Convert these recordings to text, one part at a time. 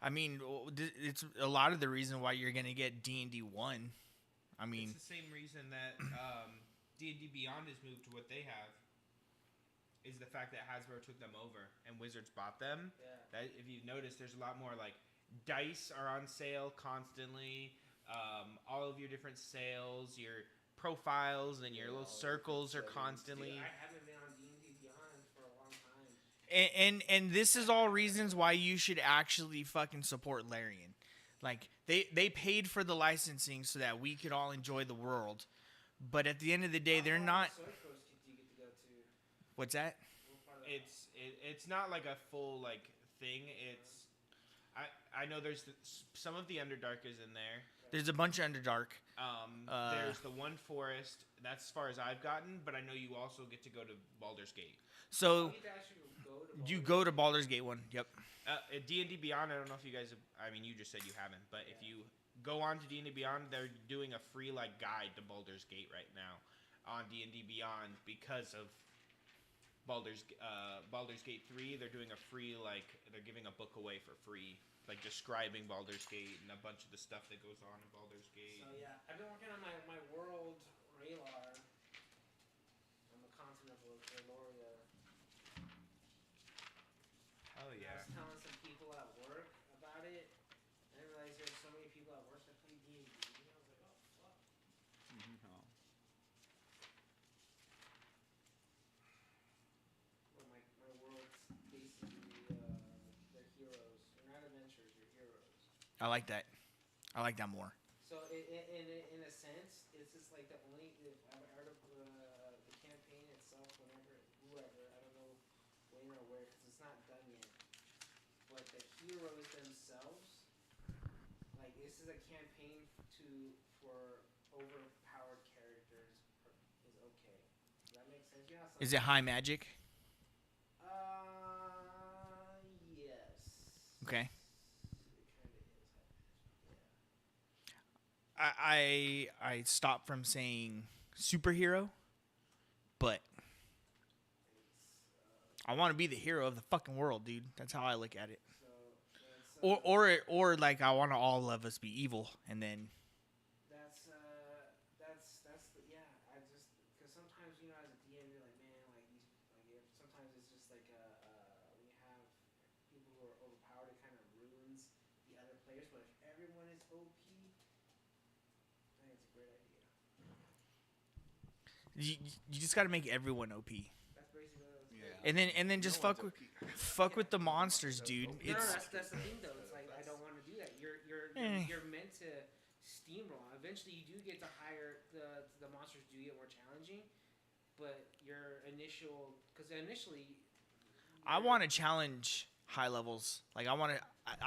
I mean, it's a lot of the reason why you're gonna get D&D 1. I mean, it's the same reason that D&D Beyond has moved to what they have. Is the fact that Hasbro took them over and Wizards bought them. Yeah. That if you've noticed, there's a lot more like dice are on sale constantly. All of your different sales, your profiles and your little circles are constantly. Dude, I haven't been on D&D Beyond for a long time. And this is all reasons why you should actually fucking support Larian. Like they paid for the licensing so that we could all enjoy the world, but at the end of the day, they're not. Soy Coast do you get to go to? What's that? It's not like a full like thing. It's I know there's some of the Underdark is in there. There's a bunch of Underdark. There's the one forest. That's as far as I've gotten, but I know you also get to go to Baldur's Gate. So You get to actually go to you go to Baldur's Gate 1. Yep. At D&D Beyond, I don't know if you guys have, I mean, you just said you haven't, but if you go on to D&D Beyond, they're doing a free like guide to Baldur's Gate right now on D&D Beyond because of Baldur's Gate 3. They're doing a free they're giving a book away for free, like describing Baldur's Gate and a bunch of the stuff that goes on in Baldur's Gate. So yeah, I've been working on my world Raylar on the continent of Rayloria. Oh I yeah. was telling some people at work about it, and I realized there's so many people at work that play D&D. I was like, oh fuck. Well, my world's basically they're heroes. They're not adventures. They're heroes. I like that. I like that more. So in a sense, it's just like the campaign itself. Whoever, I don't know when or where, because it's not done yet. But the heroes themselves, like this is a campaign for overpowered characters is okay. Does that make sense? You know Is it high magic? Yes. Okay. It kind of is. Yeah. I stopped from saying superhero, but I want to be the hero of the fucking world, dude. That's how I look at it. Or like I want all of us be evil, and then. That's yeah. I just because sometimes as a DM you're like, man, like these sometimes it's just like when you have people who are overpowered, it kind of ruins the other players. But if everyone is OP, I think it's a great idea. You just got to make everyone OP. That's basically what I was Yeah. And then just fuck with the monsters, dude. No, that's the thing though. It's like I don't want to do that. You're meant to steamroll. Eventually, you do get to hire the monsters do get more challenging, but your initial initially. I want to challenge high levels. Like I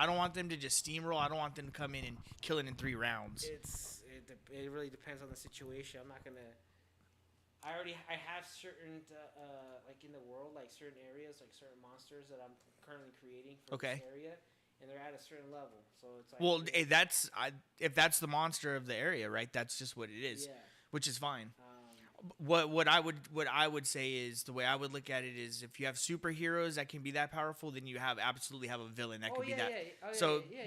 don't want them to just steamroll. I don't want them to come in and kill it in 3 rounds. It really depends on the situation. I'm not gonna. I have certain like in the world, like certain areas, like certain monsters that I'm currently creating for this area, and they're at a certain level. So it's like if that's the monster of the area, right? That's just what it is, yeah. Which is fine. What I would say is the way I would look at it is if you have superheroes that can be that powerful, then you absolutely have a villain that can be that.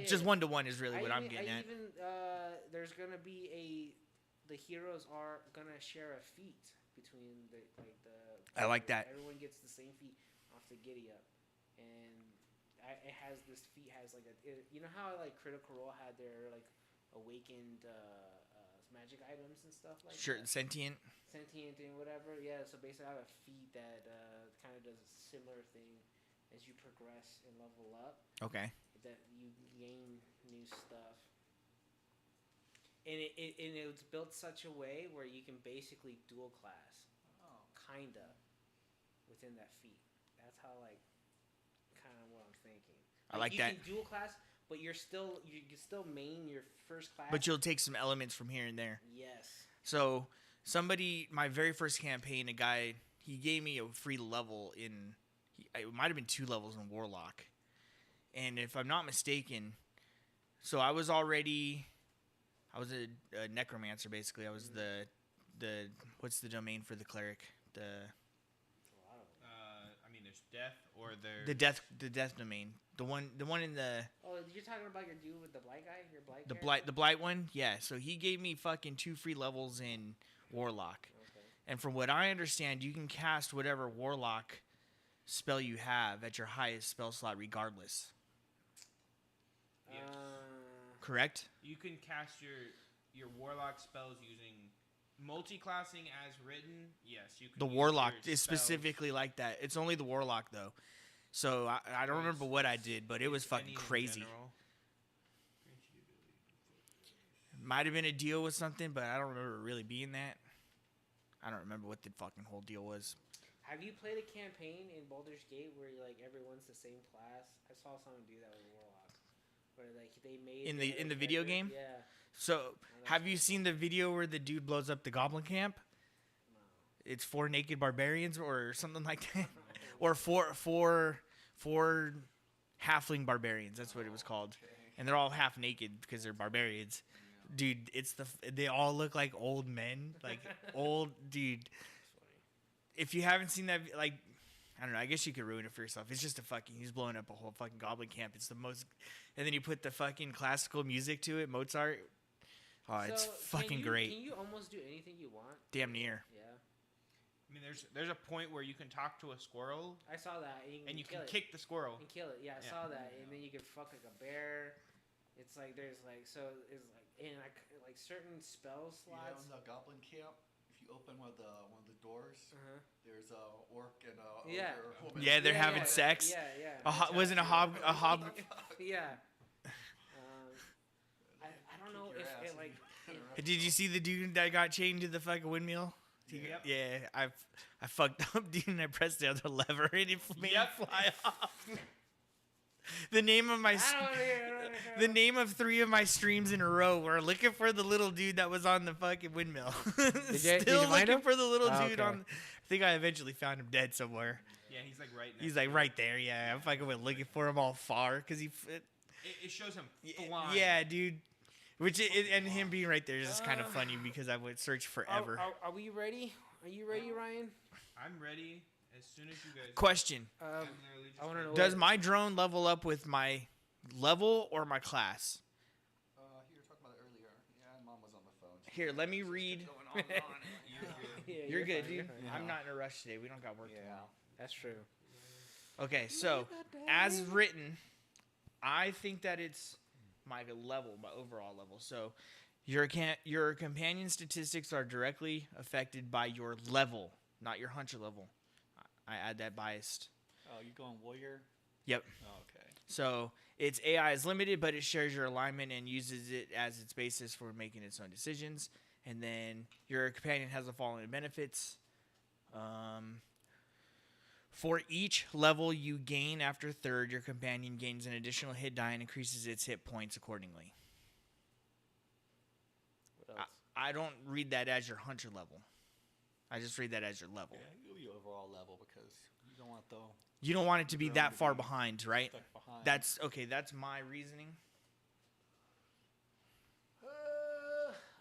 Just 1-to-1 is really what I'm getting at. Even there's gonna be the heroes are gonna share a feat between the. I like that. Everyone gets the same feat off the giddy up, and it has this feat has like you know how like Critical Role had their like awakened magic items and stuff like that. Sure, sentient and whatever. Yeah, so basically I have a feat that kind of does a similar thing as you progress and level up. Okay. That you gain new stuff. And it's built such a way where you can basically dual class, kinda, within that feat. That's how kind of what I'm thinking. I like that. You can dual class, but you can still main your first class. But you'll take some elements from here and there. Yes. So my very first campaign, a guy he gave me a free level in. It might have been 2 levels in Warlock, and if I'm not mistaken, so I was a necromancer basically. I was the what's the domain for the cleric? I mean, there's death or their the death domain. The one in the Oh, you're talking about your dude with the blight guy? Your blight the blight one. Yeah. So he gave me fucking 2 free levels in Warlock, Okay. and from what I understand, you can cast whatever Warlock spell you have at your highest spell slot, regardless. Yes. Correct? You can cast your warlock spells using multi-classing as written. Yes, you can. The use Warlock your is spells. specifically like that. It's only the Warlock though. So I don't remember what I did, but it was fucking Any in crazy. general. Might have been a deal with something, but I don't remember it really being that. I don't remember what the fucking whole deal was. Have you played a campaign in Baldur's Gate where like everyone's the same class? I saw someone do that with Warlock, where like they made In the video character- game? Yeah. So have you seen the video where the dude blows up the goblin camp? No. It's 4 naked barbarians or something like that, or four halfling barbarians. That's what it was called, and they're all half naked because they're barbarians. Dude, they all look like old men, like old dude. If you haven't seen that, like, I don't know. I guess you could ruin it for yourself. It's just he's blowing up a whole fucking goblin camp. It's the most, and then you put the fucking classical music to it, Mozart. Oh, it's fucking great. Can you almost do anything you want? Damn near. Yeah. I mean, there's a point where you can talk to a squirrel I saw that. and you can kill it. kick the squirrel. And kill it. Yeah, I Yeah. saw that. And then you can fuck like a bear. It's like there's like it's like in like certain spell slots. Yeah, on the goblin camp, if you open one of the doors, there's a orc and a Yeah. ogre woman. Yeah, they're having sex. Yeah, yeah. Wasn't a hob? Yeah. I don't know Kick your if ass it like. and- Did you see the dude that got chained to the fucking windmill? Yep. Yeah, I fucked up, dude, and I pressed the other lever and it made him fly off. The name of my the name of 3 of my streams in a row were looking for the little dude that was on the fucking windmill. did Still you find looking him? for the little Oh, dude okay. on. I think I eventually found him dead somewhere. Yeah, he's like right next. He's like right there. Yeah, I fucking went looking for him all far because It shows him flying. yeah, dude. And him being right there is just kind of funny because I would search forever. Are we ready? Are you ready, Ryan? I'm ready as soon as you guys. Question: I'm literally just I want to know. does my drone level up with my level or my class? You were talking about it earlier. Yeah, Mom was on the phone. Here, let me read. Going on and on. Yeah, You're good, fine, dude. fine. I'm not in a rush today. We don't got work Yeah. tomorrow. That's true. Okay, so as written, I think that it's my level, my overall level. So your companion statistics are directly affected by your level, not your hunter level. I add that biased. Oh, you going warrior? Yep. Oh, okay. So its AI is limited, but it shares your alignment and uses it as its basis for making its own decisions. And then your companion has the following benefits. For each level you gain after 3rd, your companion gains an additional hit die and increases its hit points accordingly. What else? I don't read that as your hunter level. I just read that as your level. Yeah, you'll be overall level because you don't want the You don't want it to be Drone that to far be behind, right? stuck behind. That's okay. That's my reasoning.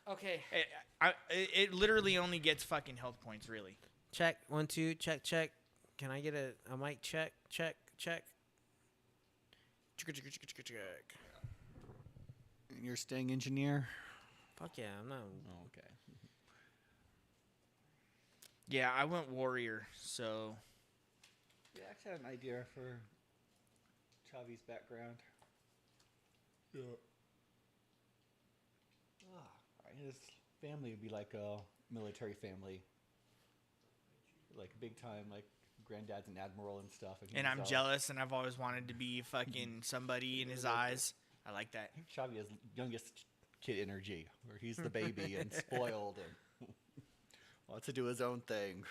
Okay. It literally only gets fucking health points, really. Check 1 2. Check check. Can I get a mic check? Check check. Check. You're staying engineer. Fuck yeah, I'm not. Oh, okay. Yeah, I went warrior, so Yeah, I actually had an idea for Chavi's background. Yeah. His family would be like a military family. Like big time, like granddad's an admiral and stuff. and I'm jealous, and I've always wanted to be fucking somebody in his eyes. I like that. Chavi has youngest kid energy, where he's the baby and spoiled and wants to do his own thing.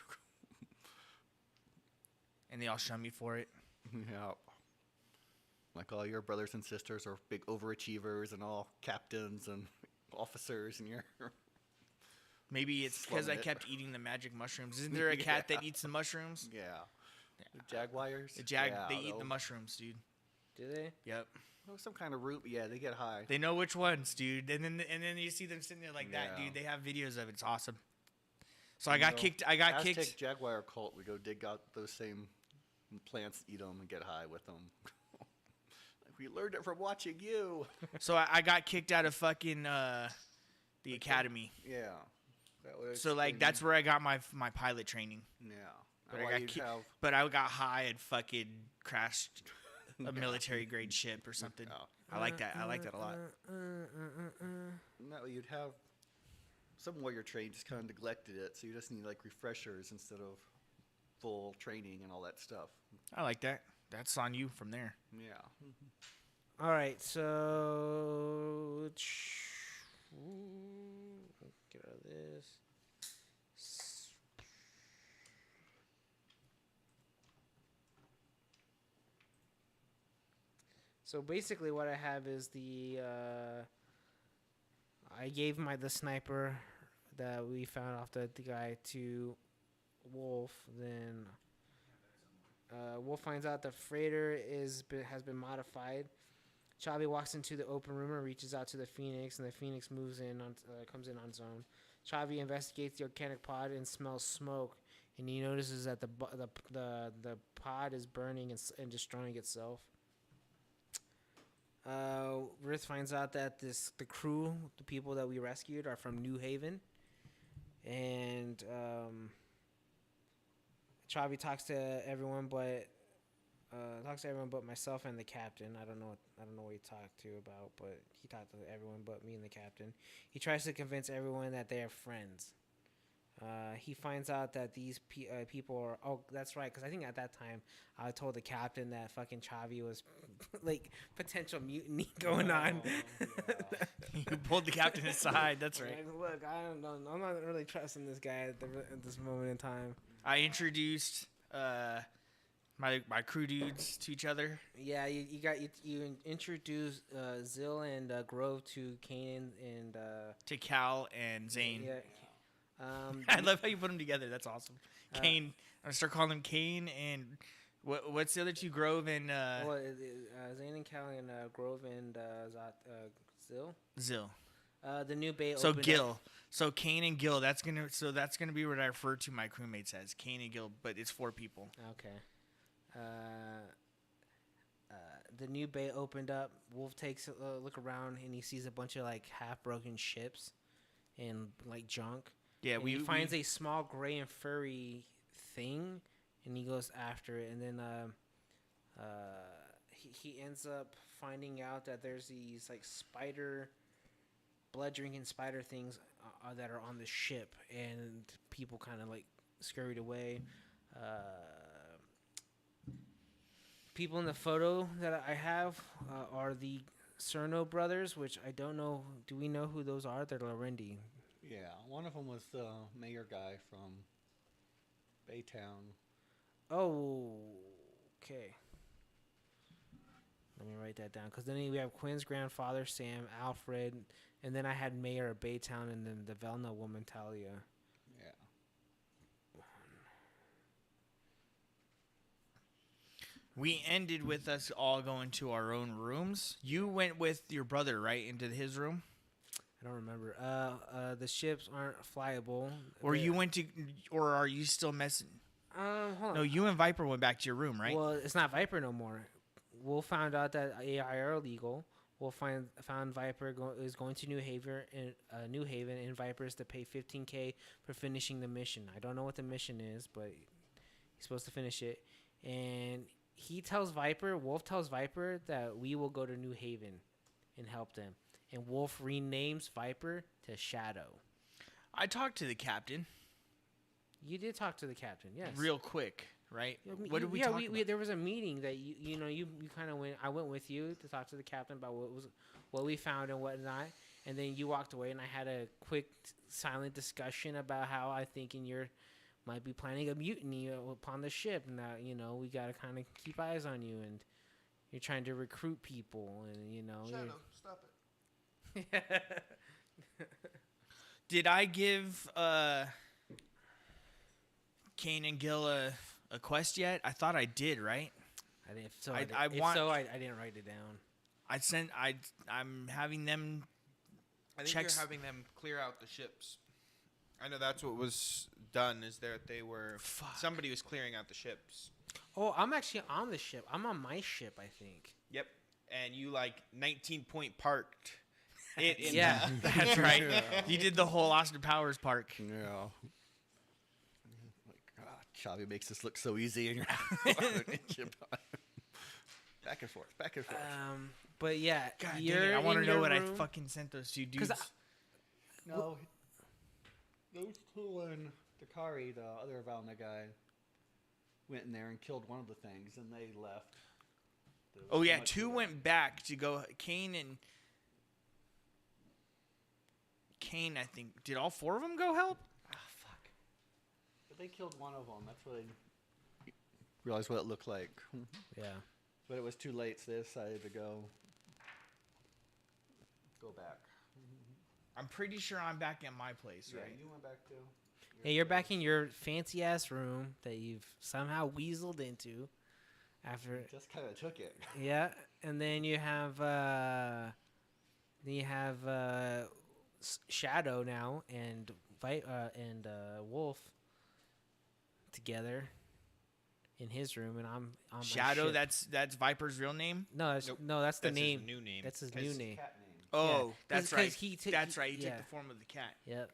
And they all shun me for it. Yeah. Like all your brothers and sisters are big overachievers and all captains and officers, and you're Maybe it's because I Slumming it. kept eating the magic mushrooms. Isn't there a cat that eats the mushrooms? yeah. The jaguars. They eat the they'll- mushrooms, dude. Do they? Yep. Oh, some kind of root. Yeah, they get high. They know which ones, dude. And then you see them sitting there like that, Yeah. dude. They have videos of it. It's awesome. So I got kicked. I got Aztec kicked. jaguar cult. We go dig out those same And plants eat them and get high with them. We learned it from watching you. So I got kicked out of fucking the academy. Yeah. That was So like that's where I got my pilot training. Yeah. But Why I got you'd have- but I got high and fucking crashed a military grade ship or something. Oh. I like that. I like that a lot. No, you'd have some warrior train just kind of neglected it, so you just need like refreshers instead of full training and all that stuff. I like that. That's on you from there. Yeah. All right, so get out of this. So basically, what I have is I gave the sniper that we found off the guy to Wolf. Then Wolf finds out the freighter has been modified. Chavi walks into the open room and reaches out to the Phoenix, and the Phoenix comes in on its own. Chavi investigates the organic pod and smells smoke, and he notices that the pod is burning and destroying itself. Rith finds out that the crew, the people that we rescued, are from New Haven, and Chavi talks to everyone but myself and the captain. I don't know what he talked to about, but he talked to everyone but me and the captain. He tries to convince everyone that they are friends. He finds out that these people are... Oh, that's right, because I think at that time I told the captain that fucking Chavi was like potential mutiny going on. Yeah. You pulled the captain aside. That's right. Like, look, I'm not really trusting this guy at this moment in time. I introduced my crew dudes to each other. Yeah, you introduced Zill and Grove to Kanan and To Cal and Zane. Yeah. I love how you put them together. That's awesome. Kane. I'm gonna start calling him Kane and what's the other two? Grove and Zane and Cal and Grove and Zill. Zill. The new bay. So opened Gil. up. So Kane and Gil. That's gonna be what I refer to my crewmates as, Kane and Gil. But it's 4 people. Okay. The new bay opened up. Wolf takes a look around and he sees a bunch of like half broken ships and like junk. Yeah, and he finds a small gray and furry thing, and he goes after it. And then he ends up finding out that there's these like blood drinking spider things that are on the ship, and people kind of like scurried away. People in the photo that I have are the Cerno brothers, which I don't know. Do we know who those are? They're Larendi. Yeah, one of them was the mayor guy from Baytown. Oh, okay. Let me write that down. Because then we have Quinn's grandfather, Sam, Alfred, and then I had Mayor of Baytown, and then the Velna woman, Talia. Yeah. We ended with us all going to our own rooms. You went with your brother, right, into his room? I don't remember. The ships aren't flyable. Or you went to, or are you still messing? Hold on. No, you and Viper went back to your room, right? Well, it's not Viper no more. Wolf found out that AI are illegal. Wolf found Viper is going to New Haven, and Viper is to pay $15,000 for finishing the mission. I don't know what the mission is, but he's supposed to finish it. And Wolf tells Viper that we will go to New Haven and help them. And Wolf renames Viper to Shadow. I talked to the captain. You did talk to the captain, yes. Real quick, right? Yeah, What did we talk about? There was a meeting that you kind of went. I went with you to talk to the captain about what we found and whatnot, and then you walked away, and I had a quick silent discussion about how I think you might be planning a mutiny upon the ship, and that we got to kind of keep eyes on you, and you're trying to recruit people, and Shadow, stop it. Did I give Kane and Gil a quest yet? I thought I did, right? I didn't. So I I didn't write it down. I'm having them. I think Checks. you're having them clear out the ships. I know that's what was done. Is that they were Fuck. somebody was clearing out the ships. Oh, I'm actually on the ship. I'm on my ship, I think. Yep. And you 19-point parked it in Yeah. That's right. You did the whole Austin Powers park. Yeah. Chavi makes this look so easy, and you're back and forth, back and forth. But yeah, God dang you're it, I want in to know your what I room. fucking sent those two 'Cause dudes. No, those two and Dakari, the other Valna guy, went in there and killed one of the things, and they left. There was Oh so yeah, much two for went them. back to go. Kane, I think. Did all four of them go help? Ah, fuck. But they killed one of them. That's what I realized what it looked like. Yeah. But it was too late, so they decided to go back. I'm pretty sure I'm back at my place, Yeah, right? you went back to. Hey, you're back in your fancy ass room that you've somehow weaseled into. After Just kind of took it. yeah, and then you have Shadow now and Wolf together in his room, and I'm on my Shadow. ship. That's Viper's real name. no, that's Nope. no, that's the That's name. his new name. That's his 'Cause new name. Cat name. Oh, that's 'cause right. he took- That's right. He yeah. took the form of the cat. Yep.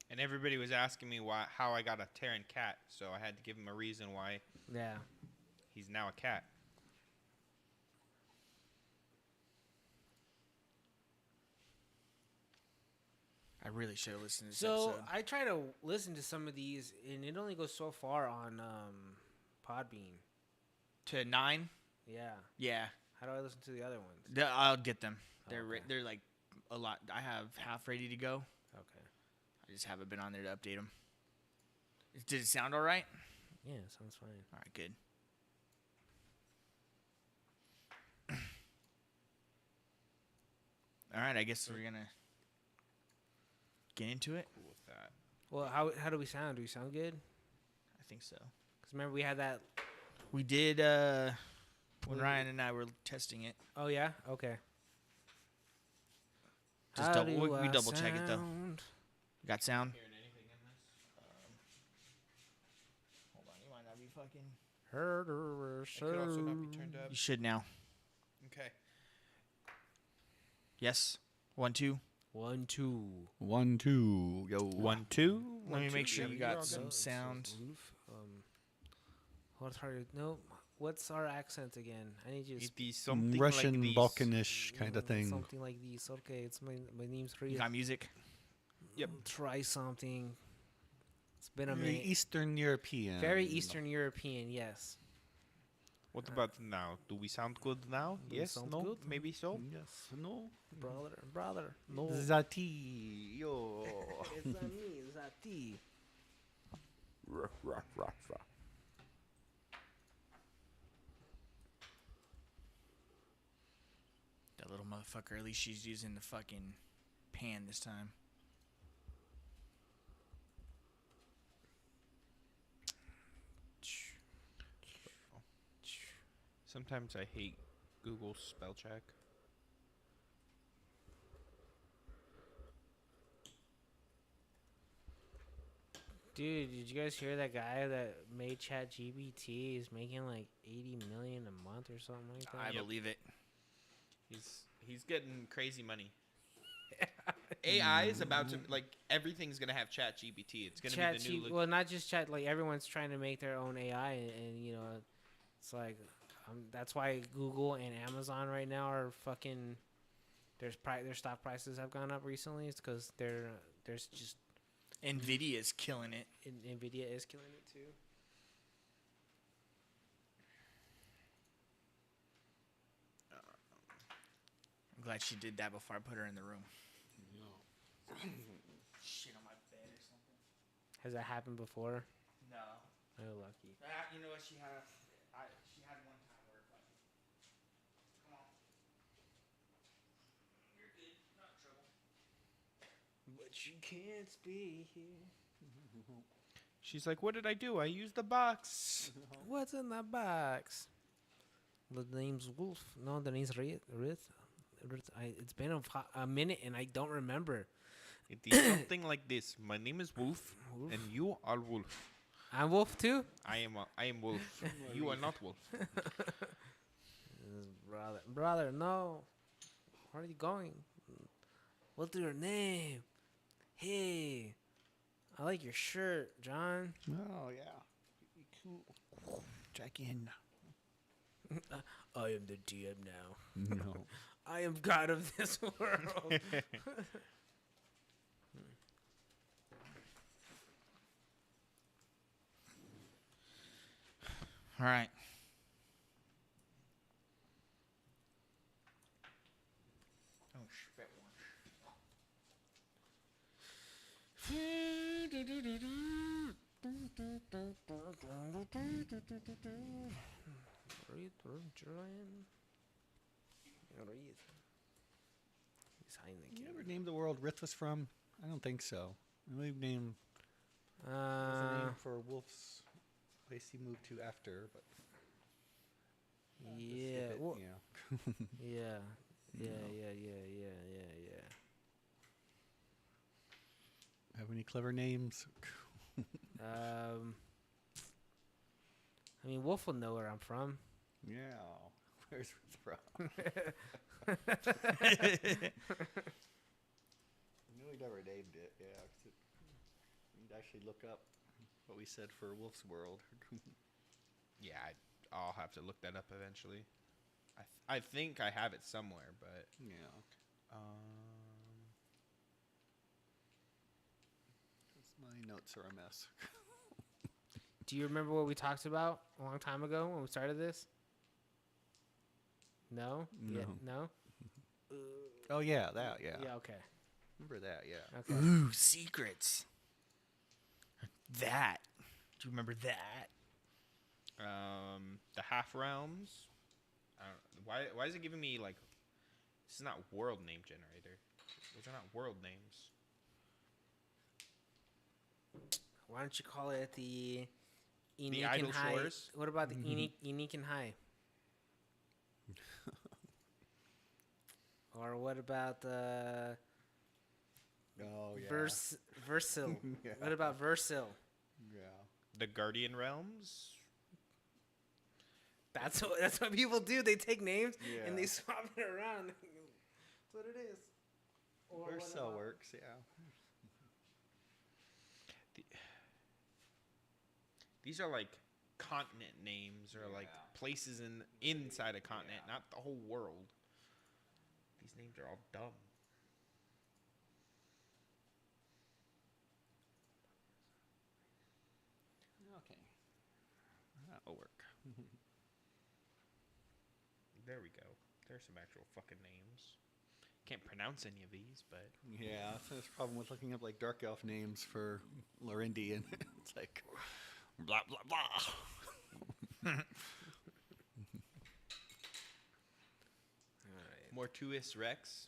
And everybody was asking me how I got a Terran cat, so I had to give him a reason why Yeah. he's now a cat. I really should have listened to this So episode. I try to listen to some of these, and it only goes so far on Podbean. To 9. Yeah. Yeah, How do I listen to the other ones? I'll get them. They're Okay. they're like a lot. I have half ready to go. Okay. I just haven't been on there to update them. Did it sound all right? Yeah, sounds fine. All right, good. All right, I guess we're gonna get into it. Cool with that. Well, how do we sound? Do we sound good? I think so. Because remember we had that. We did when Ryan and I were testing it. Oh yeah. Okay. Just How double. do We I double check it though. sound? Got sound? Hearing anything in this? Hold on, you might not be fucking. Heard or It could also not be turned up. You should now. Okay. Yes. 1, 2. 1, 2. 1, 2, yo. 1, 2. Let me make sure Yeah, you you're all got good. some sound. What's hard? No. What's our accent again? I need you to It is something Russian, like this. Balkanish kind of thing. Something like this. Okay, it's my name's You Rhea. got music? Yep. Try something. It's been a Very minute. Eastern European. Very Eastern European, yes. What about now? Do we sound good now? Do we Yes? sound No? good? Maybe so? Yes. No. Brother. No. Zati. Yo. It's not me, it's not T. That little motherfucker. At least she's using the fucking pan this time. Sometimes I hate Google spell check. Dude, did you guys hear that guy that made ChatGPT is making like 80 million a month or something like that? I believe it. He's getting crazy money. AI is about to everything's gonna have Chat GPT. It's gonna be the new. Well, not just Chat. Like everyone's trying to make their own AI, and you know, it's like that's why Google and Amazon right now are fucking. Their stock prices have gone up recently. It's because there's just Nvidia's killing it. Nvidia is killing it too. I'm glad she did that before I put her in the room. Shit on my bed or something. Has that happened before? No. Oh, lucky. You know what? She had one time where fucking. Come on. You're good. Not in trouble. But you can't be here. She's like, "What did I do? I used the box." What's in that box? The name's Wolf. No, the name's Rith. It's been a minute and I don't remember. It is something like this. My name is Wolf, Wolf? and you are Wolf. I'm Wolf too. I am Wolf. You are not Wolf. Brother, no. Where are you going? What's your name? Hey, I like your shirt, John. Oh yeah, cool. Check in. I am the DM now. No. I am God of this world. All right. Oh, shit. Read, Julian. Read. He's hiding the You camera. ever named the world Rith was from? I don't think so. We've named what's the name for Wolf's place he moved to after, but let's skip yeah. it, Well, yeah. yeah. Yeah, No. yeah. Have any clever names? I mean, Wolf will know where I'm from. Yeah. Where's Rith from? I knew we never named it. Yeah, 'cause we'd actually look up what we said for Wolf's World. Yeah, I'll have to look that up eventually. I think I have it somewhere, but Yeah. My notes are a mess. Do you remember what we talked about a long time ago when we started this? No? No. Yeah, no? Oh yeah, that yeah. Yeah, okay. Remember that? Yeah. Okay. Ooh, secrets. That. Do you remember that? the half realms. I don't, why is it giving me like? This is not world name generator. Those are not world names. Why don't you call it the The Enican Idle High? Shores? What about the Enican High? Or what about the Oh yeah. Versil? Yeah. What about Versil? Yeah. The Guardian Realms. That's what people do. They take names Yeah. and they swap it around. That's what it is. Or what Vercel about- works. Yeah. These are like continent names or like Yeah. places inside a continent, not the whole world. These names are all dumb. Okay. That'll work. There we go. There's some actual fucking names. Can't pronounce any of these, but Yeah, that's the problem with looking up like dark elf names for Larindian. It's like blah blah blah. Alright. Mortuus Rex.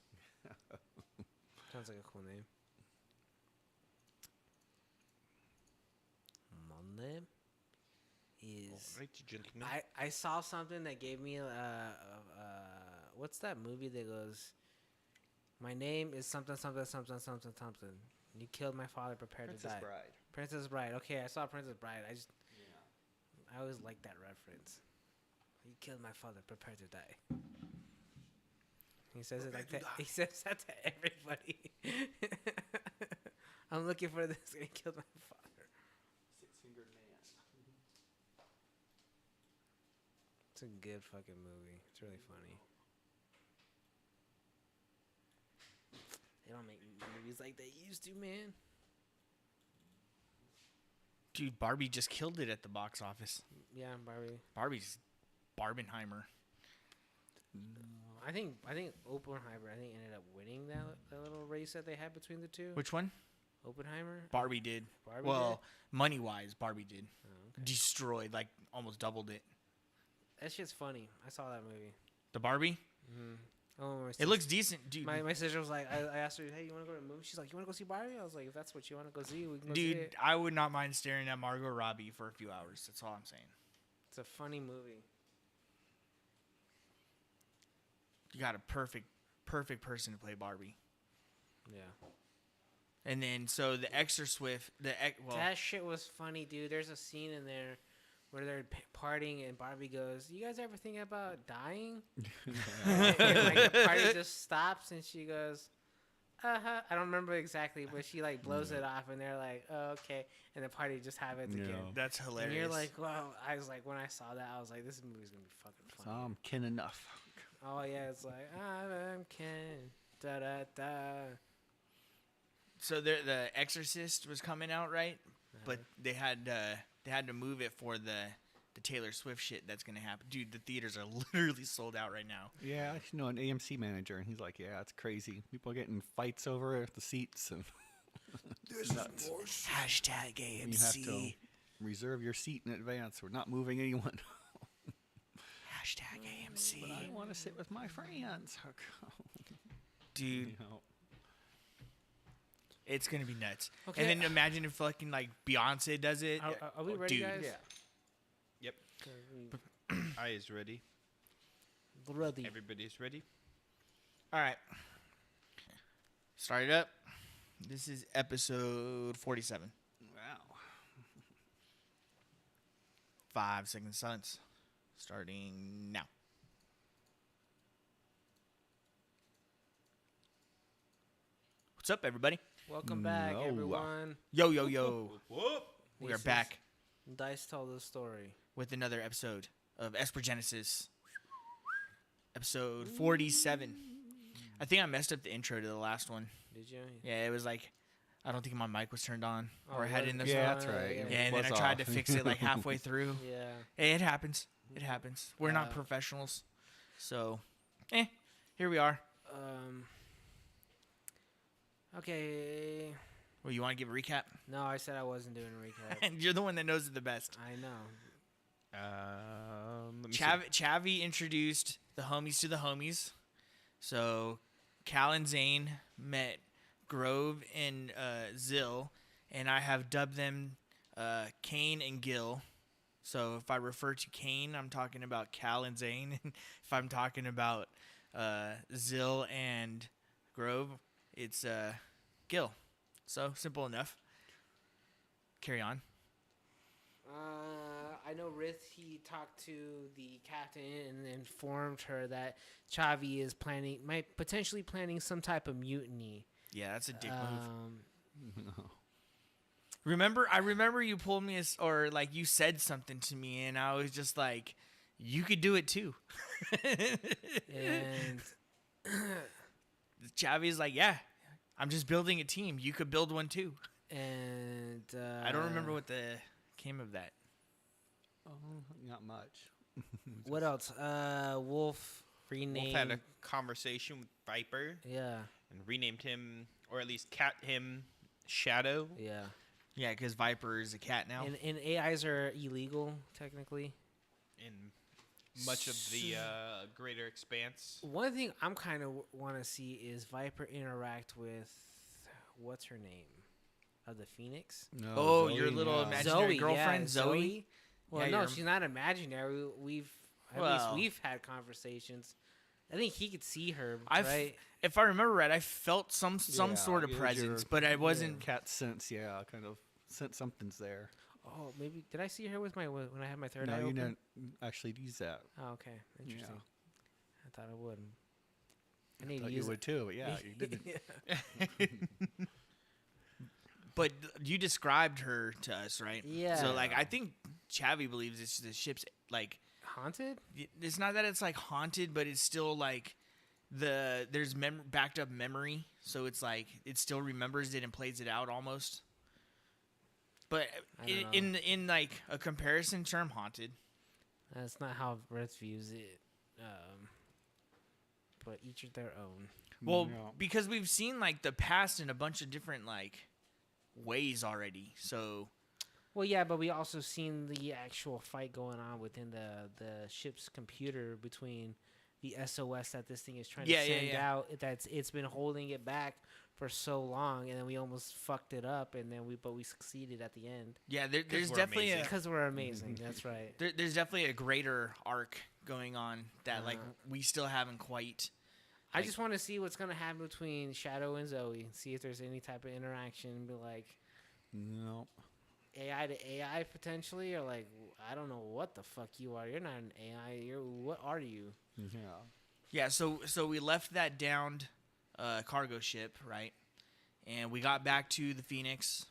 Sounds like a cool name. Monday is. Alright, gentlemen. I saw something that gave me what's that movie that goes, my name is something something something something something. You killed my father, prepare to Princess die. Bride. Princess Bride. Okay, I saw Princess Bride. Yeah. I always like that reference. You killed my father, prepare to die. He says it like that. He says that to everybody. I'm looking for this. He killed my father. Six-fingered man. It's a good fucking movie. It's really funny. They don't make movies like they used to, man. Dude, Barbie just killed it at the box office. Yeah, Barbie. Barbie's Barbenheimer. I think Oppenheimer ended up winning that little race that they had between the two. Which one? Oppenheimer. Barbie did. Barbie Well, money-wise, Barbie did. Oh, okay. Destroyed, like almost doubled it. That shit's funny. I saw that movie. The Barbie? Mm-hmm. Oh, my It sis- looks decent, dude. My sister was like, I asked her, hey, you want to go to a movie? She's like, you want to go see Barbie? I was like, if that's what you want to go see, we can go see Dude, it. I would not mind staring at Margot Robbie for a few hours. That's all I'm saying. It's a funny movie. You got a perfect person to play Barbie. Yeah. And then so the extra swift, That shit was funny, dude. There's a scene in there where they're partying, and Barbie goes, "You guys ever think about dying?" And like the party just stops, and she goes, "Uh-huh." I don't remember exactly, but she like blows it off, and they're like, "Oh, okay," and the party just happens again. that's hilarious. And you're like, "Wow!" I was like, when I saw that, I was like, "This movie's gonna be fucking So funny." I'm kin enough. Oh yeah, it's like I'm Ken. Da da da. So the Exorcist was coming out, right? But they had to move it for the Taylor Swift shit that's gonna happen. Dude, the theaters are literally sold out right now. Yeah, I actually know an AMC manager, and he's like, "Yeah, it's crazy. People are getting fights over the seats, and it's nuts. Hashtag You have AMC. to reserve your seat in advance. We're not moving anyone." Hashtag AMC. But I want to sit with my friends. Dude, You know. it's gonna be nuts. Okay. And then imagine if fucking like Beyonce does it. Are we ready, Dude. guys? Yeah. Yep. I is ready. Ready. Everybody's ready. All right. Start it up. This is episode 47. Wow. 5 seconds silence. Starting now. What's up, everybody? Welcome back, No. everyone. Yo, yo, yo. Whoop. We are This is back Dice Tell the Story. with another episode of Esper Genesis. Episode 47. I think I messed up the intro to the last one. Did you? Yeah, it was like, I don't think my mic was turned on. Oh, Or I had it in the Yeah, song. that's right. Yeah. Yeah, and then I Was tried to off. fix it like halfway through. Yeah. Hey, it happens. It happens. We're not Uh, professionals. So, here we are. Okay. Well, you want to give a recap? No, I said I wasn't doing a recap. And you're the one that knows it the best. I know. Let me see. Chavi introduced the homies to the homies. So, Cal and Zane met Grove and Zill, and I have dubbed them Kane and Gil. So, if I refer to Kane, I'm talking about Cal and Zane. If I'm talking about Zill and Grove, it's Gil. So, simple enough. Carry on. I know Rith, he talked to the captain and informed her that Chavi is potentially planning some type of mutiny. Yeah, that's a dick move. No. I remember you pulled me, or like you said something to me, and I was just like, you could do it too. And Chavi's like, yeah, I'm just building a team. You could build one too. and I don't remember what came of that. Oh, not much. What else? Wolf renamed. Wolf had a conversation with Viper Yeah, and renamed him, or at least cat him, Shadow. yeah. Yeah, because Viper is a cat now. And AIs are illegal technically. In much of the greater expanse. One thing I'm kind of want to see is Viper interact with what's her name of the Phoenix. No, Oh, Zoe, your little yeah. imaginary girlfriend, Zoe? Well, Yeah, no, you're- she's not imaginary. At least we've had conversations. I think he could see her, right? If I remember right, I felt some Yeah, sort of it was presence, your- but I wasn't. Cat sense, yeah, kind of sense something's there. Oh, maybe did I see her with when I had my third No, eye you open? didn't actually use that. Oh, okay, interesting. Yeah. I thought I would. I I need thought to you use would too, but yeah, you didn't. But you described her to us, right? Yeah. So like, I think Chavi believes the ship's like. Haunted? It's not that it's like haunted, but it's still like there's backed up memory, so it's like it still remembers it and plays it out almost. But I don't in like a comparison term, haunted. That's not how Rith views it. But each of their own. Well, Yeah. because we've seen like the past in a bunch of different like ways already. So Well, yeah, but we also seen the actual fight going on within the ship's computer between the SOS that this thing is trying to send out. It's been holding it back for so long, and then we almost fucked it up, and then we succeeded at the end yeah, there's we're definitely amazing. because we're amazing. That's right. there's definitely a greater arc going on that like Uh-huh. we still haven't quite I just want to see what's gonna happen between Shadow and Zoe. See if there's any type of interaction. And be like No. AI to AI potentially, or like I don't know what the fuck you are. You're not an AI. What are you? Yeah. Yeah, so we left that downed cargo ship, right? And we got back to the Phoenix.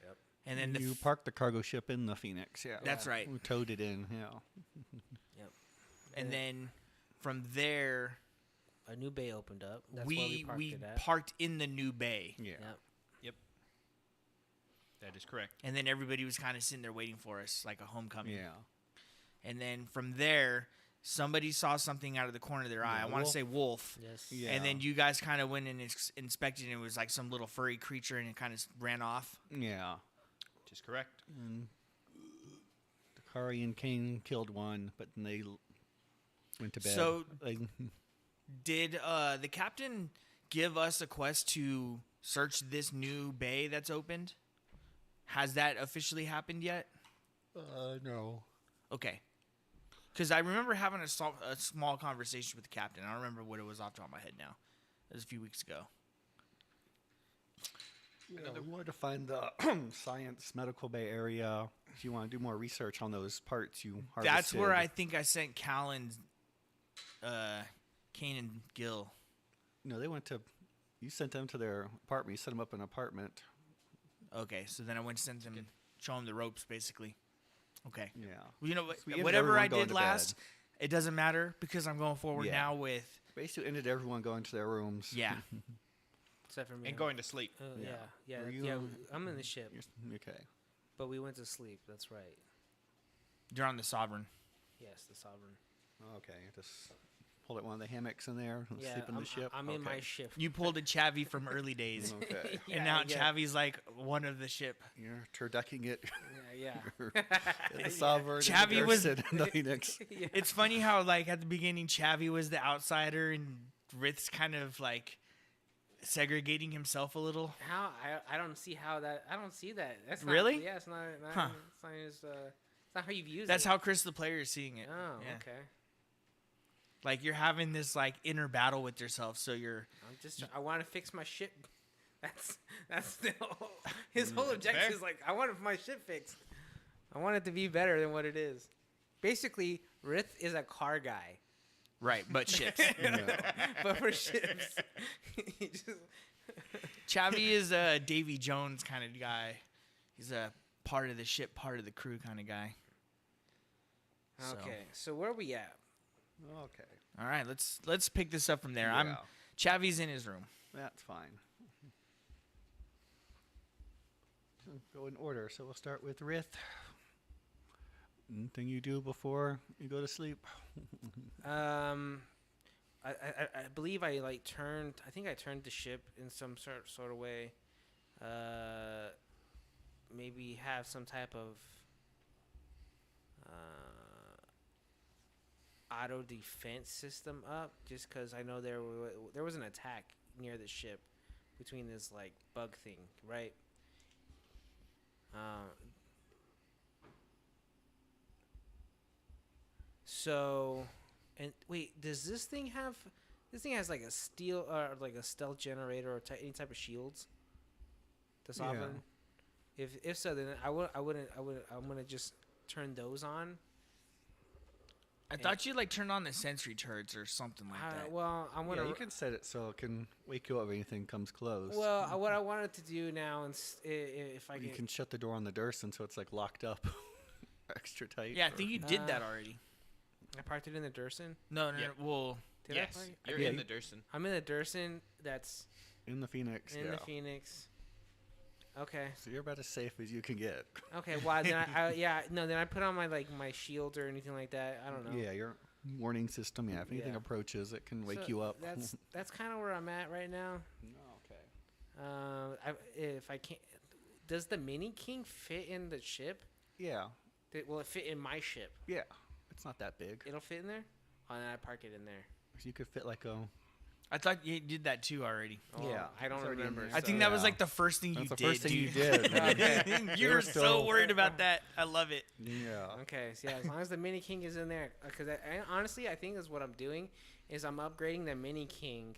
Yep. And then you parked the cargo ship in the Phoenix. Yeah. That's right. We towed it in. Yeah. Yep. And then from there, A new bay opened up. That's where we we parked it at. parked in the new bay. Yeah. Yep. That is correct. And then everybody was kind of sitting there waiting for us, like a homecoming. Yeah. And then from there, somebody saw something out of the corner of their eye. Yeah, I want to Wolf. say wolf. Yes. Yeah. And then you guys kind of went and inspected, and it was like some little furry creature, and it kind of ran off. Yeah. Which is correct. And Dakari and Kane killed one, but then they went to bed. So- They- Did the captain give us a quest to search this new bay that's opened? Has that officially happened yet? no. Okay. Because I remember having a small conversation with the captain. I don't remember what it was off the top of my head now. It was a few weeks ago. Yeah, we wanted to find the science medical bay area. If you want to do more research on those parts you harvested. That's where I think I sent Cal and Kane and Gil. No, they went to. You sent them to their apartment. You set them up in an apartment. Okay, so then I went and sent them, show them the ropes, basically. Okay. Yeah. Well, you know, So we ended whatever everyone I going did to last, bed. it doesn't matter because I'm going forward Yeah. now with, Basically, ended everyone going to their rooms. yeah. Except for me. And going to sleep. Yeah. Yeah. Yeah. Were Yeah. you- I'm in the ship, Okay. but we went to sleep. That's right. You're on the Sovereign. Yes, the Sovereign. Okay. Just pull at one of the hammocks in there and Yeah. sleep in the ship. I'm in my Okay. ship. You pulled a Chavy from early days. Okay. Yeah, And now yeah. Chavy's like one of the ship. You're turducking it. Yeah. The Sovereign. Chavy was- in the Phoenix. Yeah. It's funny how, like, at the beginning, Chavy was the outsider and Rith's kind of, like, segregating himself a little. How I don't see how that I don't see that. That's not, Really? Yeah, it's not. Huh. It's not how you've used That's it. how Chris the player is seeing it. Oh, Yeah. okay. Like, you're having this, like, inner battle with yourself, so you're... I want to fix my ship. That's his whole objective fair. is like I want my ship fixed. I want it to be better than what it is. Basically, Rith is a car guy, Right, but ships. but for ships, he just Chavy is a Davy Jones kind of guy. He's a part of the ship, part of the crew kind of guy. So- okay. So where are we at? Okay. All right, let's pick this up from there. Yeah. Chavy's in his room. That's fine. Go in order. So we'll start with Rith. Anything you do before you go to sleep? I believe I turned. I think I turned the ship in some sort of way. Maybe have some type of auto defense system up, just because I know there was an attack near the ship between this like bug thing, right? So, and wait, does this thing have? This thing has like a steel or like a stealth generator or any type of shields. The Yeah. Sovereign. If so, then I'm gonna just turn those on. I thought you like turned on the sensory turrets or something like that. Well, I'm gonna. Yeah, you can set it so it can wake you up if anything comes close. Well, what I wanted to do now, if I you can shut the door on the Durson so it's like locked up extra tight. Yeah, I think you did that already. I parked it in the Durson. No. Yeah. Well, Did Yes, I park it? you're Yeah, in you- the Durson. I'm in the Durson. That's In the Phoenix. in yeah. the Phoenix. Okay. So you're about as safe as you can get. Okay. Well, then then I put on my shield or anything like that. I don't know. Yeah, your warning system. Yeah, if anything Yeah. approaches, it can wake So you up. That's kind of where I'm at right now. Okay. If I can't, does the Mini King fit in the ship? Yeah. Will it fit in my ship? Yeah. It's not that big. It'll fit in there. Oh, and I park it in there. You could fit like a I thought you did that too already. Oh, Yeah, I don't it's already in remember. there. I think that was Yeah. like the first thing That's you the did. first thing you dude. did. Okay. You They were were so still- worried about that. I love it. Yeah. Okay, so yeah, as long as the Mini King is in there, because honestly, I think is what I'm doing is I'm upgrading the Mini King,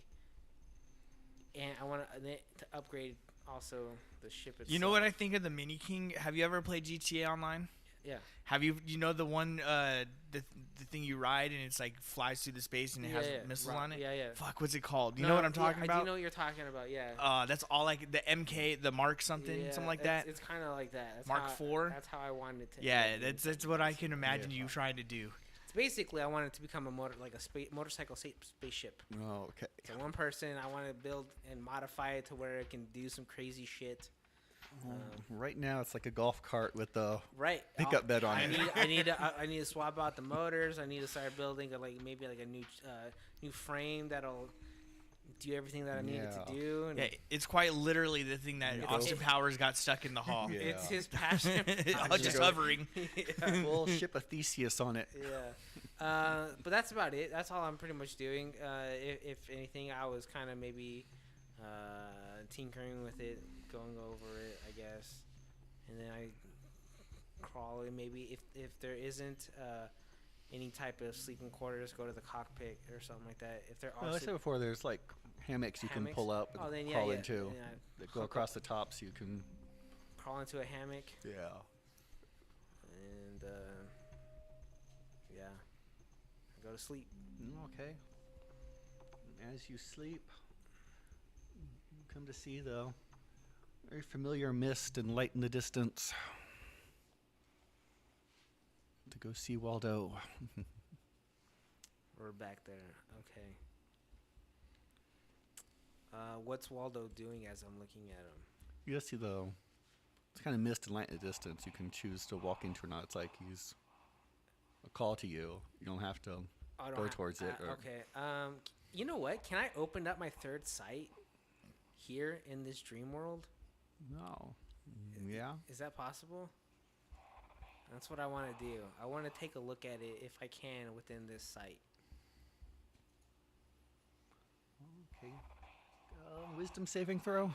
and I want to upgrade also the ship itself. You know what I think of the Mini King? Have you ever played GTA Online? Yeah. Have you the one the thing you ride and it's like flies through the space and it has missiles on it? Yeah, yeah. Fuck, what's it called? Do you know what I'm talking I about? do know what you're talking about. Yeah. That's all like the MK, the Mark something like that. It's kind of like that. That's Mark how, IV? That's how I wanted it to. Yeah, end. that's what I can imagine Yeah. you trying to do. It's basically I want it to become a motorcycle spaceship. Oh, okay. So one person, I want to build and modify it to where it can do some crazy shit. Right now, it's like a golf cart with the Right. pickup bed on I it. I need to swap out the motors. I need to start building maybe a new frame that'll do everything that I need it Yeah. to do. And Yeah, it's quite literally the thing that It's- Austin Powers got stuck in the hall. Yeah. It's his passion. Just go- hovering. Yeah. Full ship of Theseus on it. Yeah. But that's about it. That's all I'm pretty much doing. If anything, I was kind of maybe tinkering with it, going over it, I guess. And then I crawl in. Maybe if there isn't any type of sleeping quarters, go to the cockpit or something like that. If there are Well, I said before, there's like hammocks you can Hammocks? pull up and Oh, then crawl yeah, into yeah. that go Hook across the top so you can. Crawl into a hammock Yeah. and yeah, go to sleep. Okay. As you sleep, you come to see the very familiar mist and light in the distance. To go see Waldo. We're back there. Okay. What's Waldo doing as I'm looking at him? You just see the it's kind of mist and light in the distance. You can choose to walk into or not. It's like he's a call to you. You don't have to Oh, I don't go ha- towards it. Or Okay. You know what? Can I open up my third sight here in this dream world? No. Yeah. Is that possible? That's what I want to do. I want to take a look at it if I can within this site. Okay. Wisdom saving throw.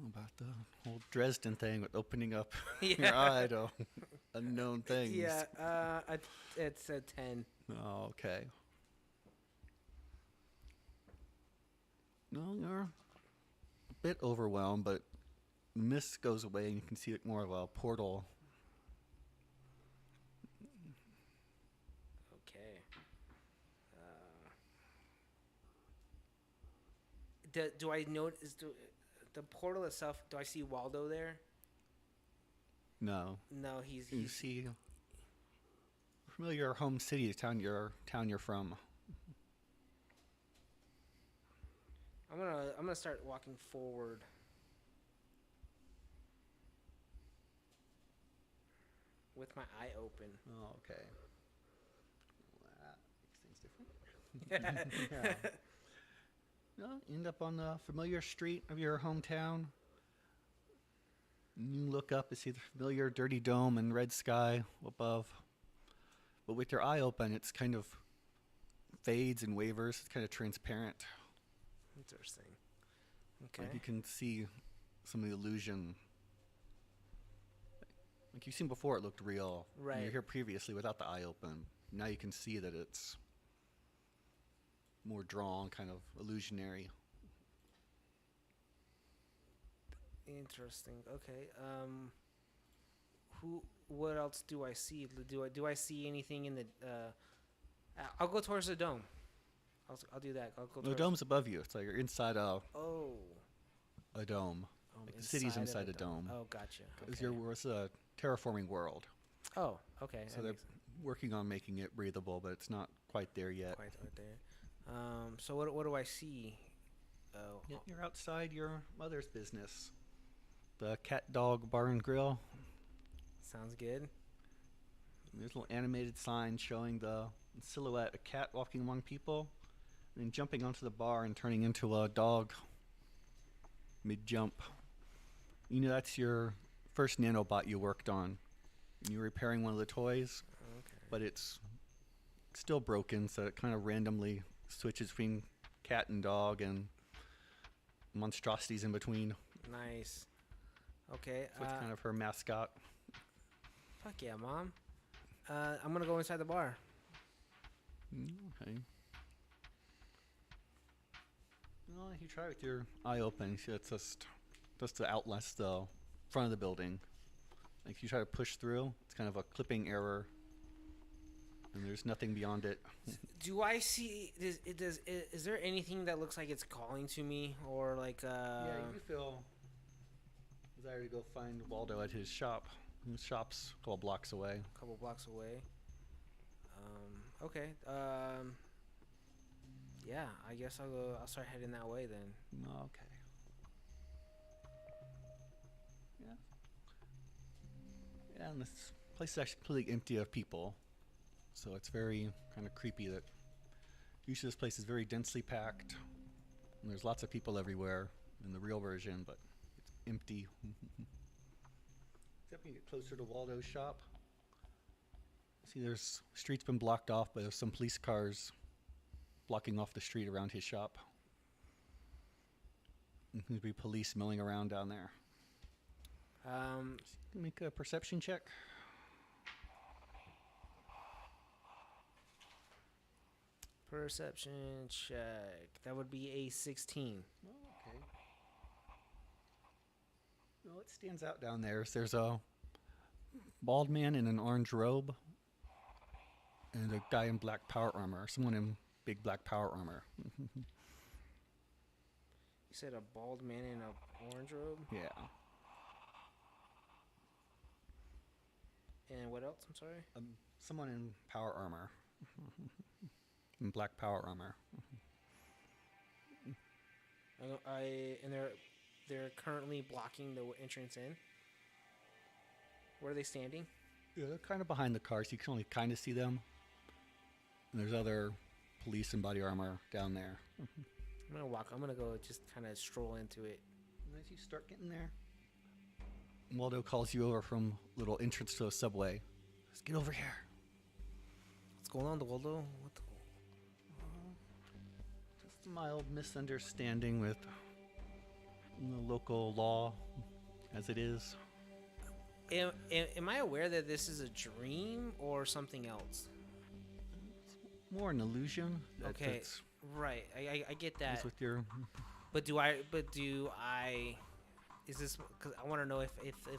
About the whole Dresden thing with opening up your eye to unknown things. Yeah. It's a 10. Oh, okay. No, you're a bit overwhelmed, but the mist goes away and you can see it more of a portal. Okay. Do I notice the portal itself? Do I see Waldo there? No. No, You he's see familiar home city, town you're from. I'm gonna start walking forward. With my eye open. Oh, okay. That makes things different. Yeah. No, you end up on the familiar street of your hometown. You look up and see the familiar dirty dome and red sky above. But with your eye open, it's kind of fades and wavers. It's kind of transparent. Interesting. Okay. Like you can see some of the illusion. Like you've seen before, it looked real. Right. And you're here previously without the eye open. Now you can see that it's more drawn, kind of illusionary. Interesting. Okay. What else do I see? Do I see anything in the? I'll go towards the dome. I'll do that. I'll go. The towards- dome's above you. It's like you're inside Oh. a dome. Like the city's of inside a dome. Oh, gotcha. Because Okay. it's a terraforming world. Oh, okay. So that they're makes working on making it breathable, but it's not quite there yet. quite right there. So what do I see? Oh, Yeah, you're outside your mother's business. The Cat Dog Bar and Grill. sounds good. There's a little animated sign showing the silhouette, a cat walking among people, and then jumping onto the bar and turning into a dog mid-jump. You know, that's your first nanobot you worked on. You're repairing one of the toys, Okay. but it's it's still broken, so it kind of randomly switches between cat and dog and monstrosities in between. Nice. Okay. So it's kind of her mascot. Fuck yeah, Mom. I'm gonna go inside the bar. Okay. Well, you try with your eye open. See, it's just to outlast the front of the building. Like if you try to push through, it's kind of a clipping error, and there's nothing beyond it. Do I see? Is there anything that looks like it's calling to me, or like? Yeah, you feel desire to go find Waldo at his shop. His shop's a couple blocks away. A couple blocks away. Okay. Yeah, I guess I'll go. I'll start heading that way then. Okay. Yeah. Yeah, and this place is actually completely empty of people, so it's very kind of creepy that usually this place is very densely packed, and there's lots of people everywhere in the real version, but it's empty. Except when you get closer to Waldo's shop. See, there's street's been blocked off, but there's some police cars blocking off the street around his shop. And there'll be police milling around down there. Make a perception check. Perception check. That would be a 16. Oh, okay. Well, what stands out down there is there's a bald man in an orange robe and a guy in black power armor. Someone in big black power armor. You said a bald man in a orange robe? Yeah. And what else? I'm sorry? Someone in power armor. In black power armor. And they're currently blocking the entrance in. Where are they standing? Yeah, they're kind of behind the cars. You can only kind of see them. And there's other police in body armor down there. I'm gonna go just kind of stroll into it. And as you start getting there, Waldo calls you over from little entrance to a subway. Let's get over here. What's going on, Waldo? Just a mild misunderstanding with the local law as it is. Am I aware that this is a dream or something else? It's more an illusion. Okay, right. I get that. With your But do I? Is this? Because I want to know if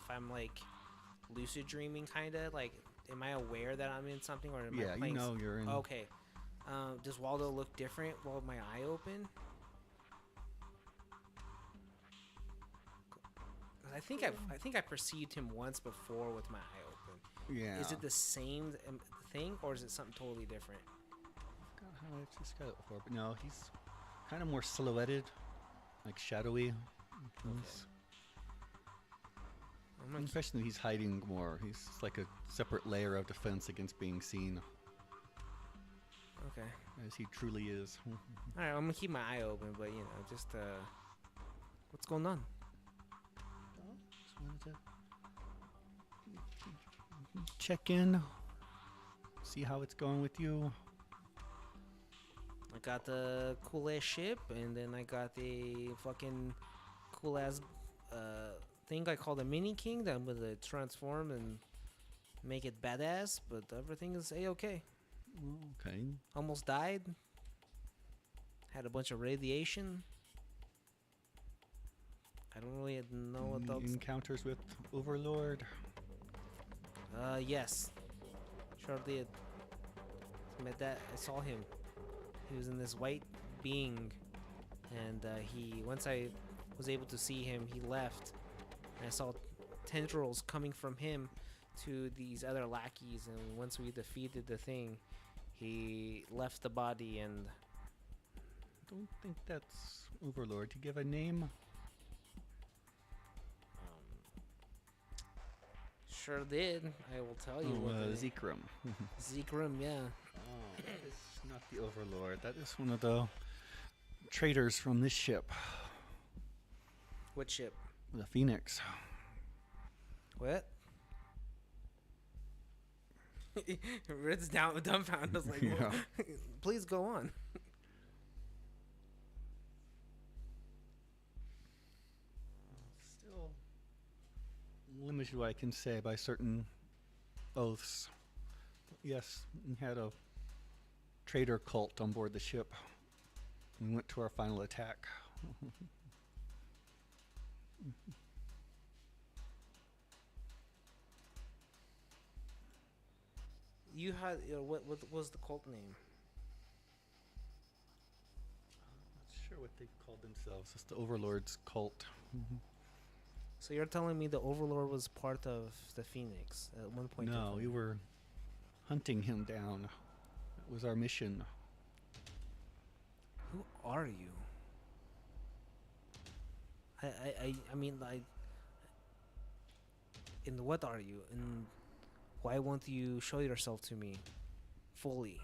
I'm like lucid dreaming, kind of like. Am I aware that I'm in something, or am I playing? Yeah, you know you're in. Okay. Does Waldo look different while with my eye open? I think I perceived him once before with my eye open. Yeah. Is it the same thing, or is it something totally different? I've just got it before, but no, he's kind of more silhouetted, like shadowy. Especially he's hiding more. He's like a separate layer of defense against being seen. Okay. As he truly is. All right, I'm gonna keep my eye open, but just what's going on? Just wanted to check in, see how it's going with you. I got the cool ass ship, and then I got the fucking cool ass thing I call the Mini King that I'm gonna transform and make it badass, but everything is a-okay. Okay. Almost died. Had a bunch of radiation. I don't really know what else. Encounters with Overlord. Yes. Sure did. Met that. I saw him. He was in this white being, and once I was able to see him, he left. And I saw tendrils coming from him to these other lackeys, and once we defeated the thing, he left the body. And Don't think that's Overlord. Do you give a name? Sure did. I will tell you. Zekrom. Zekrom, yeah. Oh, that is not the Overlord. That is one of the traders from this ship. What ship? The Phoenix. What? Red's down, dumbfounded. I was like, Yeah. well, please go on. Still limited what I can say by certain oaths. Yes, we had a traitor cult on board the ship. We went to our final attack. You had what was the cult name? Not sure what they called themselves. It's the Overlord's cult. So you're telling me the Overlord was part of the Phoenix at one point? No, we were hunting him down. It was our mission. Who are you? I mean, like, in what are you? And why won't you show yourself to me fully?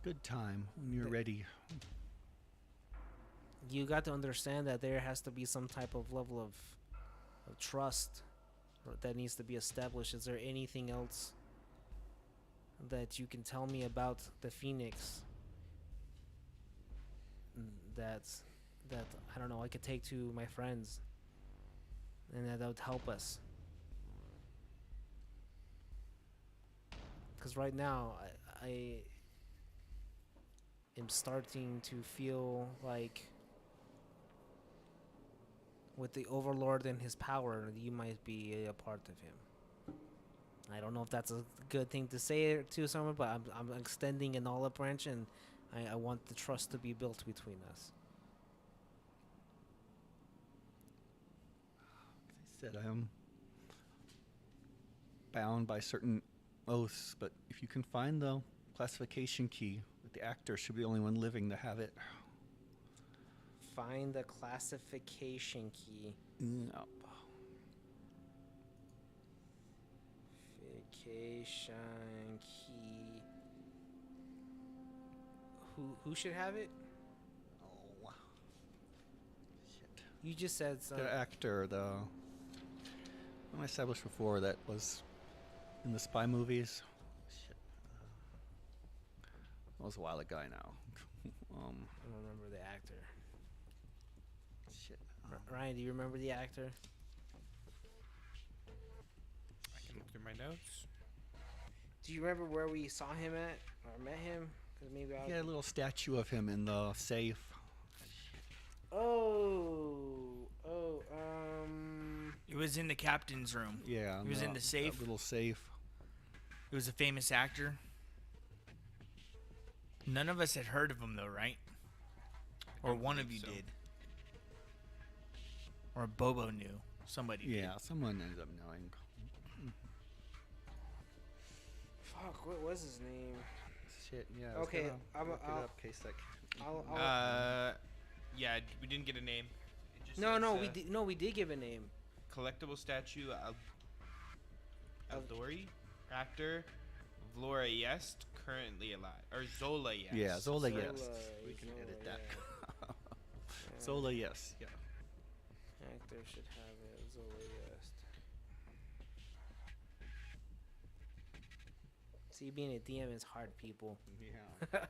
Good time when you're The- ready. You got to understand that there has to be some type of level of trust that needs to be established. Is there anything else that you can tell me about the Phoenix that I don't know, I could take to my friends and that would help us? Because right now I am starting to feel like with the Overlord and his power, you might be a part of him. I don't know if that's a good thing to say to someone, but I'm extending an olive branch, and I want the trust to be built between us. As I said, I am bound by certain oaths, but if you can find the classification key, the actor should be the only one living to have it. Find the classification key. Yep. Classification key. Who should have it? Oh. Shit. You just said some. The actor, the one I established before that was in the spy movies. Shit. That was a while ago now. I don't remember the actor. Shit. Ryan, do you remember the actor? I can look through my notes. Do you remember where we saw him at or met him? Because maybe I. He had a little statue of him in the safe. It was in the captain's room. Yeah. He was in the safe? that little safe. It was a famous actor. None of us had heard of him though, right? Or don't one of believe you so. did. Or Bobo knew. Somebody did. Yeah, someone ended up knowing. Fuck, what was his name? Shit, yeah. I was Okay, gonna look it I'll- up, case like. Yeah, we didn't get a name. It just No, says, we did. No, we did give a name. Collectible statue Aldori, actor Vlora Yest, currently alive, or Zola Yest. Yeah, Zola, yes. Zola, We can Zola, edit that. yeah. Zola, yes. Yeah. Actor should have it. Zola Yest. See, being a DM is hard, people. Yeah.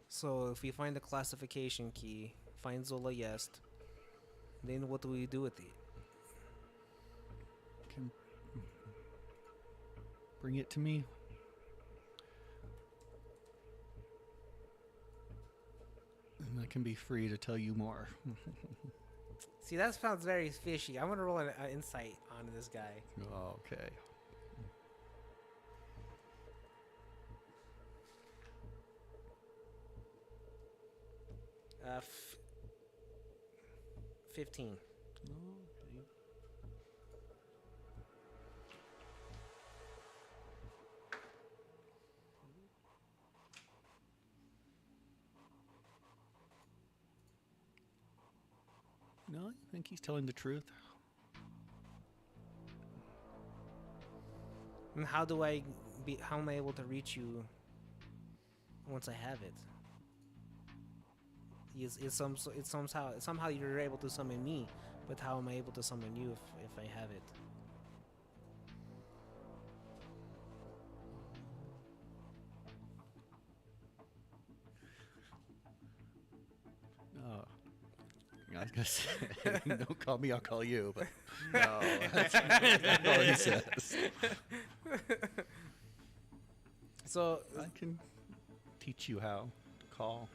So if we find the classification key, find Zola Yest, then what do we do with it? Can bring it to me. And I can be free to tell you more. See, that sounds very fishy. I'm gonna roll an insight on this guy. Okay. Uh, 15. Okay. No, I think he's telling the truth. And how am I able to reach you once I have it? Somehow you're able to summon me, but how am I able to summon you if I have it? was gonna say, don't call me, I'll call you. But no, that's not what he says. So I can teach you how to call.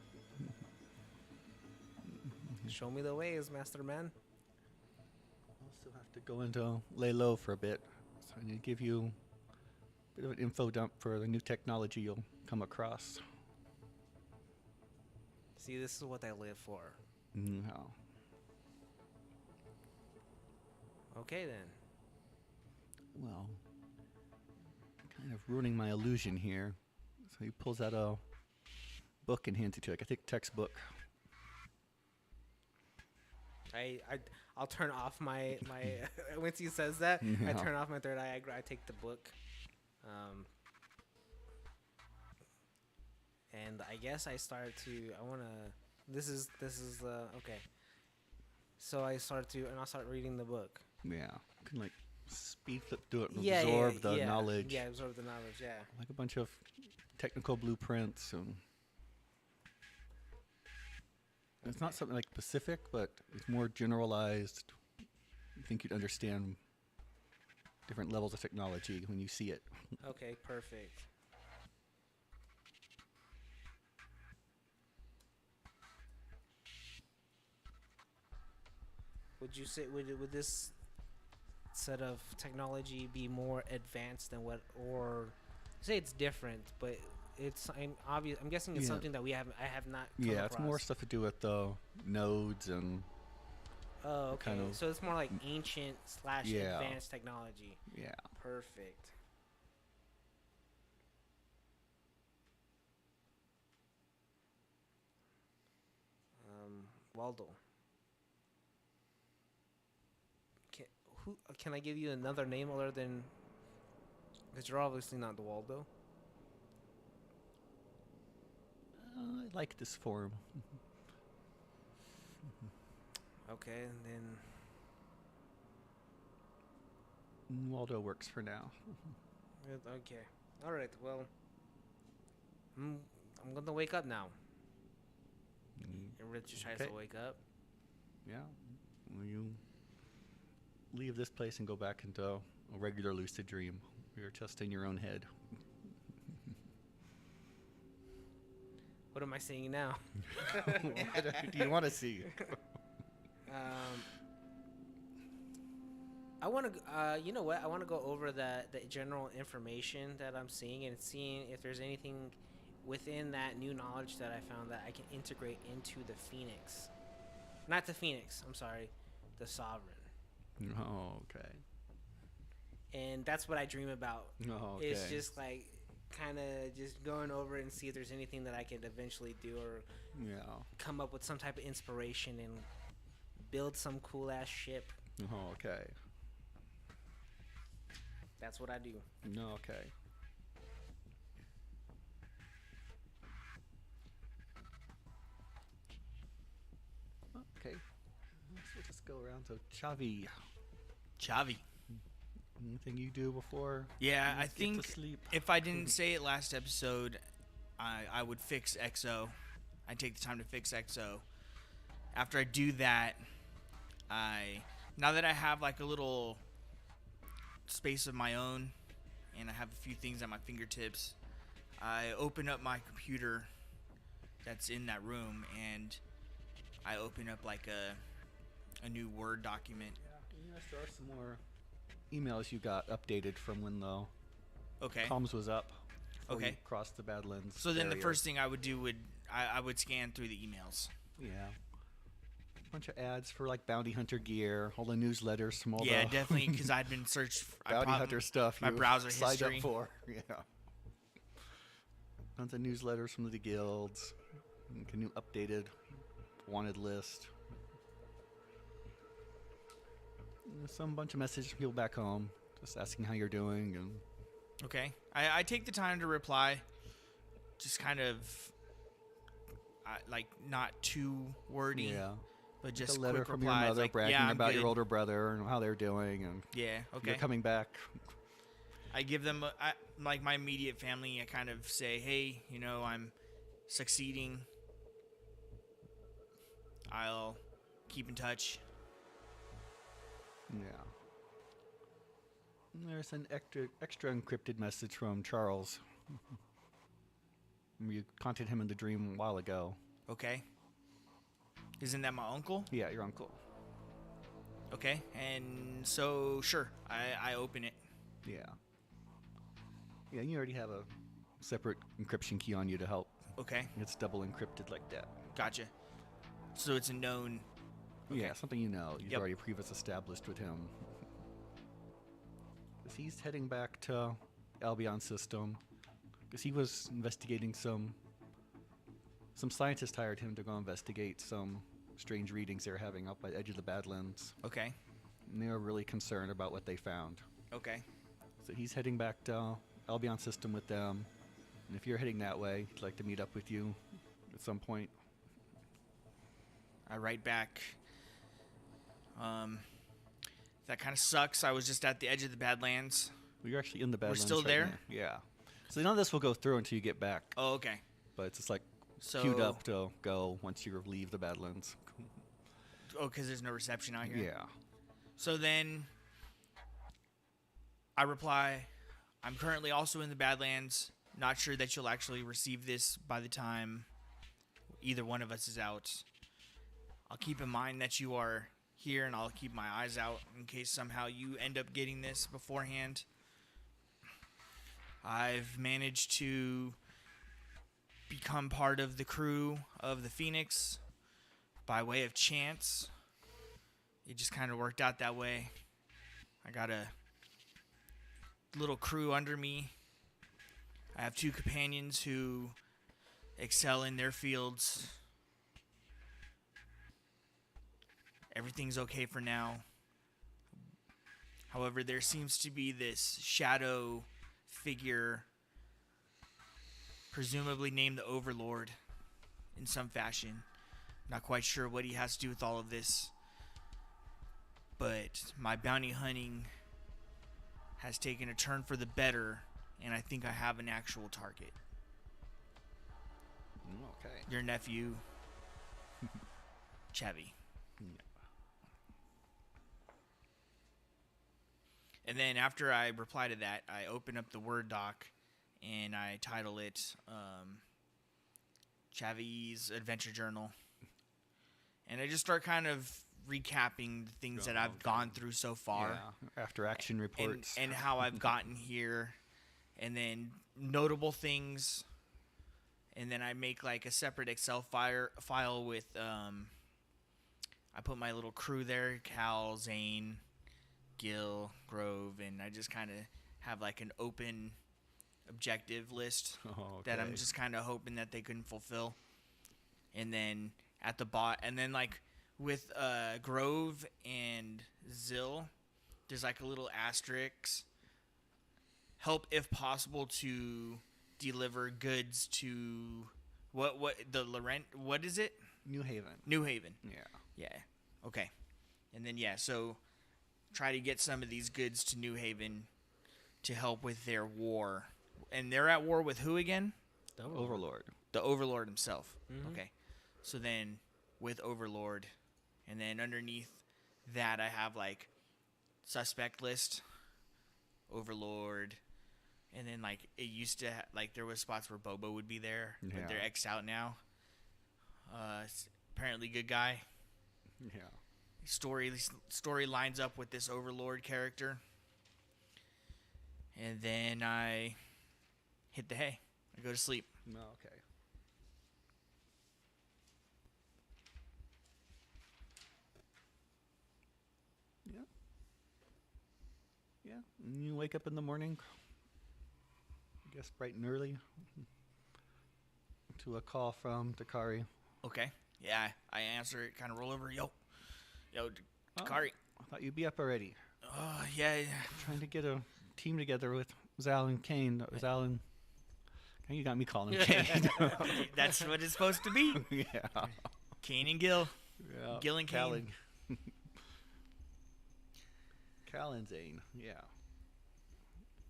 show me the ways, Master Man. I'll still have to go into lay low for a bit. So I need to give you a bit of an info dump for the new technology you'll come across. See, this is what I live for. No. Okay then. Well, kind of ruining my illusion here. So he pulls out a book and hands it to you, like I think textbook. I'll turn off my once he says that, I turn off my third eye. I take the book, and I guess I start to. I wanna. This is okay. So I'll start reading the book. Yeah, you can like speed flip through it and absorb the knowledge. Yeah, absorb the knowledge. Yeah. Like a bunch of technical blueprints and. It's not something like specific, but it's more generalized. I think you'd understand different levels of technology when you see it. Okay, perfect. Would you say would this set of technology be more advanced than what, or say it's different, but I'm guessing it's something that I have not come across. It's more stuff to do with the nodes and. Oh, okay. Kind of, so it's more like ancient / advanced technology. Yeah. Perfect. Waldo. Can I give you another name other than? Because you're obviously not the Waldo. I like this form. Okay, and then Waldo works for now. Okay, all right. Well, I'm gonna wake up now. And Richard tries to wake up. Yeah. Well, you leave this place and go back into a regular lucid dream. You're just in your own head. What am I seeing now? What do you want to see? I want to, you know what? I want to go over the general information that I'm seeing and seeing if there's anything within that new knowledge that I found that I can integrate into the Phoenix. Not the Phoenix, I'm sorry, the Sovereign. Oh, okay. And that's what I dream about. Oh, okay. It's just like kind of just going over it and see if there's anything that I could eventually do or come up with some type of inspiration and build some cool ass ship. Oh, okay. That's what I do. No, okay. Okay. We'll just go around to Chavi. Anything you do before? Yeah, I get think to sleep? if I didn't say it last episode, I would fix EXO. I take the time to fix EXO. After I do that, now that I have like a little space of my own and I have a few things at my fingertips, I open up my computer that's in that room and I open up like a new Word document. Yes, there are some more emails you got updated from when the comms was up. Okay. You crossed the Badlands. So then barrier. the first thing I would do I would scan through the emails. Yeah. A bunch of ads for like bounty hunter gear, all the newsletters from all Yeah, the definitely, because I'd been searched bounty hunter stuff. My you browser signed history. up for. Yeah. Tons of newsletters from the guilds. A new updated wanted list. Some bunch of messages from people back home, just asking how you're doing and. Okay, I take the time to reply, just kind of, like not too wordy, but just a letter quick from your replies, mother like, bragging yeah, I'm about good. your older brother and how they're doing and Yeah, okay. you're coming back. I give them like my immediate family. I kind of say, hey, I'm succeeding. I'll keep in touch. Yeah. And there's an extra encrypted message from Charles. You contacted him in the dream a while ago. Okay. Isn't that my uncle? Yeah, your uncle. Okay. And so, sure, I open it. Yeah. Yeah, you already have a separate encryption key on you to help. Okay. It's double encrypted like that. Gotcha. So it's a known. Okay. Yeah, something you know. You've Yep. already previously established with him. 'Cause he's heading back to Albion system. Because he was investigating some scientists hired him to go investigate some strange readings they were having out by the edge of the Badlands. Okay. And they were really concerned about what they found. Okay. So he's heading back to Albion system with them. And if you're heading that way, he'd like to meet up with you at some point. I write back. That kind of sucks. I was just at the edge of the Badlands. Well, you're actually in the Badlands. still right there? now. Yeah. So none of this will go through until you get back. Oh, okay. But it's just like So queued up to go once you leave the Badlands. Oh, because there's no reception out here. Yeah. So then I reply, I'm currently also in the Badlands. Not sure that you'll actually receive this by the time either one of us is out. I'll keep in mind that you are here, and I'll keep my eyes out in case somehow you end up getting this beforehand. I've managed to become part of the crew of the Phoenix by way of chance. It just kind of worked out that way. I got a little crew under me. I have 2 companions who excel in their fields. Everything's okay for now. However, there seems to be this shadow figure, presumably named the Overlord, in some fashion. Not quite sure what he has to do with all of this. But my bounty hunting has taken a turn for the better, and I think I have an actual target. Okay. Your nephew, Chevy. And then after I reply to that, I open up the Word doc and I title it Chavy's Adventure Journal. And I just start kind of recapping the things that I've gone through so far. Yeah. After action reports. And how I've gotten here. And then notable things. And then I make like a separate Excel file with, I put my little crew there, Cal, Zane, Gil, Grove, and I just kind of have like an open objective list that I'm just kind of hoping that they couldn't fulfill. And then at the and then like with Grove and Zill, there's like a little asterisk. Help if possible to deliver goods to what the Laurent, what is it? New Haven. New Haven. Yeah. Yeah. Okay. And then so try to get some of these goods to New Haven to help with their war. And they're at war with who again? The Overlord. The Overlord himself. Mhm. Okay. So then with Overlord, and then underneath that I have like suspect list, Overlord, and then like it used to like there was spots where Bobo would be there, Yeah. but they're X'd out now. Apparently good guy. Yeah. Story lines up with this Overlord character. And then I hit the hay. I go to sleep. No, okay. Yeah. Yeah. And you wake up in the morning, I guess bright and early, to a call from Dakari. Okay. Yeah, I answer it, kind of roll over. Yo, Oh. Dakari. I thought you'd be up already. Yeah. Trying to get a team together with Zal and Kane. Zal and... You got me calling him Kane. That's what it's supposed to be. Yeah. Kane and Gil. Yeah. Gil and Cal Kane. Cal and Zane, yeah.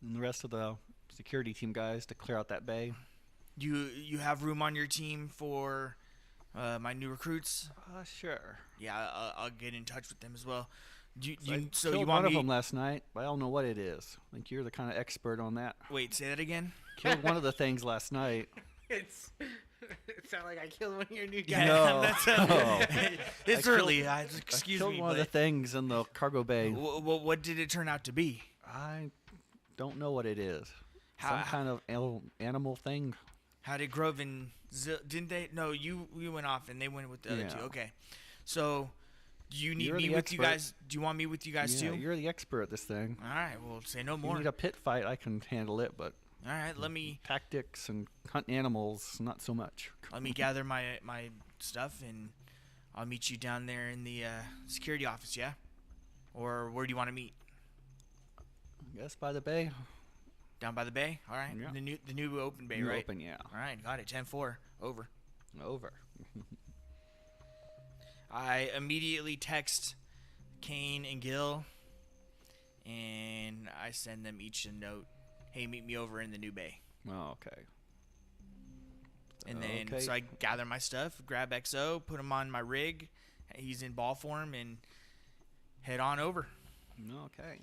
And the rest of the security team guys to clear out that bay. You have room on your team for my new recruits. Sure. Yeah, I'll get in touch with them as well. So you want one of them last night, but I don't know what it is. I think you're the kind of expert on that. Wait, say that again. Killed one of the things last night. It sounded like I killed one of your new guys. No. It's early. Excuse I killed me. one of the things in the cargo bay. What did it turn out to be? I don't know what it is. How- Some kind of animal thing. How did Grove and didn't they? No, you went off and they went with the other Yeah. two. Okay, so do you need You're me the with you expert. guys? Do you want me with you guys Yeah, too? you're the expert at this thing. All right. Well, say no If more. you need a pit fight, I can handle it, but All right. Let me tactics and hunting animals, not so much. gather my stuff and I'll meet you down there in the security office. Yeah. Or where do you want to meet? I guess by the bay. Down by the bay. All right. Yeah. The new open bay, New right? Open, yeah. All right. Got it. 10-4. Over. Over. I immediately text Kane and Gil, and I send them each a note. Hey, meet me over in the new bay. Oh, okay. And then, Okay. so I gather my stuff, grab XO, put him on my rig. He's in ball form, and head on over. Okay.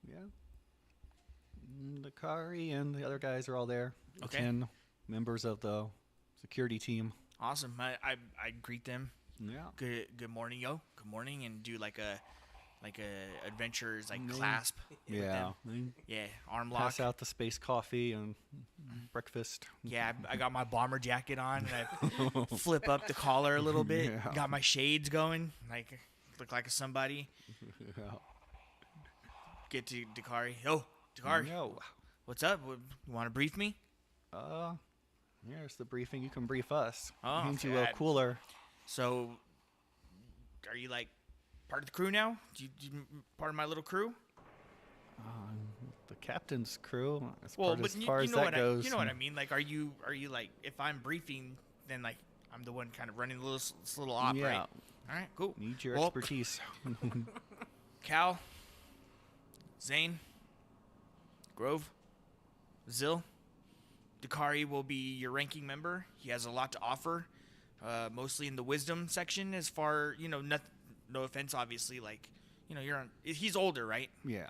Yeah. The Kari and the other guys are all there. The Okay. 10 members of the security team. Awesome. I greet them. Yeah. Good morning, yo. Good morning, and do like a adventures Mm. clasp. with Yeah. them. Yeah. Arm lock. Pass out the space coffee and breakfast. Yeah, I got my bomber jacket on, and I flip up the collar a little bit. Yeah. Got my shades going, like look like a somebody. Yeah. Get to Dakari. Yo, Dakari, No. what's up? You want to brief me? Here's the briefing. You can brief us. Oh, Means you a okay. cooler. So, are you like part of the crew now? You part of my little crew? The captain's crew. As Well, part but as you, far you as know that what goes. you know what I mean. Like, are you like if I'm briefing, then like I'm the one kind of running this little op, Yeah. right? All right, cool. Need your Well, expertise. Cal, Zane, Grove, Zill, Dakari will be your ranking member. He has a lot to offer, mostly in the wisdom section. As far no offense, obviously. Like, he's older, right? Yeah.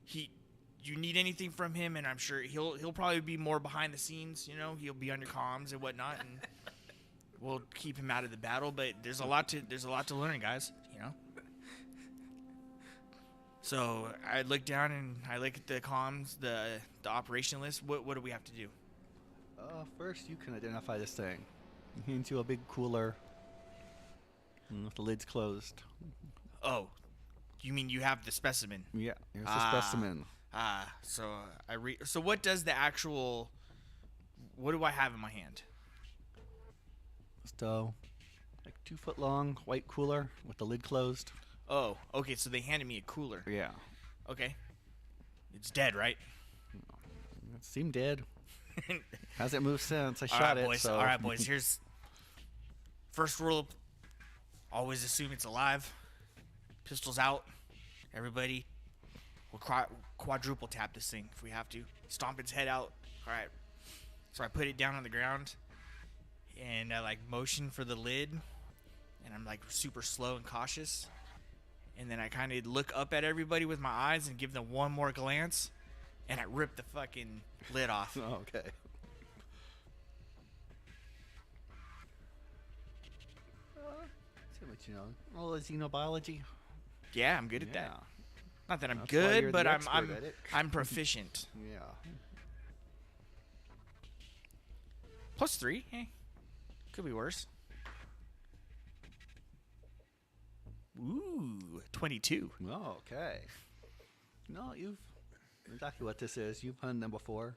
You need anything from him, and I'm sure he'll probably be more behind the scenes. He'll be on your comms and whatnot, and we'll keep him out of the battle. But there's a lot to learn, guys. So I look down and I look at the comms, the operation list. What do we have to do? First, you can identify this thing. Into a big cooler with the lids closed. Oh, you mean you have the specimen? Yeah, here's the specimen. So what does the actual? What do I have in my hand? So, like 2 foot long white cooler with the lid closed. Oh, okay. So they handed me a cooler. Yeah. Okay. It's dead, right? It seemed dead. Hasn't moved since I All shot right, it. boys. So. All right, boys. Here's first rule: always assume it's alive. Pistols out. Everybody, we'll quadruple tap this thing if we have to. Stomp its head out. All right. So I put it down on the ground, and I motion for the lid, and I'm super slow and cautious. And then I kind of look up at everybody with my eyes and give them one more glance, and I rip the fucking lid off. Oh, okay. See what you know. All the xenobiology. Yeah, I'm good at Yeah. that. Not that I'm That's why good, you're but the I'm expert at it. I'm proficient. Yeah. +3. Hey, could be worse. Ooh, 22. Oh, okay. No, you've exactly what this is. You've hunted them before.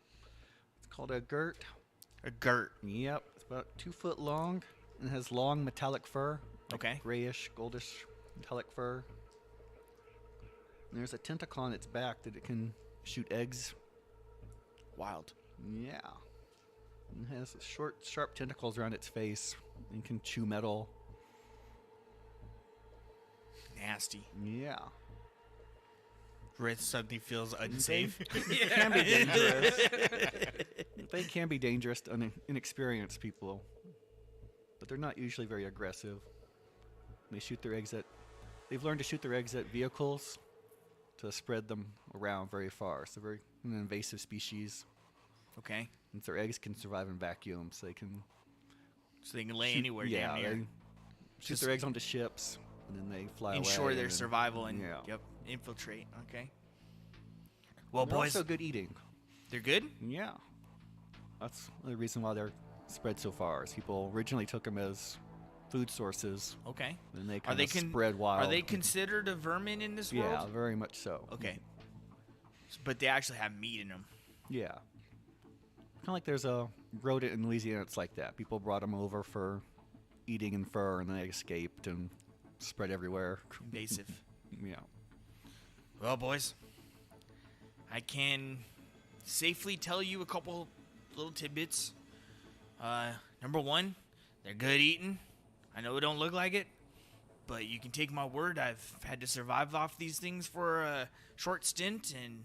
It's called a gert. A Gert. Yep. It's about 2 foot long and has long metallic fur. Okay. Grayish, goldish metallic fur. And there's a tentacle on its back that it can shoot eggs. Wild. Yeah. And it has short, sharp tentacles around its face and can chew metal. Nasty. Yeah. Rith suddenly feels unsafe. They can be dangerous. They can be dangerous to inexperienced people, but they're not usually very aggressive. They shoot their eggs at. They've learned to shoot their eggs at vehicles to spread them around very far. So very an invasive species. Okay. And their eggs can survive in vacuums. So they can lay anywhere damn near. They shoot their eggs onto ships, and then they fly away. Ensure their and survival and infiltrate. Okay. Well, they're boys, also good eating. they're good. Yeah, that's the reason why they're spread so far. Is people originally took them as food sources, Okay. and they kind of spread wild. Are they considered a vermin in this world? Yeah, very much so. Okay. But they actually have meat in them. Yeah. Kind of like there's a rodent in Louisiana. It's like that. People brought them over for eating and fur, and then they escaped and spread everywhere. Invasive. Yeah. Well, boys, I can safely tell you a couple little tidbits. Number one, they're good eating. I know it don't look like it, but you can take my word. I've had to survive off these things for a short stint, and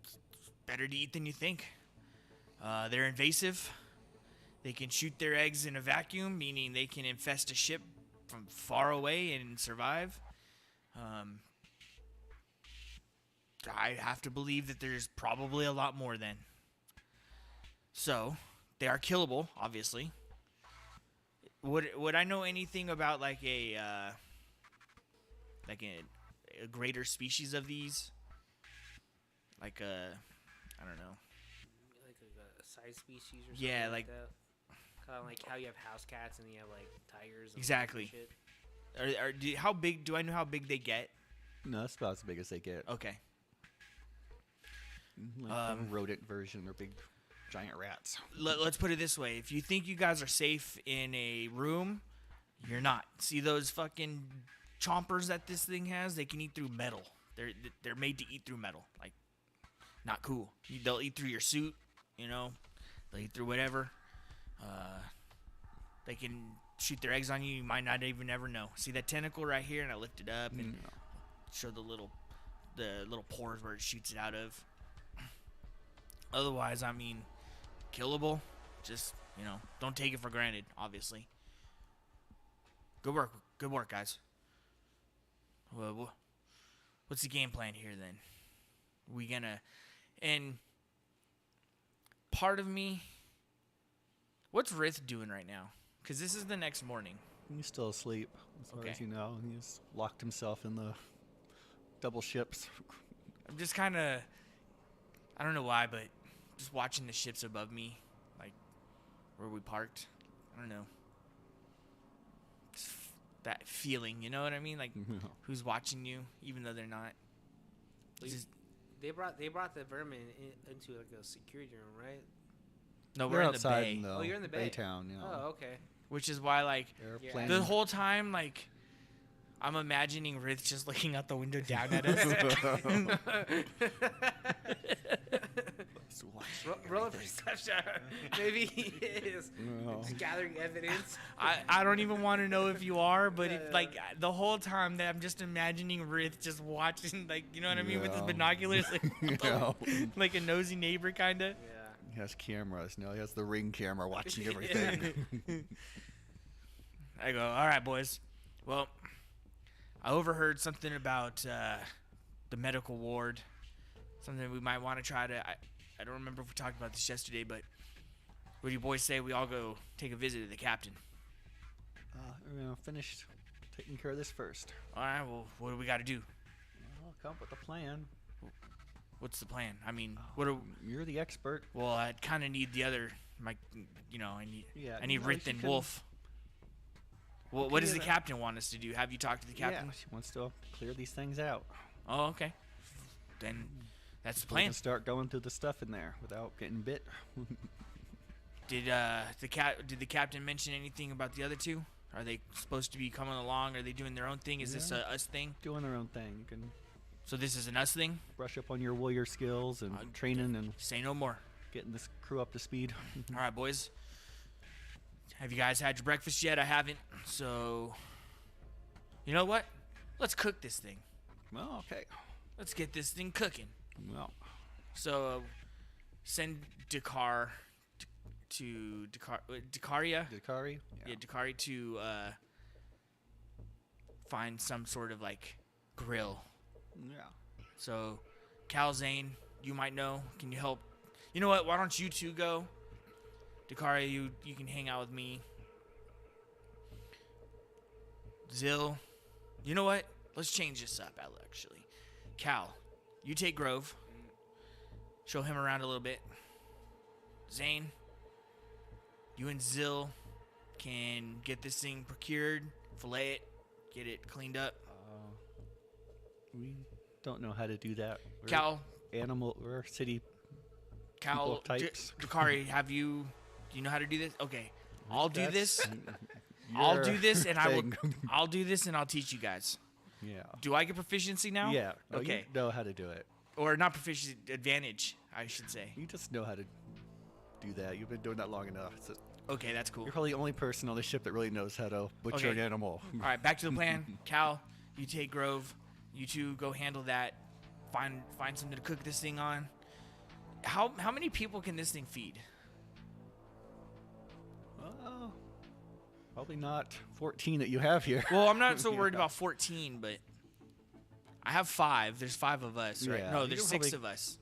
it's better to eat than you think. They're invasive. They can shoot their eggs in a vacuum, meaning they can infest a ship from far away and survive. I have to believe that there's probably a lot more then. So, they are killable, obviously. Would I know anything about like a greater species of these? Like a, I don't know. Like a side species or something. Yeah, like like that. Kind of like how you have house cats and you have like tigers. And Exactly. Shit. How big? Do I know how big they get? No, that's about as big as they get. Okay. Like the rodent version or big giant rats. Let's put it this way: if you think you guys are safe in a room, you're not. See those fucking chompers that this thing has? They can eat through metal. They're made to eat through metal. Like, not cool. They'll eat through your suit. You know, they'll eat through whatever. They can shoot their eggs on you. You might not even ever know. See that tentacle right here, and I lift it up and show the little pores where it shoots it out of. Otherwise, I mean, killable. Just, don't take it for granted, obviously. Good work, guys. Well, what's the game plan here, then? And part of me, what's Rith doing right now? Because this is the next morning. He's still asleep, as far Okay. as you know. He's locked himself in the double ships. I'm just kind of, I don't know why, but just watching the ships above me, like where we parked. I don't know. Just that feeling, you know what I mean? Like who's watching you, even though they're not. Well, Just- They brought the vermin into like a security room, right? no, They're we're in the outside bay. in the Oh, you're in the bay. Baytown, you know. Oh, okay. Which is why, like, They're Yeah. planning. the whole time, like, I'm imagining Rith just looking out the window down at us. Roll a perception. Maybe he is. No. Just gathering evidence. I don't even want to know if you are, but if, Yeah. like, the whole time that I'm just imagining Rith just watching, like, you know what I mean, with his Yeah. binoculars, like, Yeah. like a nosy neighbor, kind of. Yeah. He has cameras. No, he has the Ring camera watching everything. I go, all right, boys. Well, I overheard something about the medical ward. Something we might want to try to. I don't remember if we talked about this yesterday, but what do you boys say we all go take a visit to the captain? We're gonna finish taking care of this first. All right. Well, what do we got to do? I'll come up with a plan. What's the plan? I mean, what are? You're the expert. Well, I kind of need the other. I need. Yeah, I need no, Rith you and can- Wolf. Well, what does the Yeah. captain want us to do? Have you talked to the captain? Yeah, she wants to clear these things out. Oh, okay. Then that's the We plan. can start going through the stuff in there without getting bit. Did the captain mention anything about the other two? Are they supposed to be coming along? Are they doing their own thing? Is this Yeah. a us thing? Doing their own thing. You can So this is an us thing? brush up on your warrior skills and training and Say no more. getting this crew up to speed. All right, boys. Have you guys had your breakfast yet? I haven't. So, you know what? let's cook this thing. Well, okay. Let's get this thing cooking. Well, So send Dakar to Dakaria. Dakari? Yeah, Dakari to find some sort of like grill. Yeah. So Cal Zane, you might know. Can you help? You know what? Why don't you two go? Dakaria, you can hang out with me. Zill, you know what? Let's change this up, actually. Cal, you take Grove. Show him around a little bit. Zane, you and Zill can get this thing procured, fillet it, get it cleaned up. We don't know how to do that. We're Cal, we're city Cal, people types. Dakari, do you know how to do this? Okay, I'll do That's this. I'll your do this, and I will. thing. I'll do this, and I'll teach you guys. Yeah. Do I get proficiency now? Yeah. No, Okay. You know how to do it. Or not proficiency, advantage, I should say. You just know how to do that. You've been doing that long enough. So Okay, that's cool. you're probably the only person on the ship that really knows how to butcher Okay. an animal. All right, back to the plan. Cal, you take Grove. You two go handle that. Find something to cook this thing on. How many people can this thing feed? Probably not 14 that you have here. Well, I'm not so Yeah. worried about 14, but I have 5. There's 5 of us, right? Yeah, No, you there's can 6 probably- of us.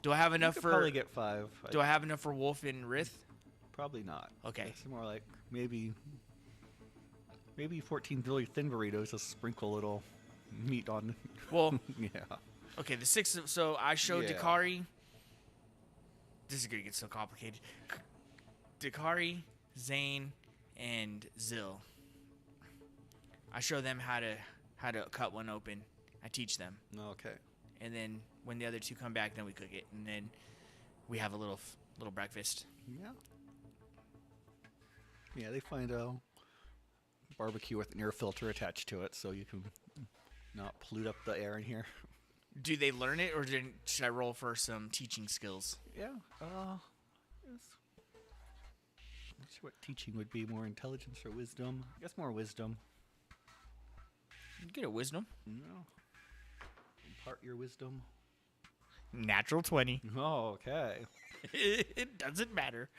Do I have You enough could for? probably get 5. Do I have enough for Wolf and Rith? Probably not. Okay. It's more like maybe 14 really thin burritos. Just sprinkle a little meat on. Well, Yeah. okay, the 6 of, so I showed Yeah. Dakari. This is gonna get so complicated. Dakari, Zane, and Zill. I show them how to cut one open. I teach them, Okay. and then when the other 2 come back, then we cook it, and then we have a little breakfast. Yeah. Yeah, they find a barbecue with an air filter attached to it, so you can not pollute up the air in here. Do they learn it, or should I roll for some teaching skills? Yeah. Yes. Not sure what teaching would be. More intelligence or wisdom? I guess more wisdom. Get a wisdom. No. Impart your wisdom. Natural 20. Oh, okay. It doesn't matter.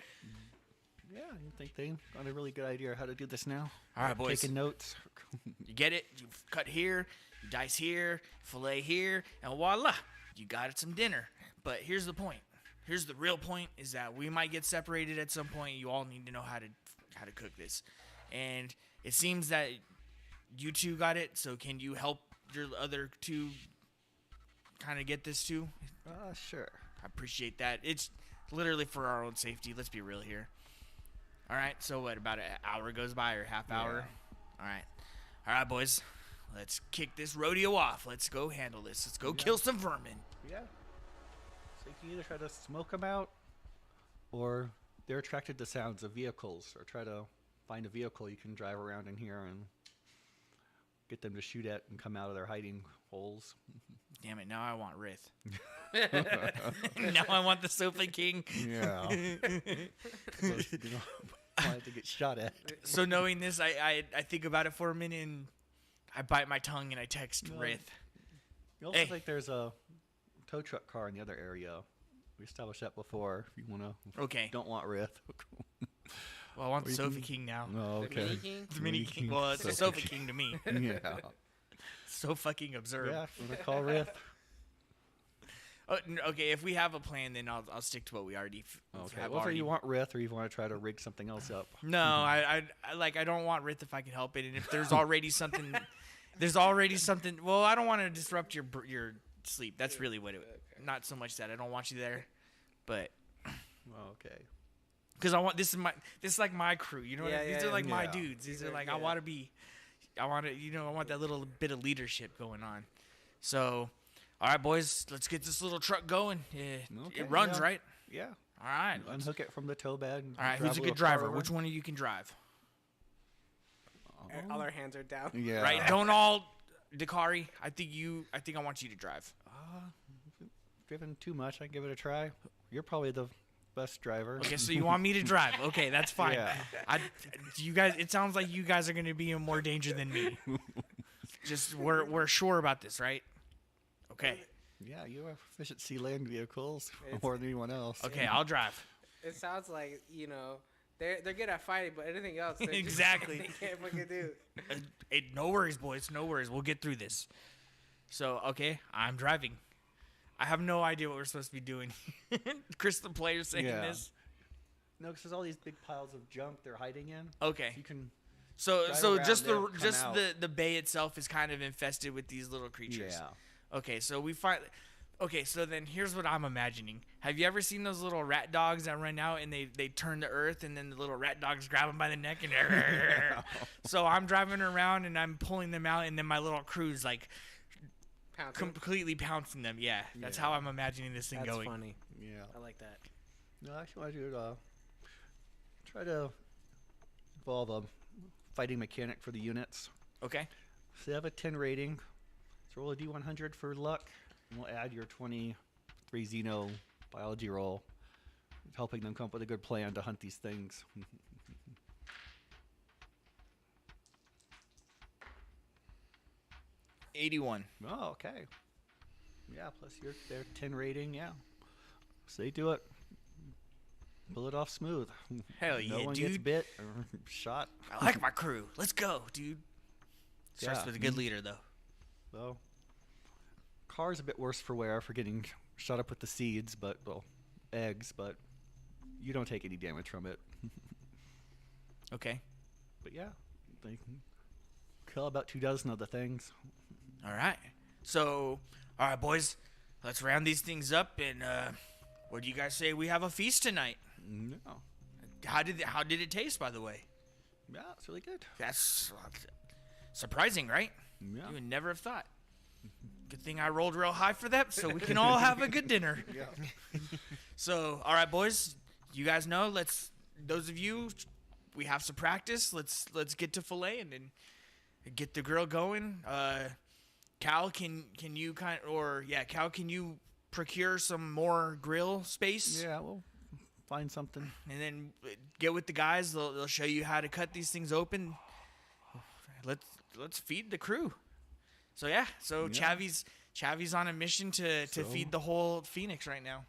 Yeah, you think they got a really good idea how to do this now? All right, boys. Taking notes. You get it? You cut here, you dice here, fillet here, and voila, you got it some dinner. But here's the point. Here's the real point: is that we might get separated at some point. You all need to know how to cook this, and it seems that you two got it. So can you help your other 2 kind of get this too? Sure. I appreciate that. It's literally for our own safety. Let's be real here. All right. So what? About an hour goes by, or half hour. All right, boys. Let's kick this rodeo off. Let's go handle this. Let's go kill some vermin. Yeah. So you can either try to smoke them out, or they're attracted to sounds of vehicles, or try to find a vehicle you can drive around in here and get them to shoot at and come out of their hiding holes. Damn it! Now I want Rith. Now I want the Sofa King. Yeah. Those, you know, wanted to get shot at. So knowing this, I think about it for a minute and I bite my tongue and I text No. Rith. You also Hey. think there's a tow truck car in the other area. We established that before. If you wanna, Okay. don't want Riff. Well, I want the Or you Sofa can- King now. Oh, The okay. Mini King? The Mini King. Well, it's the Sofa King to me. Yeah. So fucking absurd. Yeah. If you wanna call Riff? Oh, okay, if we have a plan, then I'll stick to what we already Okay. have. Whether already. you want Riff or you want to try to rig something else up. No, I don't want Rith if I can help it, and if there's already something, Well, I don't want to disrupt your sleep. That's really what it. Not so much that I don't want you there, but Well, okay. because I want this is like my crew. You know, what I mean? Yeah, These are like my yeah. dudes. These are like Yeah. I want that little bit of leadership going on. So, all right, boys, let's get this little truck going. Okay, It runs, yeah. right? Yeah. All right. Unhook it from the tow bag. All right. drive Who's a little good car driver? over. Which one of you can drive? All our hands are down. Yeah. Right? Don't all, Dakari. I think I want you to drive. Driven too much. I give it a try. You're probably the best driver. Okay, so you want me to drive? Okay, that's fine. Yeah. You guys. It sounds like you guys are going to be in more danger than me. Just we're sure about this, right? Okay. Yeah, you have efficiency land vehicles It's- more than anyone else. Okay, I'll drive. It sounds like they're good at fighting, but anything else they're just- Exactly. they can't fucking do. Hey, no worries, boys. No worries. We'll get through this. So, okay, I'm driving. I have no idea what we're supposed to be doing. Chris, the player, saying Yeah. this. No, because there's all these big piles of junk they're hiding in. Okay. You can. So drive around just there, the come just out. the bay itself is kind of infested with these little creatures. Yeah. Okay, so we find. Okay, so then here's what I'm imagining. Have you ever seen those little rat dogs that run out and they turn to earth and then the little rat dogs grab them by the neck and so I'm driving around and I'm pulling them out and then my little crew's like Pouncing. completely pouncing them. Yeah, that's Yeah. how I'm imagining this thing That's going. funny. Yeah. I like that. No, I actually want to try to involve a fighting mechanic for the units. Okay. So they have a 10 rating. Let's roll a D100 for luck. And we'll add your 23 Xeno biology roll, helping them come up with a good plan to hunt these things. 81. Oh, okay. Yeah, plus their 10 rating, yeah. So they do it. Pull it off smooth. Hell No yeah, one gets dude. bit or shot. I like my crew. Let's go, dude. Starts Yeah. with a good leader, though. So, car's a bit worse for wear for getting shot up with the seeds, eggs, but you don't take any damage from it. Okay. But yeah, they can kill about 24 of the things. All right. So, all right, boys. Let's round these things up. And what do you guys say? We have a feast tonight. No. How did it taste, by the way? Yeah, it's really good. That's surprising, right? Yeah. You would never have thought. Good thing I rolled real high for that, so we can all have a good dinner. Yeah. So, all right, boys. You guys know. Those of you, we have some practice. Let's get to filleting and get the grill going. Cal, can you Cal, can you procure some more grill space? Yeah, we'll find something. And then get with the guys. They'll show you how to cut these things open. Let's feed the crew. So yeah, Yeah. Chavy's on a mission to So- feed the whole Phoenix right now.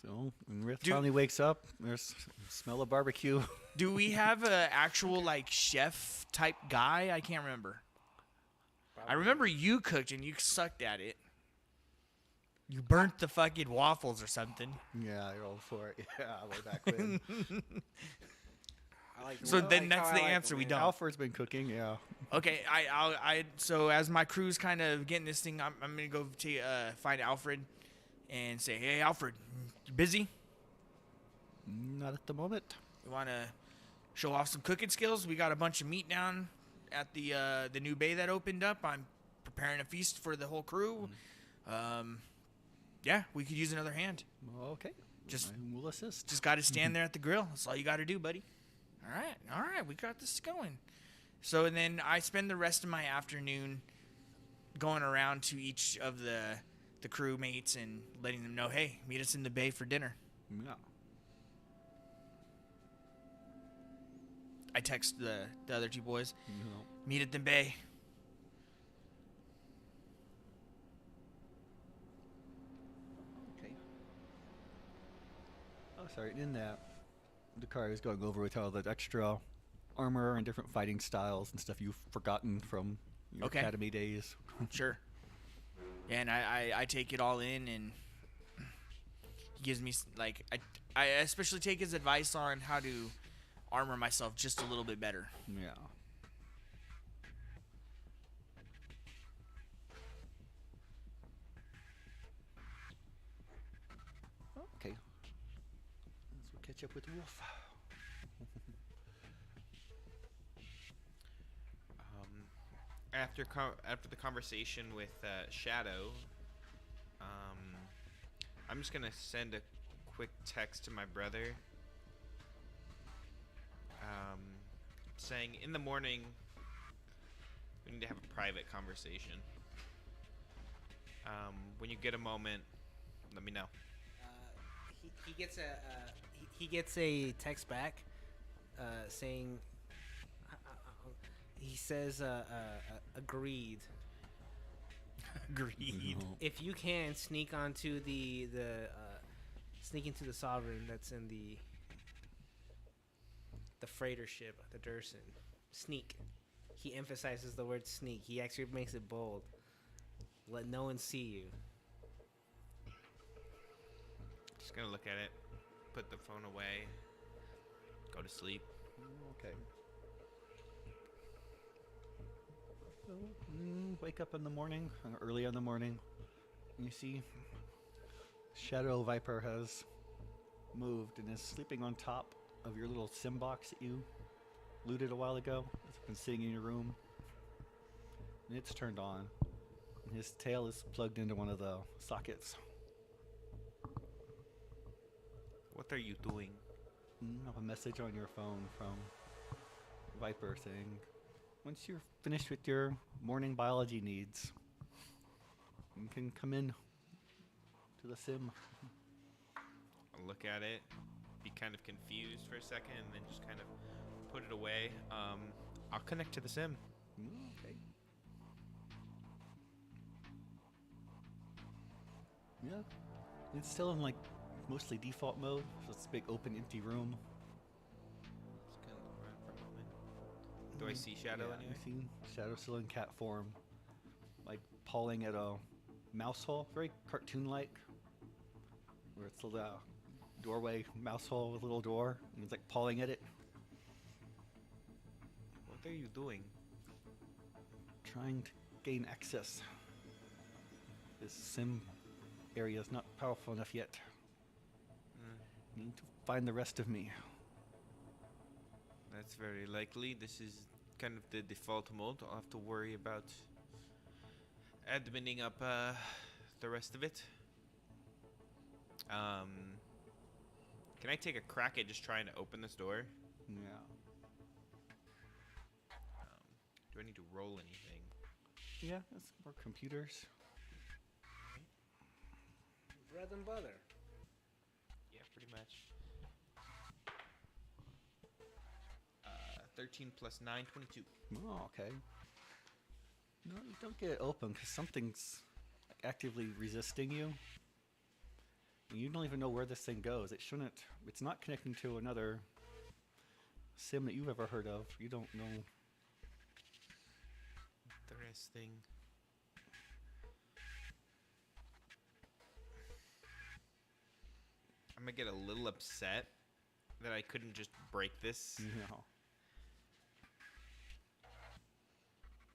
So when Riff Do- finally wakes up, there's smell of barbecue. Do we have a actual like chef type guy? I can't remember. I remember you cooked and you sucked at it. You burnt the fucking waffles or something. Yeah, I rolled for it. Yeah, way back when. I like So I then like that's how the I like answer. it, We man. don't. Alfred's been cooking, yeah. Okay, so as my crew's kind of getting this thing, I'm gonna go to find Alfred and say, hey Alfred, you busy? Not at the moment. You want to show off some cooking skills? We got a bunch of meat down at the new bay that opened up. I'm preparing a feast for the whole crew. Yeah, we could use another hand. Okay. Just- I will assist. Just got to stand there at the grill. That's all you got to do, buddy. All right, we got this going. So and then I spend the rest of my afternoon going around to each of the crewmates and letting them know, hey, meet us in the bay for dinner. Yeah. I text the other two boys, No. meet at the bay. Okay. Oh, sorry. In that, the car is going over with all the extra armor and different fighting styles and stuff you've forgotten from your Okay. academy days. Sure. And I take it all in, and he gives me I especially take his advice on how to armor myself just a little bit better. Yeah. Okay. Let's catch up with Wolf. After the conversation with Shadow, I'm just gonna send a quick text to my brother, saying in the morning we need to have a private conversation. When you get a moment, let me know. He gets he gets a text back saying he says, agreed. Greed. No. If you can sneak onto sneak into the Sovereign that's in the freighter ship, the Durson. Sneak. He emphasizes the word sneak. He actually makes it bold. Let no one see you. Just gonna look at it, put the phone away, go to sleep. Okay. So, wake up in the morning, early in the morning, and you see Shadow Viper has moved and is sleeping on top of your little sim box that you looted a while ago. It's been sitting in your room, and it's turned on. And his tail is plugged into one of the sockets. What are you doing? I have a message on your phone from Viper saying, once you're finished with your morning biology needs, you can come in to the sim. I'll look at it, be kind of confused for a second, and then just kind of put it away. I'll connect to the sim. Okay. Yeah. It's still in like mostly default mode. So it's a big open empty room. Just gonna look around for a moment. Do I see Shadow Yeah, anywhere? you see Shadow still in cat form, like pawing at a mouse hole, very cartoon-like, where it's a doorway mouse hole with a little door, and it's like pawing at it, What are you doing? trying to gain access. This sim area is not powerful enough yet. Need to find the rest of me. That's very likely. This is kind of the default mode. I'll have to worry about adminning up the rest of it. Can I take a crack at just trying to open this door? Yeah. Do I need to roll anything? Yeah, that's more computers. Bread and butter. Yeah, pretty much. 13 plus 9, 22. Oh, okay. No, you don't get it open because something's like actively resisting you. And you don't even know where this thing goes. It shouldn't. It's not connecting to another sim that you've ever heard of. You don't know. Interesting. I'm gonna get a little upset that I couldn't just break this. No.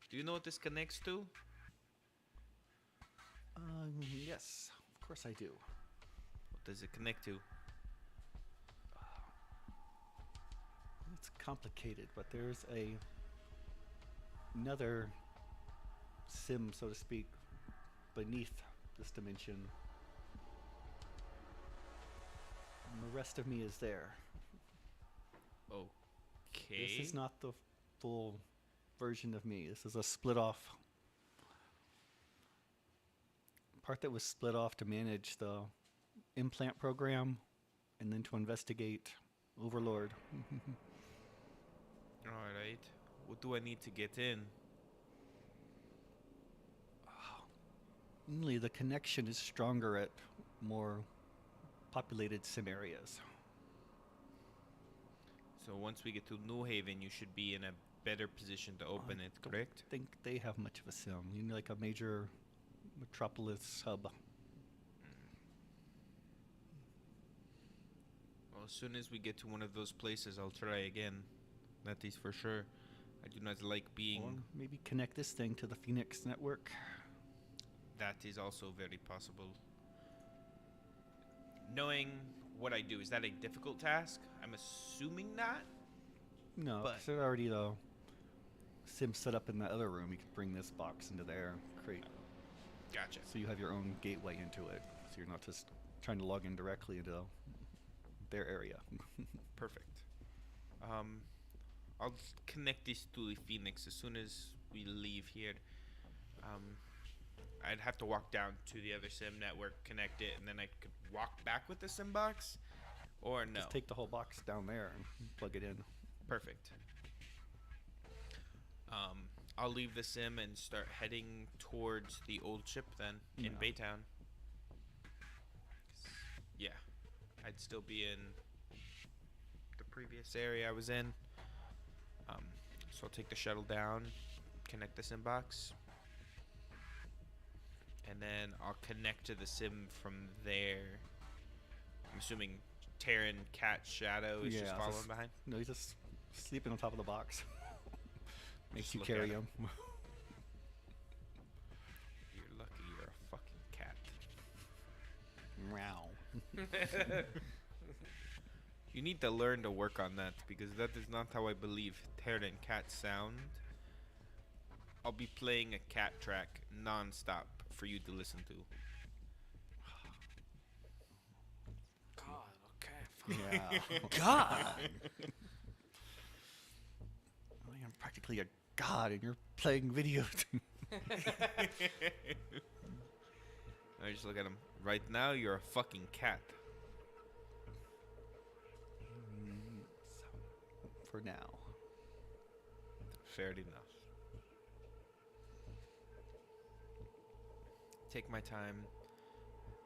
Do you know what this connects to? Yes, of course I do. What does it connect to? It's complicated, but there's another sim, so to speak, beneath this dimension. And the rest of me is there. Okay. This is not the full version of me. This is a split off part that was split off to manage the implant program and then to investigate Overlord. Alright. What do I need to get in? Only the connection is stronger at more populated sim areas. So once we get to New Haven, you should be in a better position to open it, correct? I think they have much of a sim. You know, like a major metropolis hub. Well, as soon as we get to one of those places, I'll try again. That is for sure. I do not like being... Or maybe connect this thing to the Phoenix network. That is also very possible. Knowing what I do, is that a difficult task? I'm assuming not. No, But- because there's already the sim set up in the other room. You can bring this box into there, create, Gotcha. so you have your own gateway into it. So you're not just trying to log in directly into their area. Perfect. I'll connect this to the Phoenix as soon as we leave here. I'd have to walk down to the other sim network, connect it, and then I could walk back with the sim box, or no. Just take the whole box down there and plug it in. Perfect. I'll leave the sim and start heading towards the old ship then in Yeah. Baytown. Yeah, I'd still be in the previous area I was in. So I'll take the shuttle down, connect the sim box, and then I'll connect to the sim from there. I'm assuming Terran Cat Shadow is just Yeah, following just- behind. No, he's just sleeping on top of the box. Makes Just you look carry at him. You're lucky you're a fucking cat. Meow. You need to learn to work on that because that is not how I believe Terran Cat sound. I'll be playing a cat track non-stop for you to listen to. God, okay. Yeah. God. I am practically a god, and you're playing video. I just look at him. Right now, you're a fucking cat. For now. Fair enough. Take my time.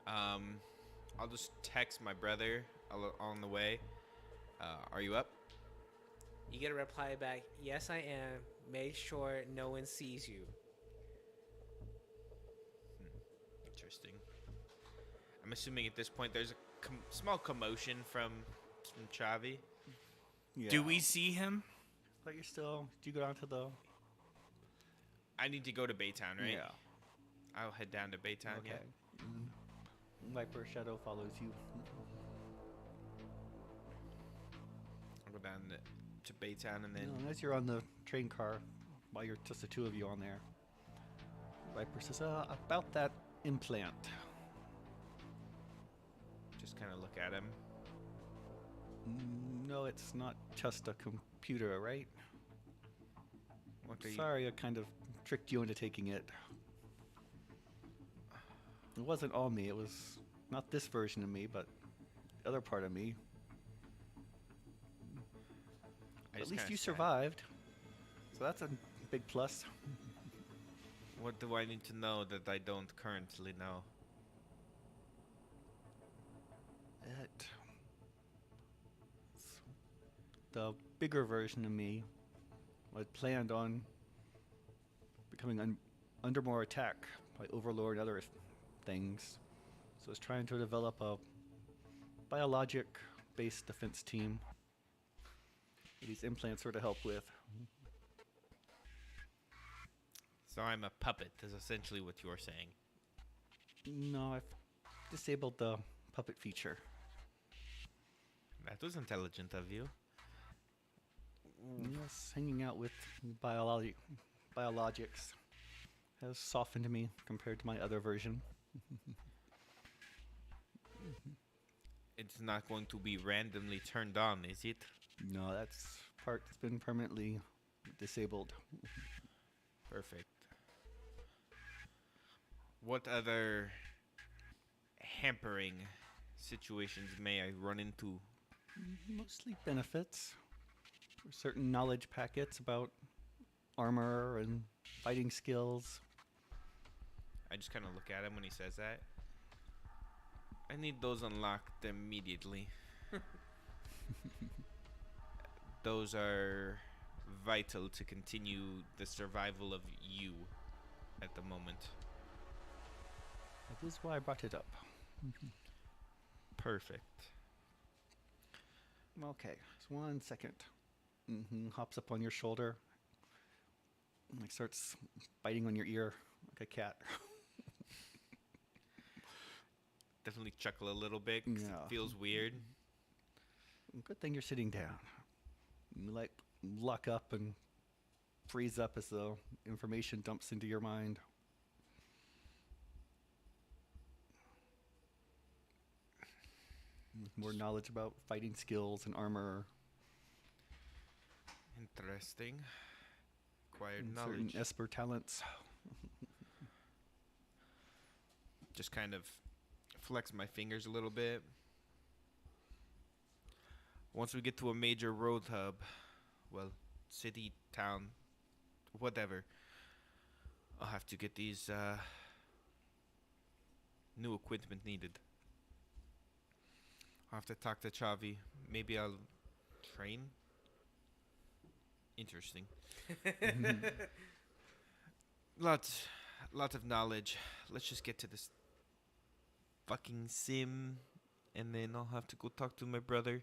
I'll just text my brother on the way. Are you up? You get a reply back, yes, I am. Make sure no one sees you. Interesting. I'm assuming at this point there's a small commotion from Chavi. Yeah. Do we see him? But you're still. Do you go down to the? I need to go to Baytown, right? Yeah. I'll head down to Baytown, Okay. yeah. Viper Shadow follows you. I'll go down to Baytown and then... No, as you're on the train car, while you're just the two of you on there, Viper says, about that implant. Just kind of look at him. No, it's not just a computer, right? What are you... Sorry, I kind of tricked you into taking it. It wasn't all me. It was not this version of me, but the other part of me. At least you survived. So that's a big plus. What do I need to know that I don't currently know? The bigger version of me had planned on becoming under more attack by Overlord and other things. So I was trying to develop a biologic-based defense team. These implants were to help with. So I'm a puppet, is essentially what you're saying. No, I've disabled the puppet feature. That was intelligent of you. Yes, hanging out with biologics has softened me compared to my other version. It's not going to be randomly turned on, is it? No, that's part that's been permanently disabled. Perfect. What other hampering situations may I run into? Mostly benefits. Certain knowledge packets about armor and fighting skills. I just kind of look at him when he says that. I need those unlocked immediately. Those are vital to continue the survival of you at the moment. That is why I brought it up. Perfect. Okay, just 1 second. Hops up on your shoulder. Like starts biting on your ear like a cat. Definitely chuckle a little bit 'cause Yeah. it feels weird. Good thing you're sitting down. You like lock up and freeze up as the information dumps into your mind. With more knowledge about fighting skills and armor. Interesting. Acquired And certain knowledge. Esper talents. Just kind of flex my fingers a little bit. Once we get to a major road hub, well, city, town, whatever. I'll have to get these new equipment needed. I'll have to talk to Chavi. Maybe I'll train. Interesting. Lots of knowledge. Let's just get to this fucking sim, and then I'll have to go talk to my brother.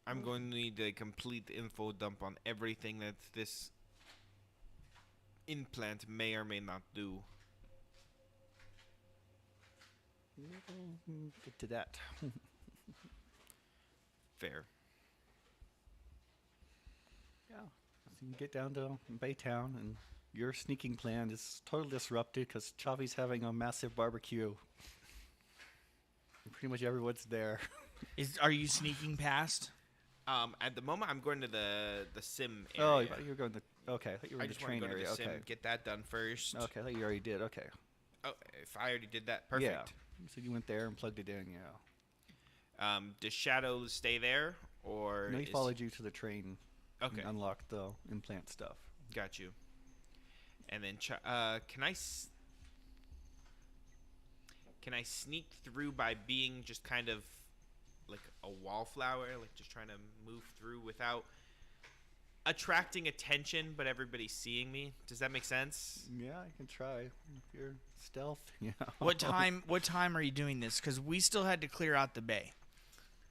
I'm going to need a complete info dump on everything that this implant may or may not do. Get to that. Fair. Yeah. So you get down to Baytown, and your sneaking plan is totally disrupted because Chavi's having a massive barbecue. And pretty much everyone's there. Are you sneaking past? At the moment, I'm going to the sim Oh, area. you're going to. Okay, I thought you were I in the just want to train go to area. the sim, Okay. get that done first. Okay, I thought you already did. Okay. Oh, if I already did that, perfect. Yeah. So you went there and plugged it in. Yeah. Does Shadow stay there, or No, he is- followed you to the train. Okay, And unlocked the implant stuff. got you. And then, can I sneak through by being just kind of like a wallflower, like just trying to move through without attracting attention, but everybody seeing me? Does that make sense? Yeah, I can try. If you're stealth, yeah. What time are you doing this? Because we still had to clear out the bay.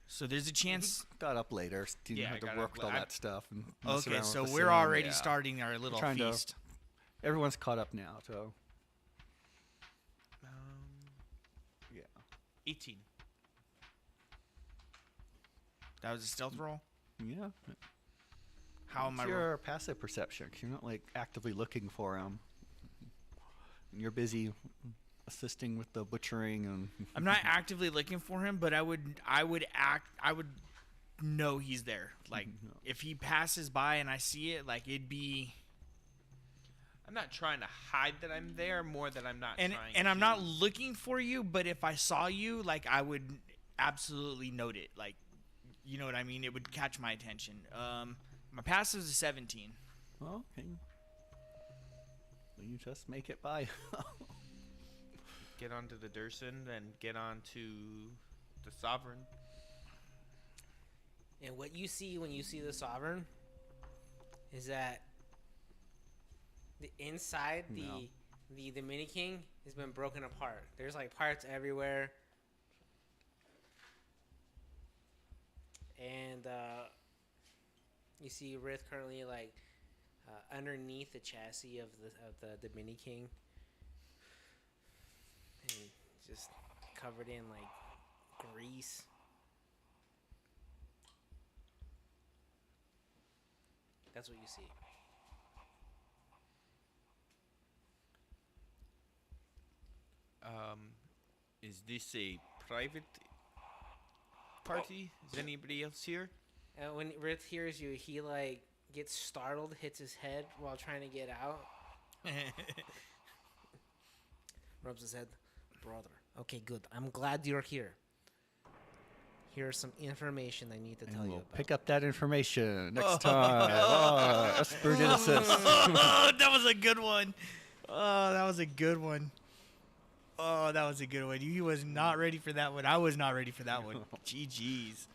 So there's a chance. Got up later. Didn't Yeah, I have to got work up with all la- that stuff. And mess Okay, around so with the we're sim, already yeah. starting our little trying to- feast. Everyone's caught up now, so yeah. 18. That was a stealth roll. Yeah. How am It's I? your passive perception? 'Cause you're not like actively looking for them. You're busy assisting with the butchering and. I'm not actively looking for him, but I would know he's there. Like if he passes by and I see it, like it'd be. I'm not trying to hide that I'm there, more that I'm not And trying I'm to- not looking for you, but if I saw you, like I would absolutely note it. Like, you know what I mean? It would catch my attention. My passive is a 17. Oh, okay. Well, you just make it by. Get onto the Durson and get onto the Sovereign. And what you see when you see the Sovereign is that the inside, No. the Dominican has been broken apart. There's like parts everywhere. And you see Rith currently like underneath the chassis of the Dominican. And just covered in like grease. That's what you see. Is this a private party? Is anybody else here? And when Rith hears you, he like gets startled, hits his head while trying to get out. Rubs his head. Brother. Okay, good. I'm glad you're here. Here's some information I need to tell And you we'll about. pick up that information next time. Oh, Esper Genesis. Oh, that was a good one. Oh, that was a good one. Oh, that was a good one. He was not ready for that one. I was not ready for that one. GG's.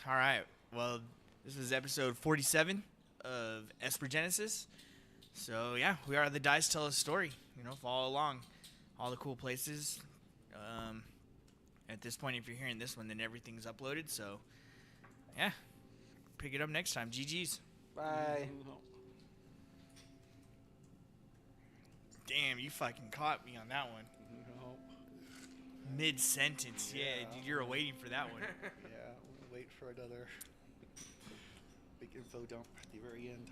All right. Well, this is episode 47 of Esper Genesis. So, yeah, we are the Dice Tell a Story. You know, follow along. All the cool places. At this point, if you're hearing this one, then everything's uploaded. So, yeah, pick it up next time. GG's. Bye. Damn, you fucking caught me on that one. Mid-sentence. Yeah, dude, you're waiting for that one. Yeah, we'll wait for another big info dump at the very end.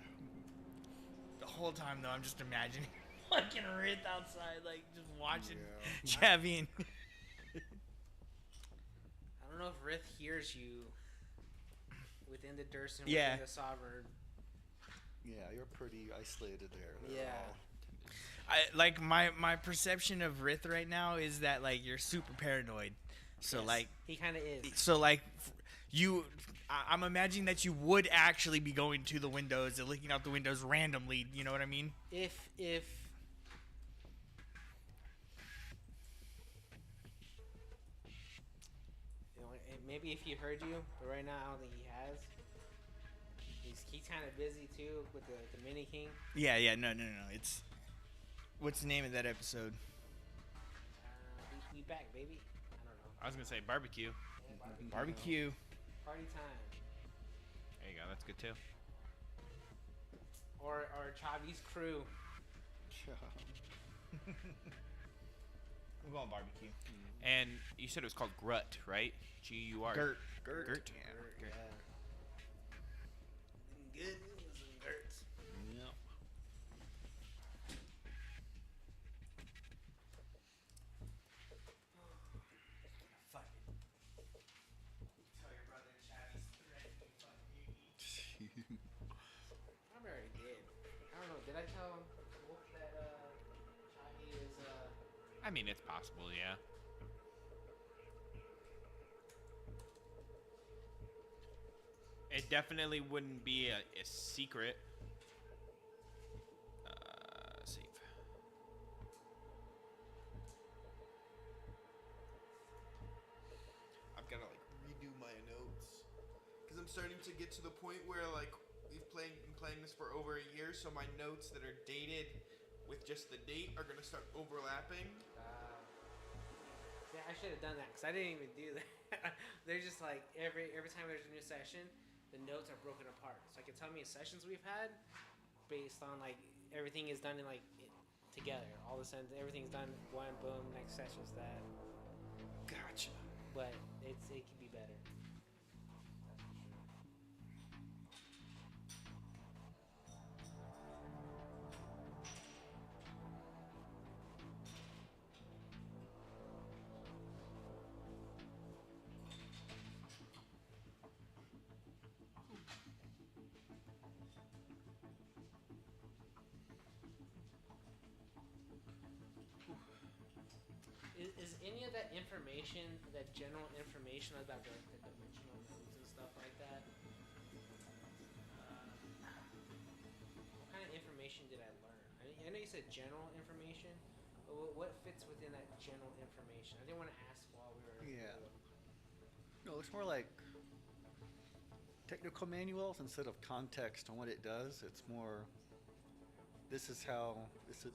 The whole time, though, I'm just imagining fucking Rith outside, like, just watching Yeah. Chavi and... I don't know if Rith hears you within the Durson, Yeah. within the Sovereign. Yeah, you're pretty isolated there. They're Yeah. all- like, my perception of Rith right now is that, like, you're super paranoid. So, Yes, like... he kind of is. So, like, I'm imagining that you would actually be going to the windows and looking out the windows randomly. You know what I mean? If you know, maybe if he heard you, but right now I don't think he has. He's kind of busy too with the Mini King. Yeah. No. It's what's the name of that episode? We back, baby. I don't know. I was gonna say barbecue. Yeah, Barbecue. Party time. There you go. That's good too. Or Chavi's crew. We're going barbecue. And you said it was called Grut, right? G-U-R. Gert. Gert. Yeah. Good news and Gert. Yep. Fucking tell your brother Chavi's threatening fucking I already did. I don't know. Did I tell Wolf that Chavi is I mean, it's possible, yeah. It definitely wouldn't be a secret. Save. I've got to like redo my notes because I'm starting to get to the point where like been playing this for over a year, so my notes that are dated with just the date are gonna start overlapping. yeah, I should have done that because I didn't even do that. They're just like every time there's a new session, the notes are broken apart. So I can tell me sessions we've had based on like everything is done in like together. All of a sudden, everything's done one boom. Next session's that. Gotcha. But it could be better. Is any of that information, that general information about the dimensional moves and stuff like that? What kind of information did I learn? I know you said general information, but what fits within that general information? I didn't want to ask while we were. Yeah. No, it's more like technical manuals instead of context on what it does. It's more, this is how, this is,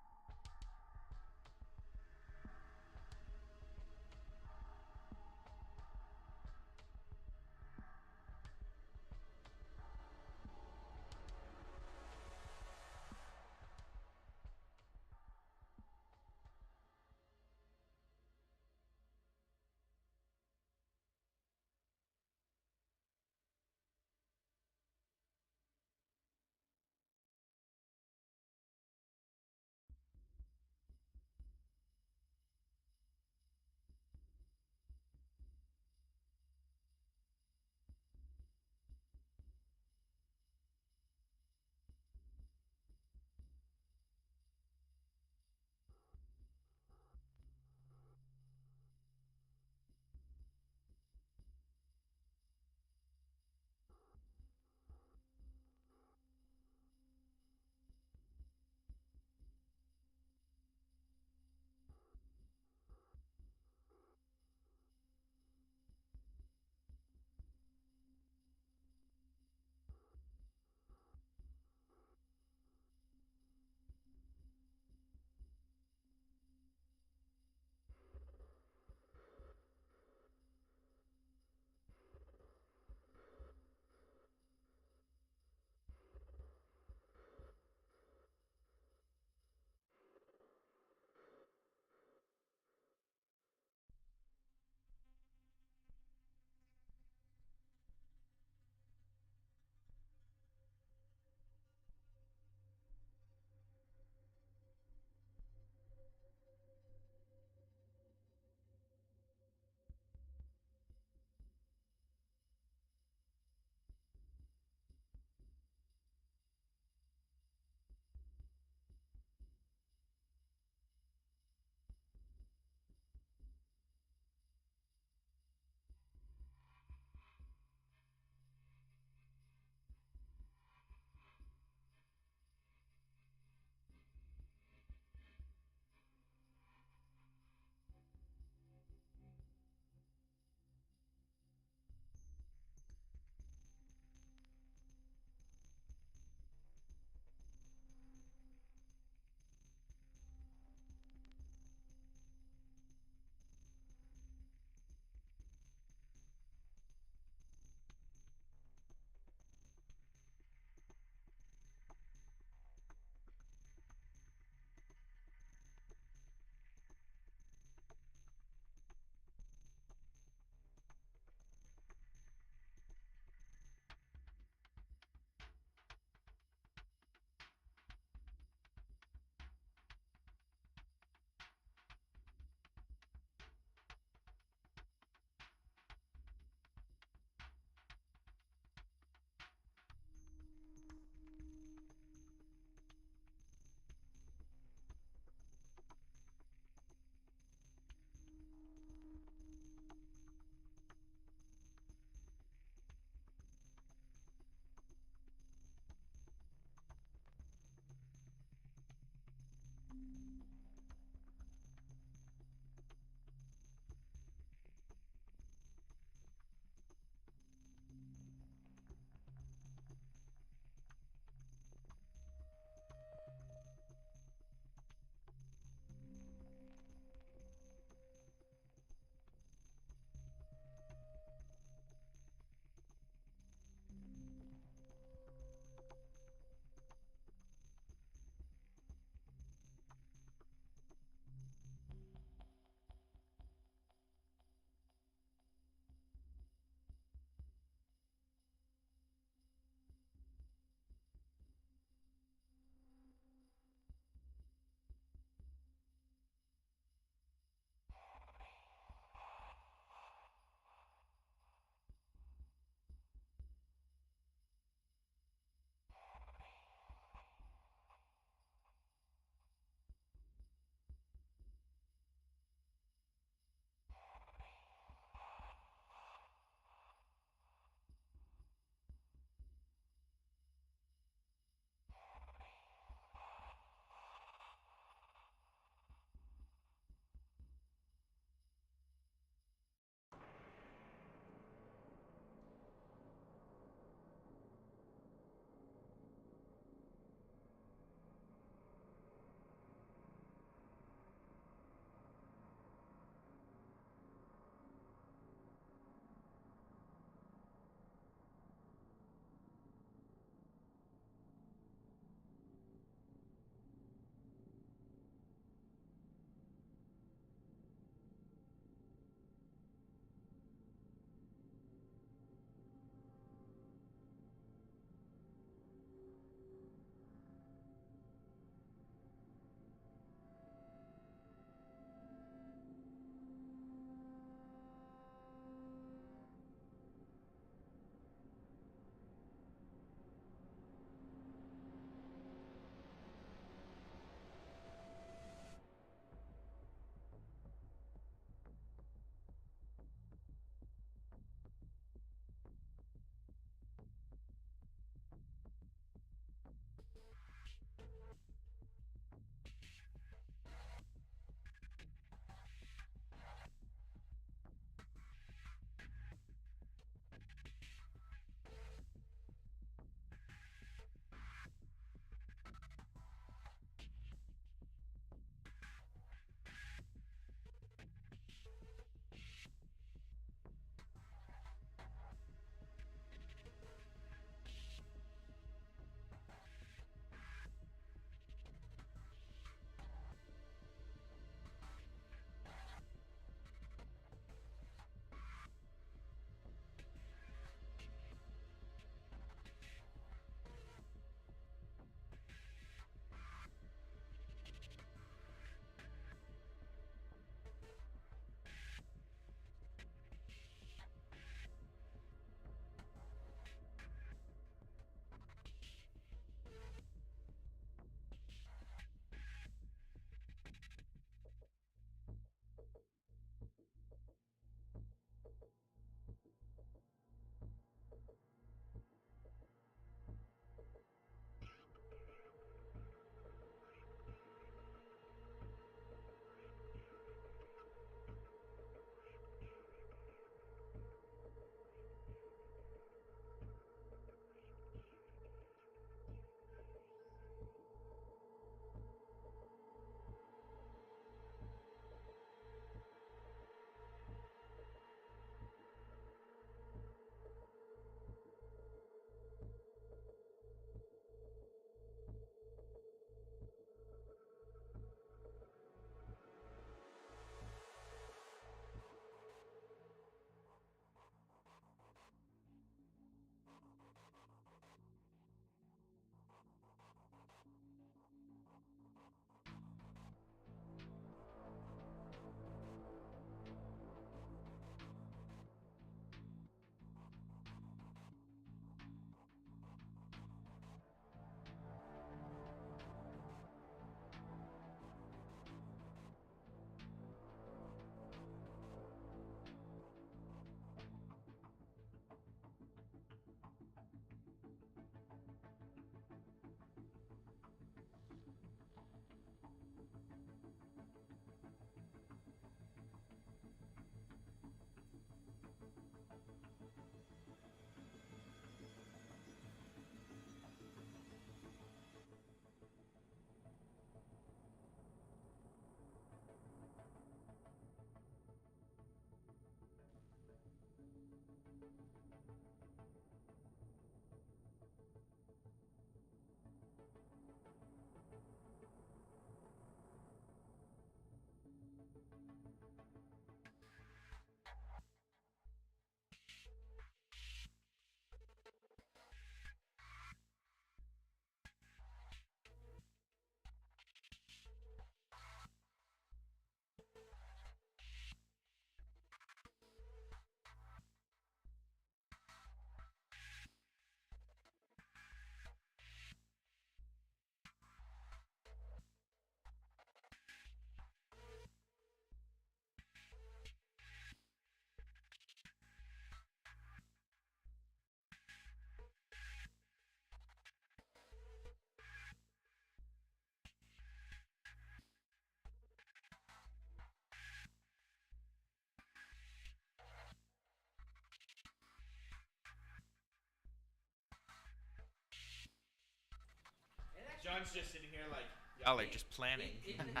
John's just sitting here like y'all are just planning. It does. I mean,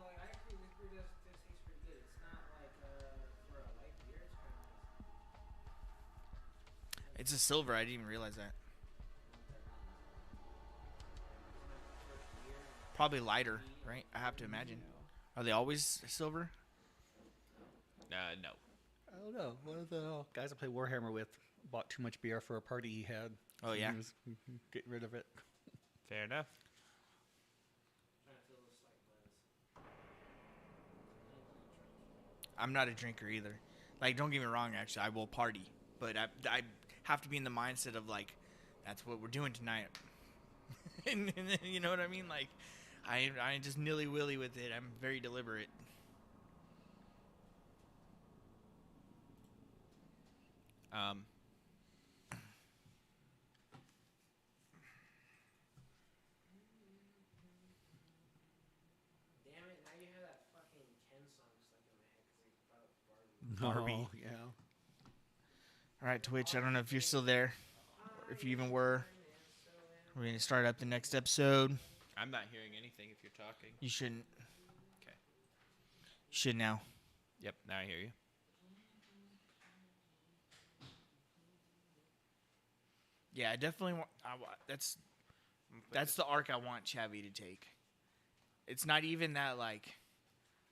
like I agree. This beer does taste pretty good. It's not like for a light beer. It's kind of nice. It's a silver. I didn't even realize that. I don't know what that means. It's my first beer. Probably lighter, right? I have to imagine. Are they always silver? No. I don't know. One of the guys I play Warhammer with bought too much beer for a party he had. Oh, yeah? He was getting rid of it. Fair enough. Trying to feel a slight buzz. I'm not a drinker either. Like, don't get me wrong, actually. I will party. But I have to be in the mindset of, like, that's what we're doing tonight. and you know what I mean? Like, I ain't just nilly-willy with it. I'm very deliberate. Damn it! Now you have that fucking Ken song stuck in my head because they brought up Barbie. Barbie. Oh, yeah. All right, Twitch, I don't know if you're still there. Or if you even were. We're going to start up the next episode. I'm not hearing anything if you're talking. You shouldn't. Okay. You should now. Yep, now I hear you. Yeah, I definitely want. That's the arc I want Chavi to take. It's not even that, like,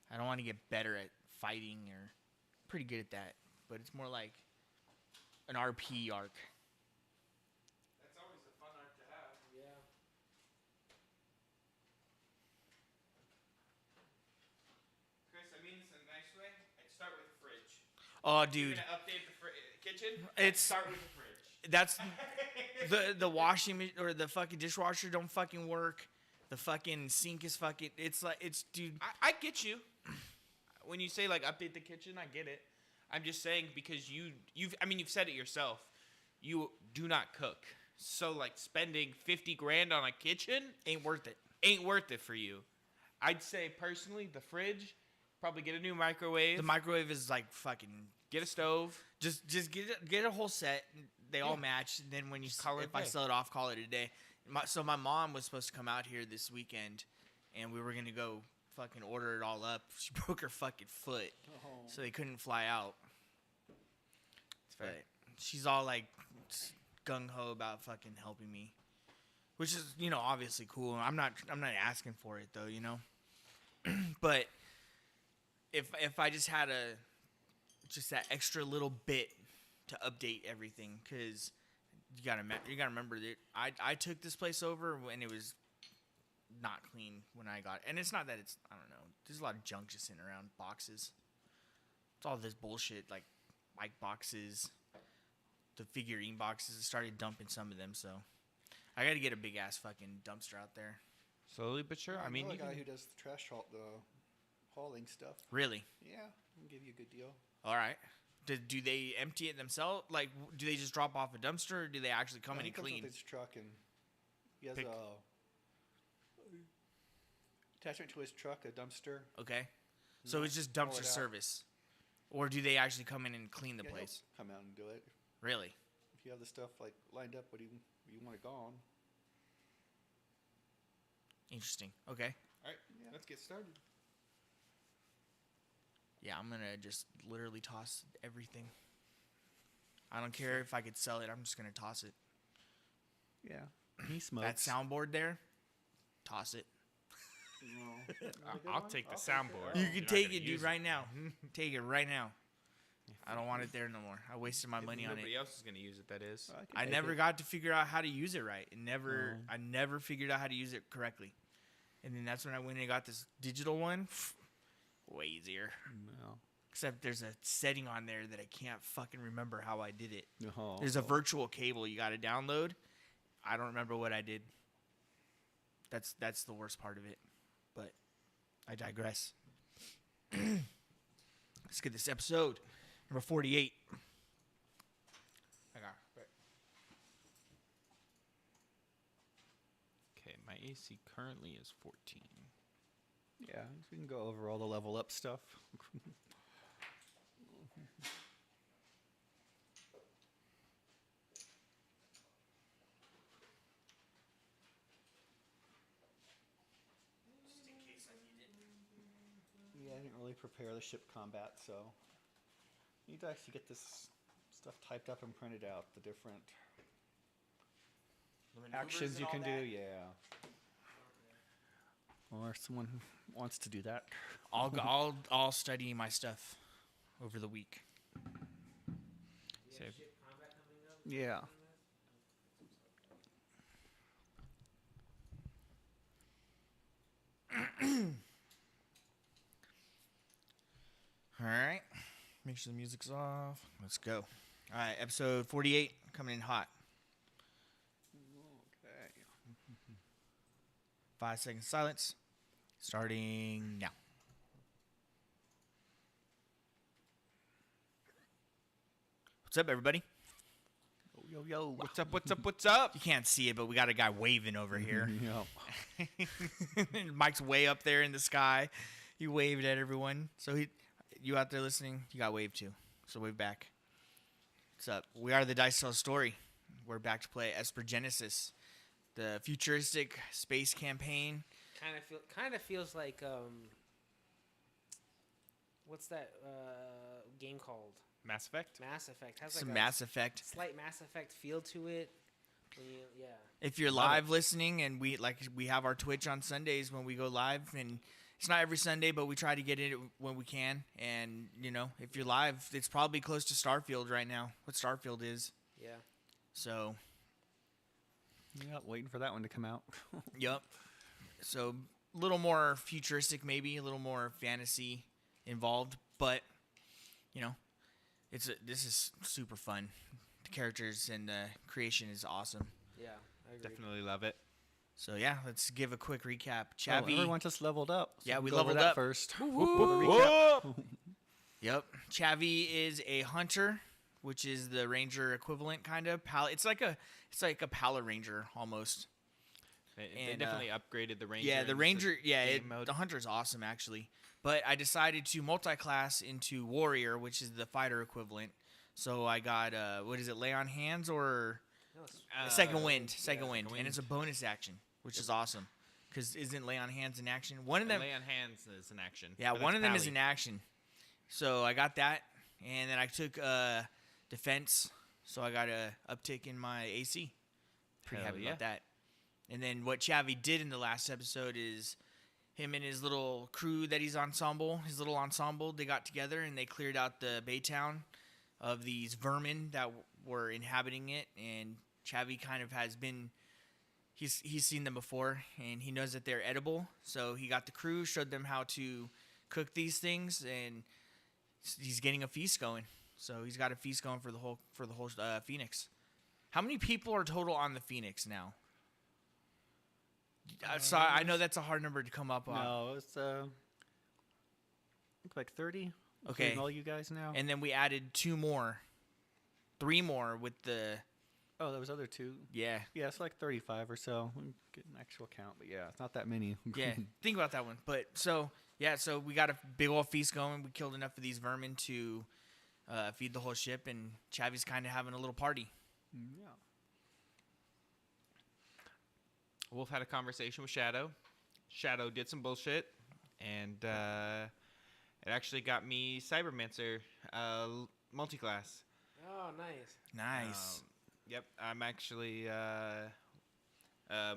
I don't want to get better at fighting or pretty good at that, but it's more like an RP arc. That's always a fun arc to have. Yeah. Chris, I mean this in a nice way. I'd start with the fridge. Oh, You're dude, gonna update the kitchen. It's- start with the fridge. that's the washing or the fucking dishwasher don't fucking work. The fucking sink is fucking. It's like dude. I get you. When you say like update the kitchen, I get it. I'm just saying because you've said it yourself. You do not cook, so like spending 50 grand on a kitchen Ain't worth it. ain't worth it for you. I'd say personally, the fridge, probably get a new microwave, The microwave is like fucking. get a stove. Just get a whole set. They all match. And then when you call it if a I day. sell it off, call it a day. So my mom was supposed to come out here this weekend, and we were gonna go fucking order it all up. She broke her fucking foot, so they couldn't fly out. It's fair. But she's all like gung ho about fucking helping me, which is obviously cool. I'm not asking for it though, but if I just had that extra little bit to update everything, because you gotta remember that I took this place over when it was not clean when I got it. And it's not that it's, I don't know, there's a lot of junk just sitting around, boxes. It's all this bullshit, like mic boxes, the figurine boxes. I started dumping some of them, so I gotta get a big ass fucking dumpster out there. Slowly but sure. I mean, know a you guy can, who does the trash hauling stuff. Really? Yeah, I can give you a good deal. All right. Do they empty it themselves? Like, do they just drop off a dumpster, or do they actually come in he and comes clean? with his truck, and he has Pick- a attachment to his truck, a dumpster. Okay. So it's just Haul it dumpster out. service, or do they actually come in and clean the Yeah, he'll place? come out and do it. Really? If you have the stuff like lined up, what you want it gone. Interesting. Okay. all right, let's get started. Yeah, I'm gonna just literally toss everything. I don't care if I could sell it. I'm just gonna toss it. Yeah, he smokes. That soundboard there, toss it. I'll take the soundboard. You You're can not take gonna it, dude, use right now. Take it right now. I don't want it there no more. I wasted my money on it. Nobody else is gonna use it. That is. I never got to figure out how to use it right. I never figured out how to use it correctly. And then that's when I went and got this digital one. Way easier. No. Except there's a setting on there that I can't fucking remember how I did it. No. There's a virtual cable you got to download. I don't remember what I did. That's the worst part of it. But I digress. Let's get this episode number 48. Okay, my AC currently is 14. Yeah, we can go over all the level up stuff. didn't really prepare the ship combat, so I need to actually get this stuff typed up and printed out. The different actions you can do, yeah. Or someone who wants to do that. I'll study my stuff over the week. So, Yeah. All right. Make sure the music's off. Let's go. All right, episode 48 coming in hot. Okay. 5 seconds silence. Starting now. What's up, everybody? Yo, yo. what's up? What's up? What's up? You can't see it, but we got a guy waving over here. Yep. Mike's way up there in the sky. He waved at everyone. So you out there listening, you got waved too. So wave back. What's up? We are the TheDiceTellaStory. We're back to play Esper Genesis, the futuristic space campaign. Kind of feels like what's that game called? Mass Effect. Mass Effect. Has Some like Mass Effect. slight Mass Effect feel to it. Yeah. If you're live listening, and we have our Twitch on Sundays when we go live, and it's not every Sunday, but we try to get it when we can. And if you're live, it's probably close to Starfield right now. What Starfield is. Yeah. So. Yep, waiting for that one to come out. Yep. So a little more futuristic, maybe a little more fantasy involved, but this is super fun. The characters and the creation is awesome. Yeah, I agree. Definitely love it. So yeah, let's give a quick recap. Oh, Chavi, everyone just leveled up. So Yeah, we go over leveled that up. first. Whoop. Yep. Chavi is a hunter, which is the ranger equivalent, kind of. It's like a Power Ranger almost. They And, definitely upgraded the Ranger. Yeah, the into ranger. Yeah, game mode. the hunter's awesome actually. But I decided to multi-class into warrior, which is the fighter equivalent. So I got what is it, lay on hands or No, it's- second wind, second yeah, wind, second and it's a wind. bonus action, which is awesome. Because isn't lay on hands an action? One of them, Lay on hands is an action. yeah, but one that's of them is pally. an action. So I got that, and then I took defense. So I got a uptick in my AC. Pretty Hell happy yeah. about that. And then what Chavi did in the last episode is him and his little crew that he's his little ensemble, they got together and they cleared out the Baytown of these vermin that were inhabiting it. And Chavi kind of has been, he's seen them before and he knows that they're edible. So he got the crew, showed them how to cook these things, and he's getting a feast going. So he's got a feast going for the whole Phoenix. How many people are total on the Phoenix now? So I know that's a hard number to come up on. No, it's I think like 30. Okay. including all you guys now. And then we added 3 more with the Oh, there was other 2. yeah. Yeah, it's like 35 or so. We can get an actual count, but yeah, it's not that many. Yeah, think about that one. But so we got a big old feast going. We killed enough of these vermin to feed the whole ship, and Chavi's kind of having a little party. Yeah. Wolf had a conversation with Shadow. Shadow did some bullshit, and it actually got me Cybermancer multi-class. Oh, nice. Nice. Yep, I'm actually.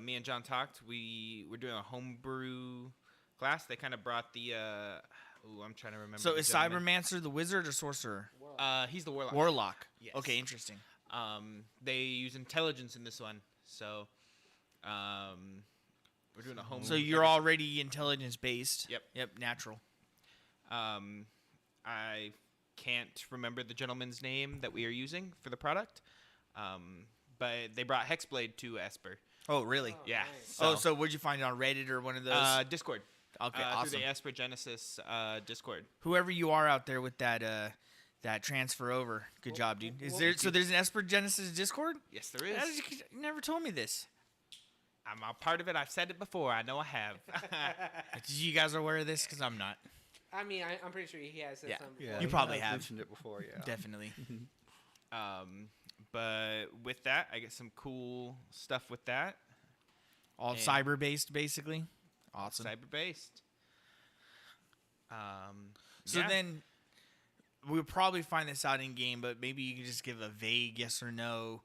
Me and John talked. We were doing a homebrew class. They kind of brought the. I'm trying to remember. So the is gentleman. Cybermancer the wizard or sorcerer? He's the warlock. Warlock. Yes. Okay, interesting. They use intelligence in this one, so we're doing a home. So you're already intelligence based. Yep. Yep. Natural. I can't remember the gentleman's name that we are using for the product, but they brought Hexblade to Esper. Oh, really? Oh, Yeah. nice. So what'd you find on Reddit or one of those? Discord. Okay, Through awesome. the Esper Genesis Discord. Whoever you are out there with that transfer over, good job, dude. Is there? So there's an Esper Genesis Discord? Yes, there is. You never told me this. I'm a part of it. I've said it before. I know I have. You guys are aware of this? Because I'm not. I mean, I'm pretty sure he has said Yeah. something Yeah, before. You probably have. mentioned it before, yeah. Definitely. But with that, I get some cool stuff with that. All And- cyber based, basically. Awesome. Cyber based. So Yeah. then we'll probably find this out in game, but maybe you can just give a vague yes or no.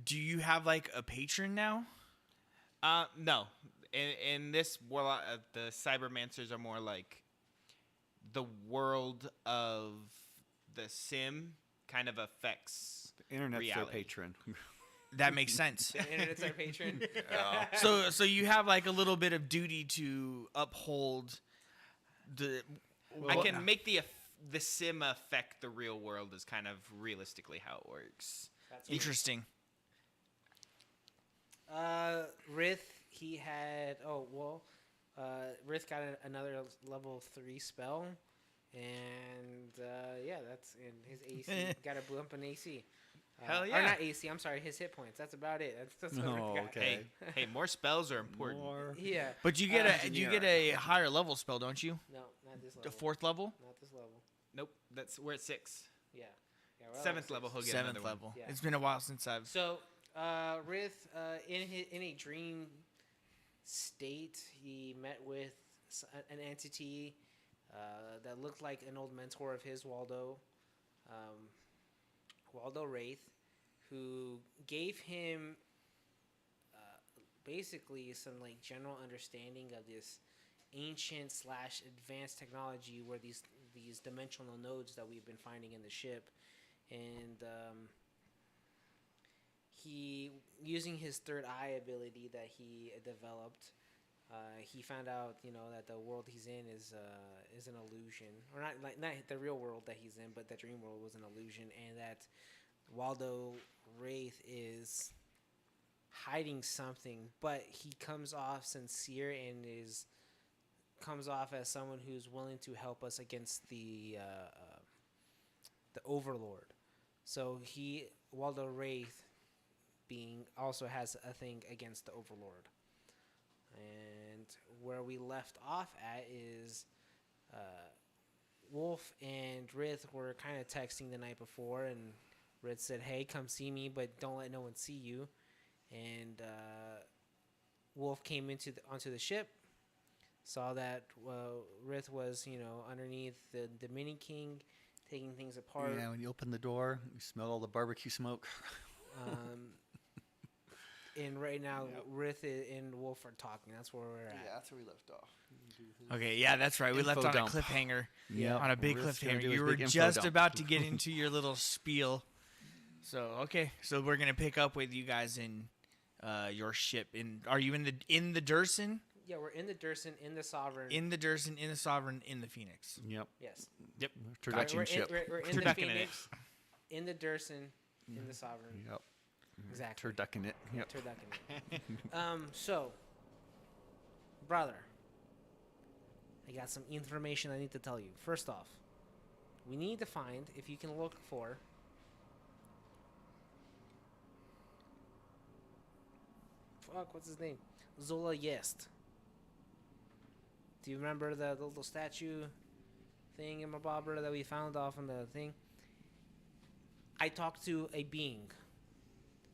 Do you have like a patron now? No. In this world, the cybermancers are more like the world of the sim kind of affects The internet's reality. their patron. That makes sense. The internet's our patron. So you have like a little bit of duty to uphold the. I can make the sim affect the real world is kind of realistically how it works. That's Interesting. Rith, he had. Rith got another level 3 spell, and yeah, that's in his AC. Got a bump in AC. Hell Or yeah. not AC. I'm sorry, his hit points. That's about it. That's what Oh, Rith got. okay. Hey, more spells are important. More. Yeah. But you get a higher level spell, don't you? No, not this The level. 4th level, Not this level. Nope, we're at 6. Yeah. Yeah, we're at 7th six. level, he'll get 7th another one. level. Yeah. It's been a while since I've. So, Rith, in a dream state, he met with an entity that looked like an old mentor of his, Waldo Wraith, who gave him basically some like general understanding of this ancient / advanced technology where these dimensional nodes that we've been finding in the ship, and he, using his third eye ability that he developed, he found out, that the world he's in is an illusion, or not the real world that he's in, but the dream world was an illusion, and that Waldo Wraith is hiding something, but he comes off sincere and comes off as someone who's willing to help us against the Overlord. So Waldo Wraith also has a thing against the Overlord. And where we left off at is Wolf and Rith were kind of texting the night before, and Rith said, "Hey, come see me, but don't let no one see you." And Wolf came onto the ship, saw that Rith was, underneath the Mini King, taking things apart. Yeah, when you open the door, you smell all the barbecue smoke. And right now, Yep. Rith and Wolf are talking. That's where we're at. Yeah, that's where we left off. Okay, yeah, that's right. We left Info on dump. a cliffhanger. Yep. On a big Riff's gonna cliffhanger. do his You were big info just dump. about to get into your little spiel. So okay, so we're gonna pick up with you guys in your ship. Are you in the Durson? Yeah, we're in the Durson, in the Sovereign. In the Durson, in the Sovereign, in the Phoenix. Yep. Yes. Turducken ship. We're in the Turducken in it. Phoenix, in the Durson, in the Sovereign. Yep. Exactly. Turducken it. Yep. Turducken. So, brother, I got some information I need to tell you. First off, we need to find, if you can look for, what's his name? Zola Yest. Do you remember the little statue thing in my bobber that we found off on the thing? I talked to a being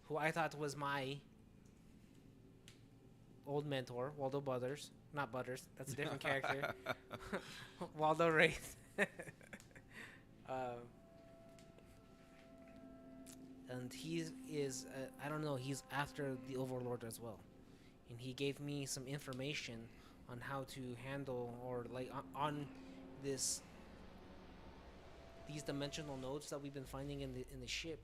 who I thought was my old mentor, Waldo Butters. Not Butters, that's a different character. Waldo Wraith. And he is, I don't know, he's after the Overlord as well. And he gave me some information on how to handle, or like on these dimensional nodes that we've been finding in the ship.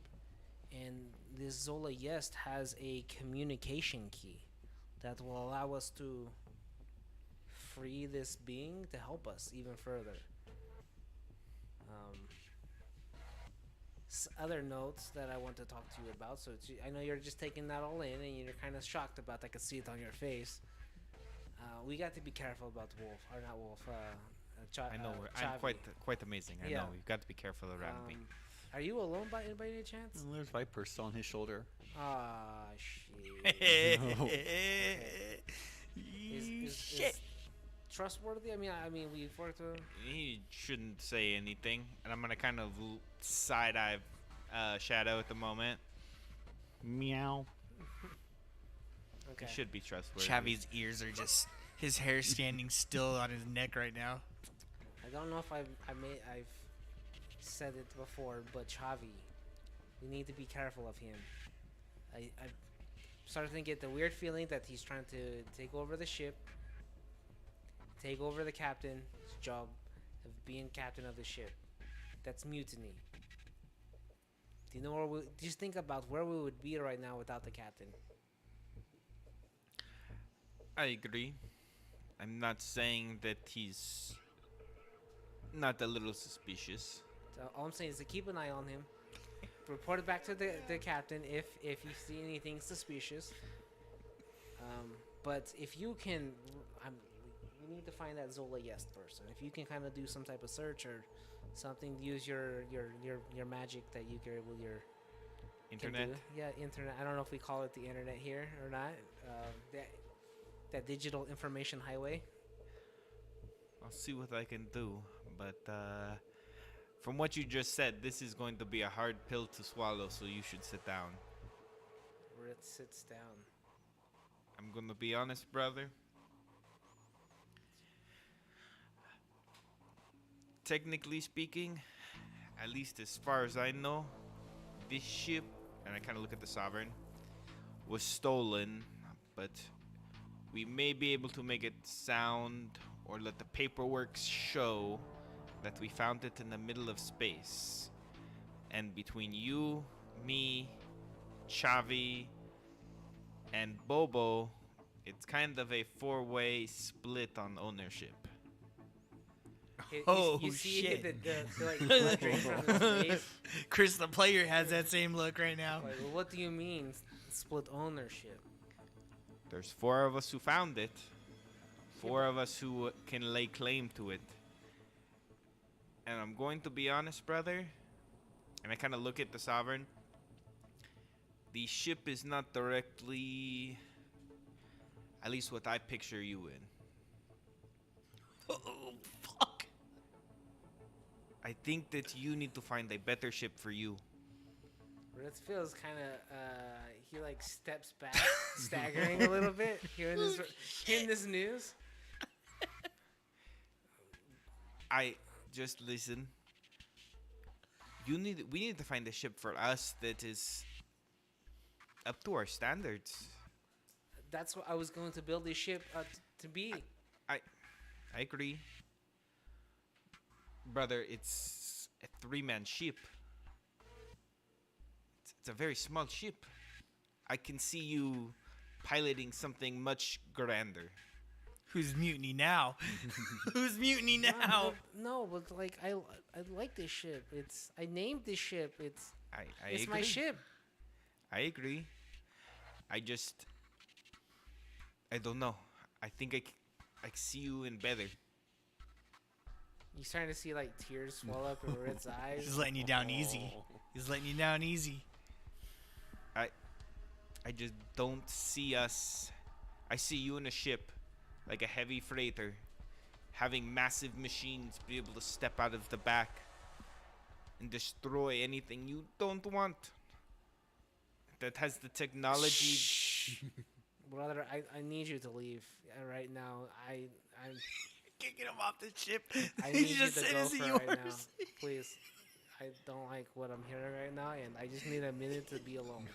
And this Zola Yest has a communication key that will allow us to free this being to help us even further. Other notes that I want to talk to you about. So I know you're just taking that all in, and you're kind of shocked about. I could see it on your face. We got to be careful about Wolf, or not Wolf. I know I'm Chavi. quite amazing. I Yeah. know we've got to be careful around me. Are you alone by any chance? Well, there's Viper still on his shoulder. Ah, shit. Shit. Is trustworthy? I mean, we've worked with him. He shouldn't say anything, and I'm gonna kind of side eye Shadow at the moment. Meow. Okay. He should be trustworthy. Chavi's ears are just his hair standing still on his neck right now. I don't know if I've said it before, but Chavi, we need to be careful of him. I started to get the weird feeling that he's trying to take over the ship, take over the captain's job of being captain of the ship. That's mutiny. Do you know where just think about where we would be right now without the captain. I agree. I'm not saying that he's not a little suspicious. So all I'm saying is to keep an eye on him. Report it back to the captain if you see anything suspicious. But if you can, we need to find that Zola Yes person. If you can kind of do some type of search or something, use your magic that you can with your Internet? Yeah, internet. I don't know if we call it the internet here or not. That digital information highway. I'll see what I can do. But from what you just said, this is going to be a hard pill to swallow, so you should sit down. Rit sits down. I'm going to be honest, brother. Technically speaking, at least as far as I know, this ship, and I kind of look at the Sovereign, was stolen, but we may be able to make it sound or let the paperwork show that we found it in the middle of space. And between you, me, Chavi, and Bobo, it's kind of a four-way split on ownership. You see shit. the like blood drain from his face. Chris, the player, has that same look right now. Like, well, what do you mean split ownership? There's four of us who found it. Four of us who can lay claim to it. And I'm going to be honest, brother. And I kind of look at the Sovereign. The ship is not directly, at least what I picture you in. Oh, fuck. I think that you need to find a better ship for you. Ritz feels kind of, he like steps back, staggering a little bit, hearing this news. I just listen. We need to find a ship for us that is up to our standards. That's what I was going to build this ship to be. I agree. Brother, it's a 3-man ship. It's a very small ship. I can see you piloting something much grander. Who's mutiny now? Who's mutiny now? No, but like I like this ship. I named this ship. It's I my agree. ship. I agree. I don't know. I think I see you in better. You starting to see like tears swell up in Ritz's eyes. He's letting you down easy. He's letting you down easy. I just don't see us. I see you in a ship, like a heavy freighter, having massive machines be able to step out of the back and destroy anything you don't want. That has the technology. Brother, I need you to leave right now. I'm Kicking him off the ship. I He need you just to said, go "Is it for right now, yours?" please. I don't like what I'm hearing right now, and I just need a minute to be alone.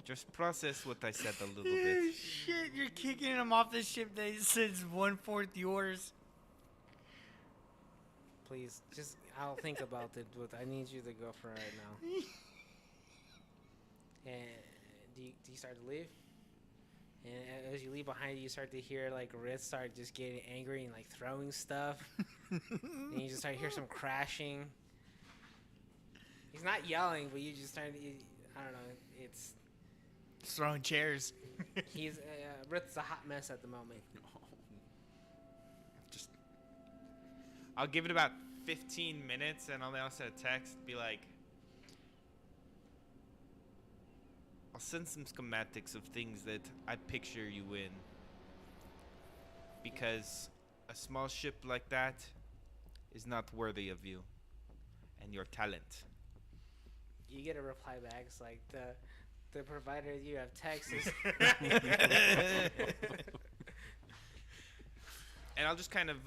Just process what I said a little bit. Shit, you're kicking him off the ship that says 1/4 yours. Please, just I'll think about it, but I need you to go for right now. And do you start to leave? And as you leave behind you start to hear like Ritz start just getting angry and like throwing stuff. And you just start to hear some crashing. He's not yelling, but you just start to, I don't know, it's Throwing chairs. he's Ritz is a hot mess at the moment. I'll give it about 15 minutes and I'll now send a text, be like, I'll send some schematics of things that I picture you in. Because a small ship like that is not worthy of you and your talent. You get a reply back. It's like the provider you have text is And I'll just kind of,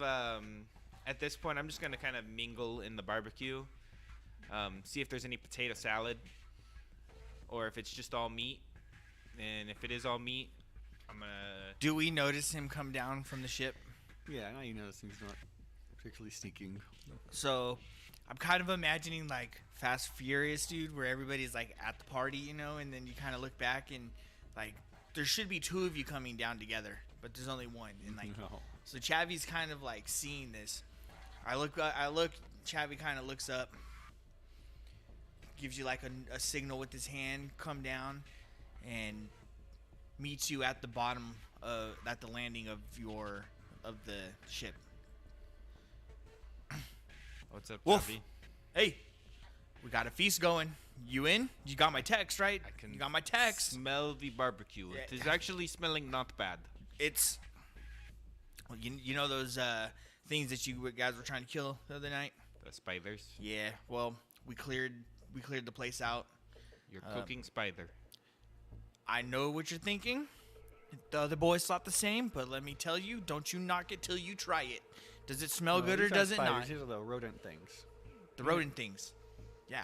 at this point, I'm just going to kind of mingle in the barbecue. See if there's any potato salad. Or if it's just all meat. And if it is all meat, I'm going to... Do we notice him come down from the ship? Yeah, now you notice he's not particularly sneaking. So I'm kind of imagining like Fast Furious, dude, where everybody's like at the party, you know, and then you kind of look back and like there should be two of you coming down together, but there's only one. And like, No. so Chavi's kind of like seeing this. I look, Chavi kind of looks up, gives you like a signal with his hand, come down, and meets you at the bottom at the landing of the ship. What's up, Wolf. Chavi? Hey, we got a feast going. You in? You got my text, right? I can You got my text. smell the barbecue. It is actually smelling not bad. It's, well, you know those things that you guys were trying to kill the other night? The spiders. Yeah. Well, we cleared the place out. You're cooking spider. I know what you're thinking. The other boys thought the same, but let me tell you, don't you knock it till you try it. Does it smell No, good or these aren't does it spiders, not? These are the rodent things. The rodent things. Yeah.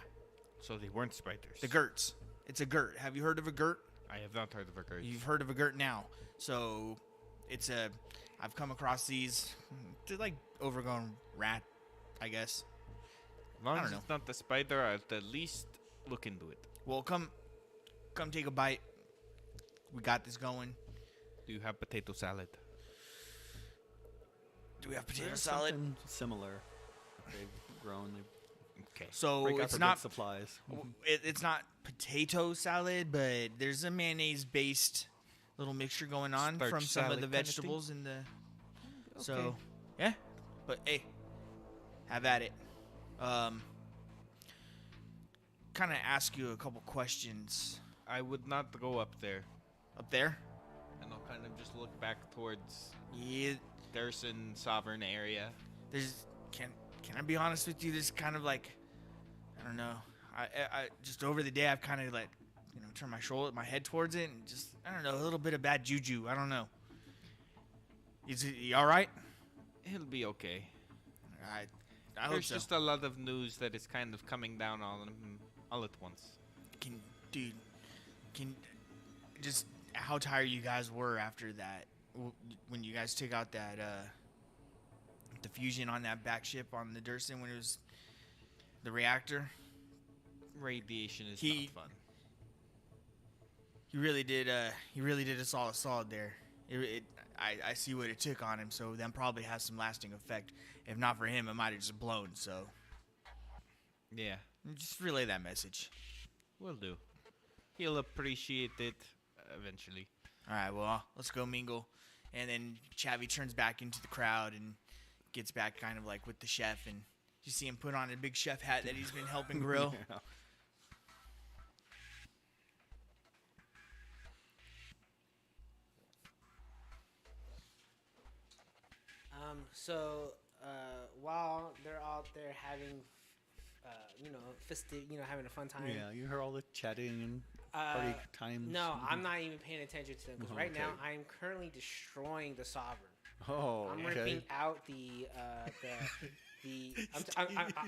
So they weren't spiders. The Gerts. It's a Gert. Have you heard of a Gert? I have not heard of a bird. You've heard of a Gert now. So I've come across these. They're like overgrown rat, I guess. As long I as don't it's not the spider, I'll at least look into it. Well, come take a bite. We got this going. Do you have potato salad? Do we have potato There's salad? something similar. They've grown. They Okay. So break out it's for not good supplies. it's not potato salad, but there's a mayonnaise based little mixture going on Starch from some of salad the kinda thing? vegetables in the. So Okay. yeah, but hey, have at it. Kind of ask you a couple questions I would not go up there. up there. And I'll kind of just look back towards Yeah, Thurston Sovereign area. there's can I be honest with you? There's kind of like, I don't know. I just over the day I've kind of like, turned my head towards it and just, I don't know, a little bit of bad juju. I don't know. Is it you all right? It'll be okay. I hope There's so. just a lot of news that is kind of coming down on him all at once. Can just how tired you guys were after that when you guys took out that the fusion on that back ship on the Durston when it was the reactor. Radiation is He- not fun. You really did us all a solid there. I see what it took on him, so that probably has some lasting effect. If not for him, it might have just blown. So Yeah, just relay that message. will do. He'll appreciate it eventually. All right, well, let's go mingle. And then Chavi turns back into the crowd and gets back kind of like with the chef. And you see him put on a big chef hat that he's been helping grill. Yeah. So while they're out there having, having a fun time. Yeah, you heard all the chatting and party times. No, I'm not even paying attention to them because Oh, right now okay. I'm currently destroying the Sovereign. Oh, I'm okay. ripping out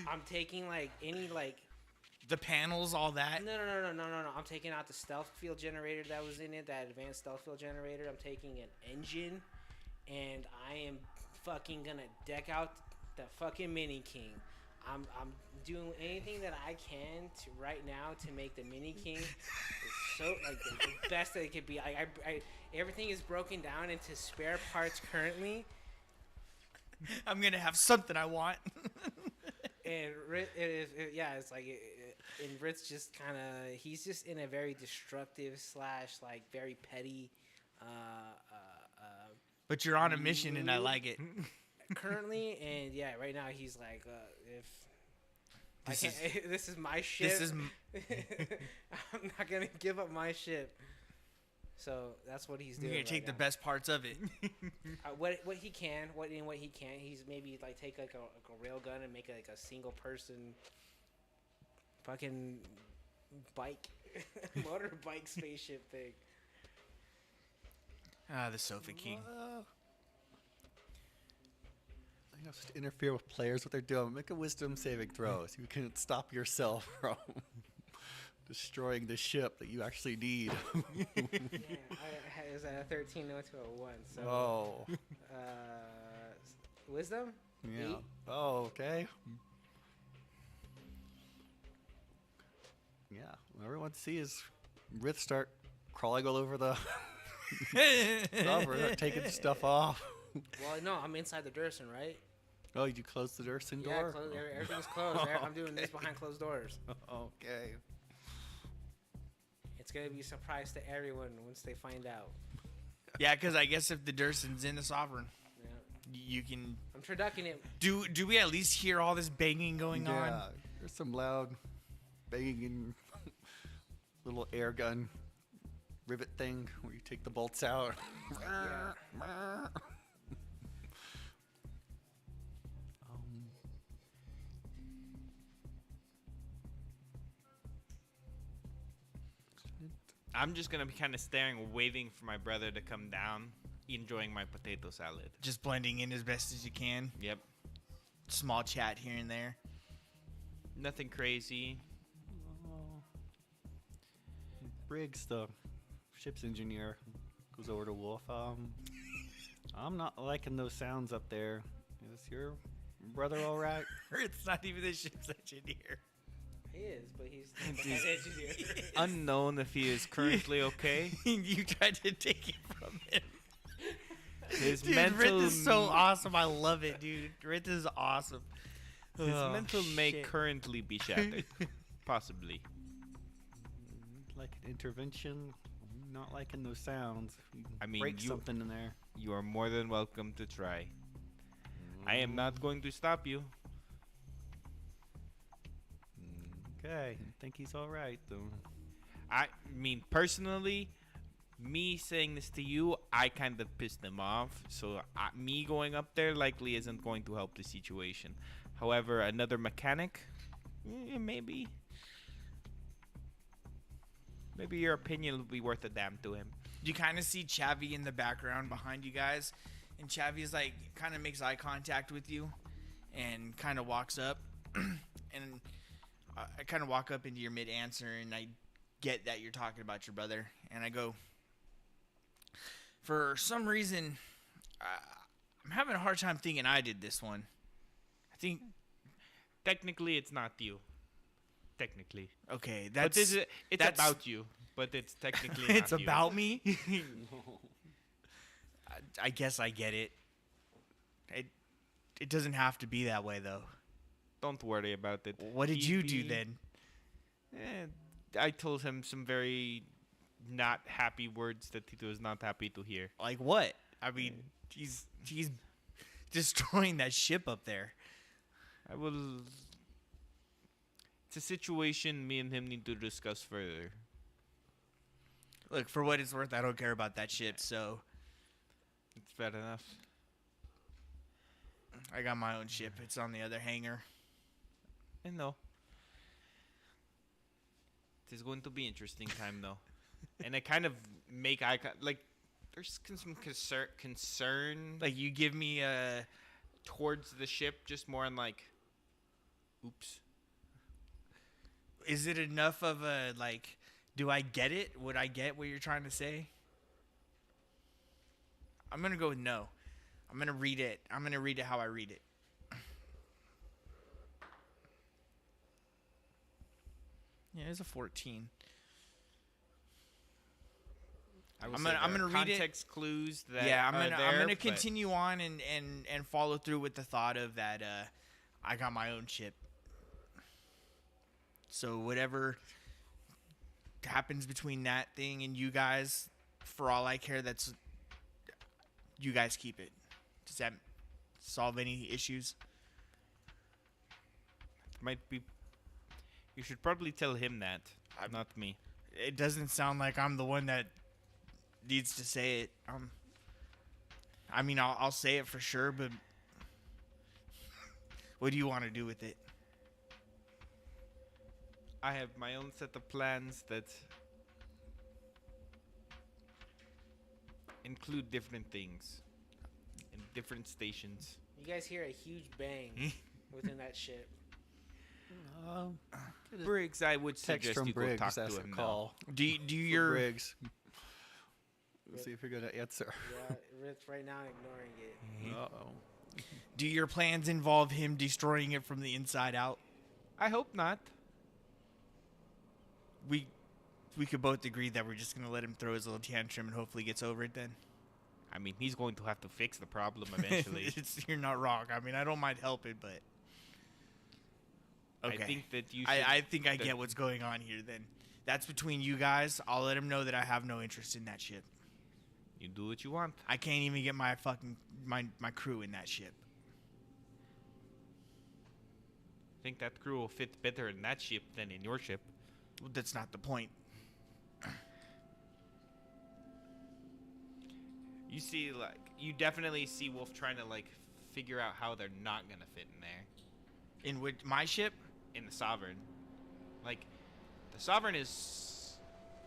I'm taking like any like. The panels, all that. No. I'm taking out the stealth field generator that was in it, that advanced stealth field generator. I'm taking an engine, and I am fucking gonna deck out the fucking Mini King. I'm doing anything that I can to right now to make the Mini King so like the best that it could be. I everything is broken down into spare parts currently. I'm going to have something I want. And it's like, and Ritz just kind of, he's just in a very destructive / like very petty, But you're on a mission, and I like it. currently, and yeah, right now he's like, this is my ship. This is I'm not gonna give up my ship. So that's what he's you're doing. going to take right the now. best parts of it. What he can, he's maybe like take like a rail gun and make like a single person fucking bike, motorbike spaceship thing. The Sofa King. know, just interfere with players, what they're doing. Make a wisdom saving throw so you can stop yourself from destroying the ship that you actually need. Damn, I was at a 13, no to a 1. So, Oh. wisdom? Yeah. 8? Oh, okay. Yeah. What everyone see is Rith start crawling all over the stuff. Or start taking stuff off. Well, no, I'm inside the Durson, right? Oh, you close the Durson Yeah, door? everything's closed. I'm doing this behind closed doors. Okay. It's gonna be a surprise to everyone once they find out. Yeah, because I guess if the Durson's in the Sovereign, Yeah. you can. I'm turducking it. Do we at least hear all this banging going on? Yeah, there's some loud banging and little air gun rivet thing where you take the bolts out. Yeah. I'm just gonna be kind of staring, waiting for my brother to come down, enjoying my potato salad. Just blending in as best as you can. Yep. Small chat here and there. Nothing crazy. Briggs, the ship's engineer, goes over to Wolf. I'm not liking those sounds up there. Is your brother all right? It's not even the ship's engineer. He is, but he's not the head engineer. Unknown if he is currently okay. You tried to take it from him. His Dude, mental Rith is so awesome. I love it, dude. Rith is awesome. His Oh, mental may shit. currently be shattered. Possibly. Like an intervention? Not liking those sounds. You I mean, break you- something in there. You are more than welcome to try. I am not going to stop you. Okay, I think he's all right though. I mean, personally, me saying this to you, I kind of pissed him off. So me going up there likely isn't going to help the situation. However, another mechanic, maybe your opinion would be worth a damn to him. You kind of see Chavi in the background behind you guys, and Chavi is like kind of makes eye contact with you, and kind of walks up, and I kind of walk up into your mid answer, and I get that you're talking about your brother, and I go, for some reason, I'm having a hard time thinking I did this one. I think Technically, it's not you. Technically, okay, but that's it's that's- about you. But it's technically it's not you. about me. I guess I get it. It doesn't have to be that way though. Don't worry about it. What did you do He- then? I told him some very not happy words that he was not happy to hear. Like what? I mean, he's destroying that ship up there. I will. It's a situation me and him need to discuss further. Look, for what it's worth, I don't care about that ship. So It's fair enough. I got my own ship. It's on the other hangar. I know. It is going to be interesting time though, and I kind of make like there's some concern Like you give me a. towards the ship, just more on like, oops. Is it enough of a like? Do I get it? Would I get what you're trying to say? I'm gonna go with no. I'm gonna read it. I'm gonna read it how I read it. Yeah, it's a 14. I will I'm say gonna there are read it. context clues that Yeah, I'm are gonna there, but continue on and follow through with the thought of that. I got my own ship. So whatever happens between that thing and you guys, for all I care, that's you guys keep it. Does that solve any issues? might be. You should probably tell him that, not me. It doesn't sound like I'm the one that needs to say it. I mean, I'll say it for sure, but what do you want to do with it? I have my own set of plans that include different things in different stations. You guys hear a huge bang within that ship. Get a Briggs, I would text suggest from you go Briggs. talk That's to a him. call. Do From your Briggs. Let's see if you're gonna answer. Yeah, Rick's right now ignoring it. Uh-oh. do your plans involve him destroying it from the inside out? I hope not. We could both agree that we're just gonna let him throw his little tantrum and hopefully gets over it then. I mean, he's going to have to fix the problem eventually. You're not wrong. I mean, I don't mind helping, but okay. I think that you should. I think I get what's going on here. Then that's between you guys. I'll let him know that I have no interest in that ship. You do what you want. I can't even get my fucking my crew in that ship. I think that crew will fit better in that ship than in your ship. Well, that's not the point. You see, like, you definitely see Wolf trying to, like, figure out how they're not gonna fit in there. In which my ship? In the Sovereign. Like, the Sovereign is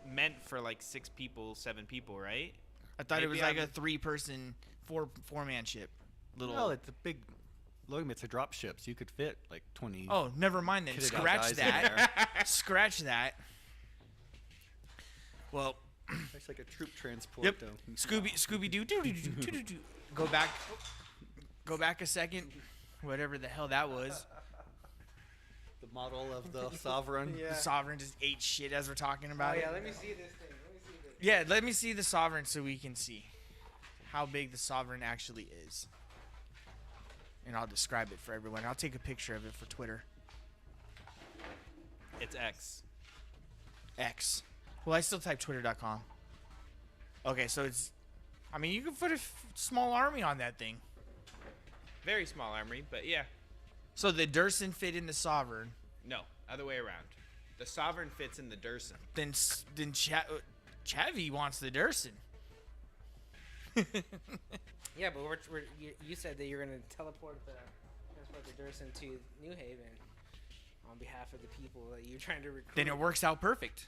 meant for, like, 6 people, 7 people, right? I thought it was Maybe like I'm- a 3-person, four-man ship. Little. Well, it's a big. Look, it's a drop ship, so you could fit like 20. Oh, never mind then. kitted out Scratch guys in that. there. Scratch that. Well, It's like a troop transport. yep. Though. Scooby Doo. Go back a second. Whatever the hell that was. The model of the Sovereign. Yeah. The Sovereign just ate shit as we're talking Oh about it. yeah, let me see this thing. Let me see this. Yeah, let me see the Sovereign so we can see how big the Sovereign actually is. And I'll describe it for everyone. I'll take a picture of it for Twitter. It's X. X. Well, I still type twitter.com. Okay, so it's... I mean, you can put a small army on that thing. Very small armory, but yeah. So the Durson fit in the Sovereign. No, other way around. The Sovereign fits in the Durson. Then Chavi wants the Durson. Yeah, but you said that you're gonna transport the Durson to New Haven on behalf of the people that you're trying to recruit. Then it works out perfect.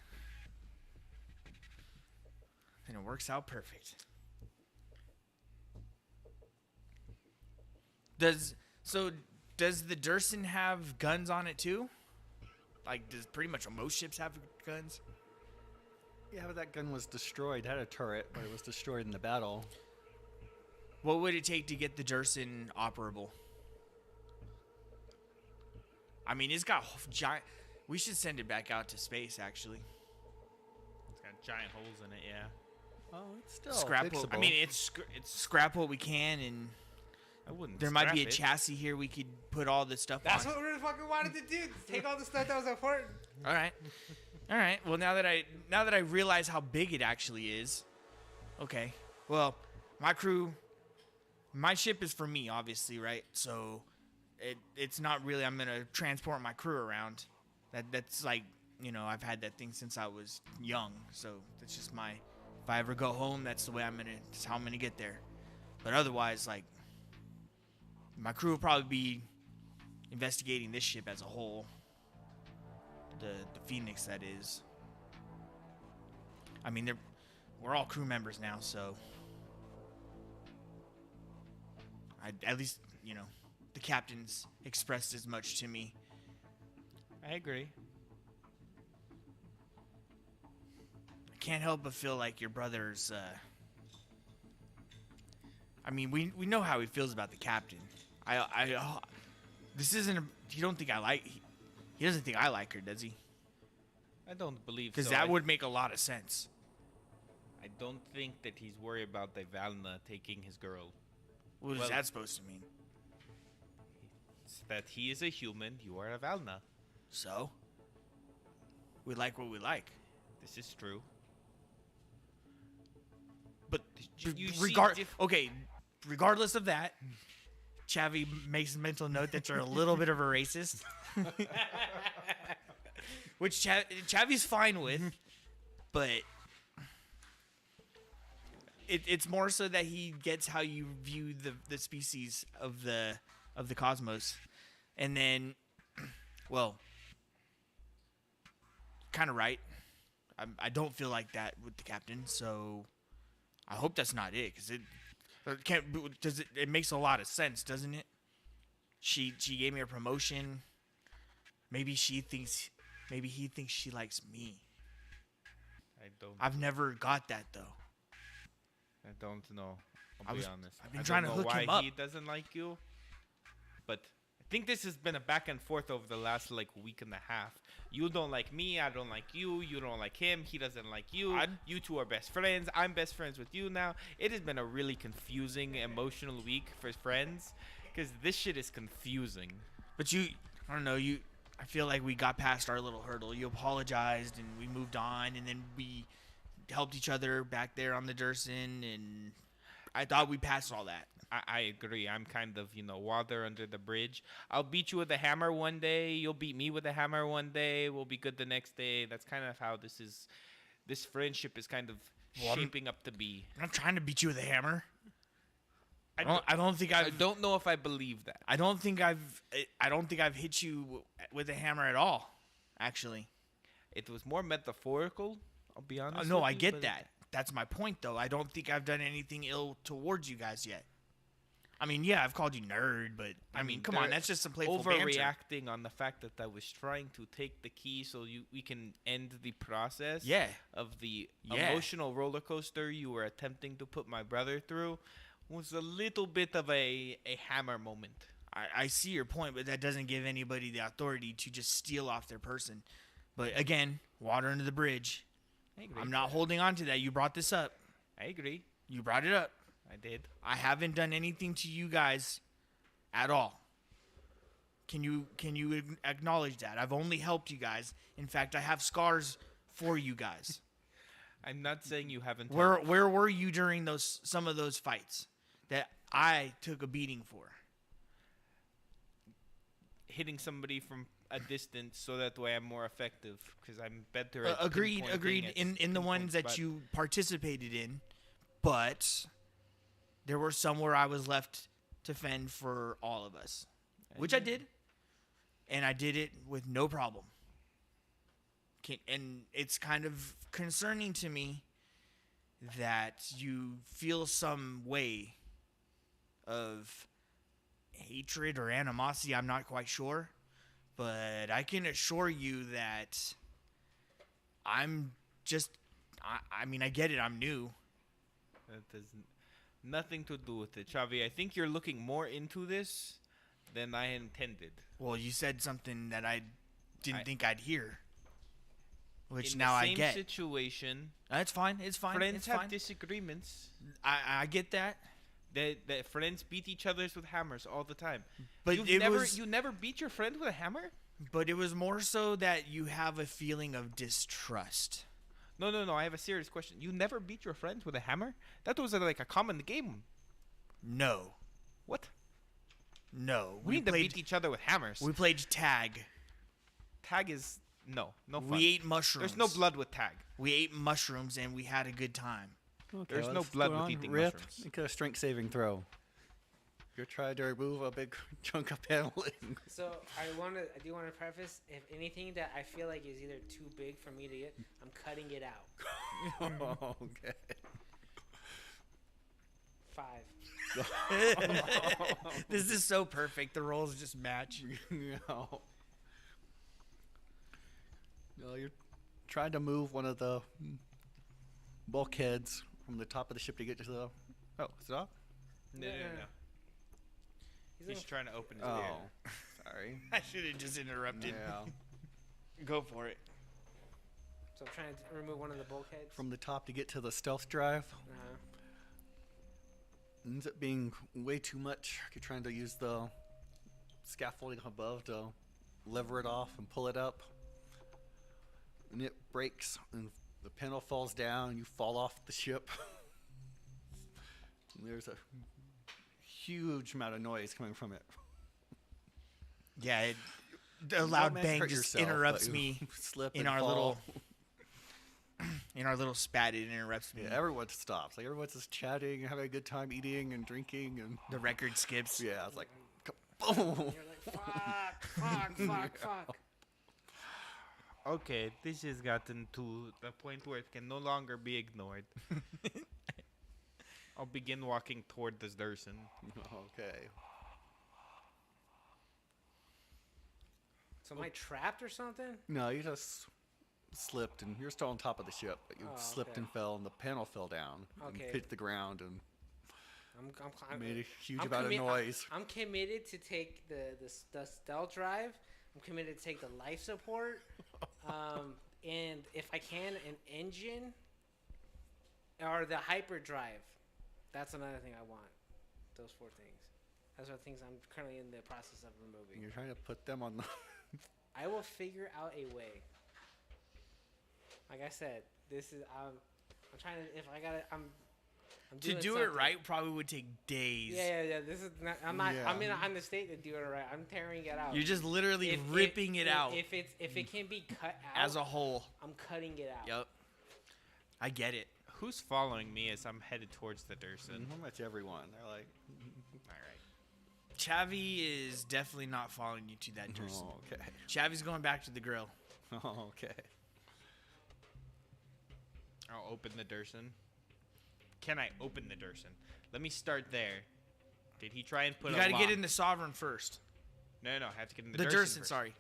Does the Durson have guns on it too? Like, does pretty much most ships have guns? Yeah, but that gun was destroyed. It had a turret, but it was destroyed in the battle. What would it take to get the Durson operable? I mean, it's got giant... We should send it back out to space, actually. It's got giant holes in it, yeah. Oh, it's still Scrap what... I fixable. mean, it's scrap what we can, and I wouldn't. there might be a scrap it. chassis here we could put all this stuff That's on. what we fucking wanted to do. Take all the stuff that was important. All right. Well, now that I realize how big it actually is, okay. Well, my ship is for me, obviously, right? So, it's not really. I'm gonna transport my crew around. That's like, you know, I've had that thing since I was young. So that's just my. If I ever go home, that's the way that's how I'm gonna get there. But otherwise, like, my crew will probably be investigating this ship as a whole. The Phoenix, that is. I mean, we're all crew members now, so at least, you know, the captain's expressed as much to me. I agree. I can't help but feel like your brother's. I mean, we know how he feels about the captain. This isn't. You don't think I like? He doesn't think I like her, does he? I don't believe Because so. that would make a lot of sense. I don't think that he's worried about Divalna taking his girl. What is Well- that supposed to mean? It's that he is a human, you are a Valna. So, we like what we like. This is true. But You see okay, regardless of that, Chavi makes a mental note that you're a little bit of a racist, which Chavi's fine with, but it's more so that he gets how you view the species of the cosmos, and then, well, kind of right. I don't feel like that with the captain, so I hope that's not it, because it makes a lot of sense, doesn't it? She gave me a promotion. Maybe he thinks she likes me. I don't. I've never got that though. I don't know. I'll be honest. I've been I trying to don't know hook why him up. he doesn't like you, but I think this has been a back and forth over the last like week and a half. You don't like me. I don't like you. You don't like him. He doesn't like you. You two are best friends. I'm best friends with you now. It has been a really confusing, emotional week for friends because this shit is confusing. But I don't know, I feel like we got past our little hurdle. You apologized and we moved on, and then we helped each other back there on the Durson, and I thought we passed all that. I agree. I'm kind of, water under the bridge. I'll beat you with a hammer one day. You'll beat me with a hammer one day. We'll be good the next day. That's kind of how this friendship is kind of shaping up to be. I'm not trying to beat you with a hammer. I don't think I don't know if I believe that. I don't think I've hit you with a hammer at all, actually. It was more metaphorical, I'll be honest. No, with I you, get but that. That's my point, though. I don't think I've done anything ill towards you guys yet. I mean, yeah, I've called you nerd, but I mean, come on, that's just some playful banter. Overreacting on the fact that I was trying to take the key so we can end the process of the emotional roller coaster you were attempting to put my brother through was a little bit of a hammer moment. I see your point, but that doesn't give anybody the authority to just steal off their person. But again, water under the bridge. I agree. I'm not holding on to that. You brought this up. I agree. You brought it up. I did. I haven't done anything to you guys at all. Can you acknowledge that? I've only helped you guys. In fact, I have scars for you guys. I'm not saying you haven't. Where were you during some of those fights that I took a beating for? Hitting somebody from a distance so that way I'm more effective because I'm better at agreed pinpointing in the ones that you participated in, but there were some where I was left to fend for all of us, which I did, and I did it with no problem. And it's kind of concerning to me that you feel some way of hatred or animosity. I'm not quite sure, but I can assure you that I'm just, I mean, I get it. I'm new. That has nothing to do with it, Chavi. I think you're looking more into this than I intended. Well, you said something that I didn't think I'd hear, which in now the same I get. Situation. It's fine. It's fine. Friends it's have fine. disagreements. I get that. That friends beat each other with hammers all the time. But you never beat your friend with a hammer? But it was more so that you have a feeling of distrust. No. I have a serious question. You never beat your friends with a hammer? That was like a common game. No. What? No. We need to beat each other with hammers. We played tag. Tag is no fun. We ate mushrooms. There's no blood with tag. We ate mushrooms and we had a good time. Okay, There's no blood with eating Rip, mushrooms. make a strength saving throw. You're trying to remove a big chunk of paneling. So I do want to preface, if anything that I feel like is either too big for me to get, I'm cutting it out. Okay. 5. This is so perfect. The rolls just match. No, you're trying to move one of the bulkheads from the top of the ship to get to the. Oh, is it off? No. He's trying to open his Oh, beer. sorry. I should have just interrupted. Yeah. Go for it. So I'm trying to remove one of the bulkheads. From the top to get to the stealth drive. Ends up being way too much. You're trying to use the scaffolding above to lever it off and pull it up. And it breaks, and the panel falls down, and you fall off the ship. And there's a huge amount of noise coming from it. Yeah, the loud Don't bang hurt just yourself, interrupts but you me slip in and our fall. little in our little spat. It interrupts me. Yeah, everyone stops. Like everyone's just chatting, having a good time eating and drinking, and The record skips. yeah, it's like, boom. You're like, fuck. Okay, this has gotten to the point where it can no longer be ignored. I'll begin walking toward the Durson. Okay. So am I trapped or something? No, you just slipped, and you're still on top of the ship, but you Oh, slipped okay. and fell, and the panel fell down Okay. and hit the ground and I'm made a huge I'm amount of noise. I'm committed to take the stealth drive. I'm committed to take the life support. And if I can, an engine or the hyperdrive. That's another thing I want. Those 4 things. Those are things I'm currently in the process of removing. You're trying to put them on the. I will figure out a way. Like I said, this is I'm trying to. If I got it, I'm To doing do it something. right probably would take days. Yeah. This is not. I'm not. Yeah. I'm in the state to do it right. I'm tearing it out. You're just literally ripping it out If it can be cut out as a whole. I'm cutting it out. Yep. I get it. Who's following me as I'm headed towards the Durson? Pretty much everyone. They're like, All right. Chavi is definitely not following you to that Durson. oh, okay. Chavi's going back to the grill. Oh, okay. I'll open the Durson. Can I open the Durson? Let me start there. Did he try and put You a got to lock? get in the Sovereign first. No, I have to get in the The Durson Durson, first. sorry.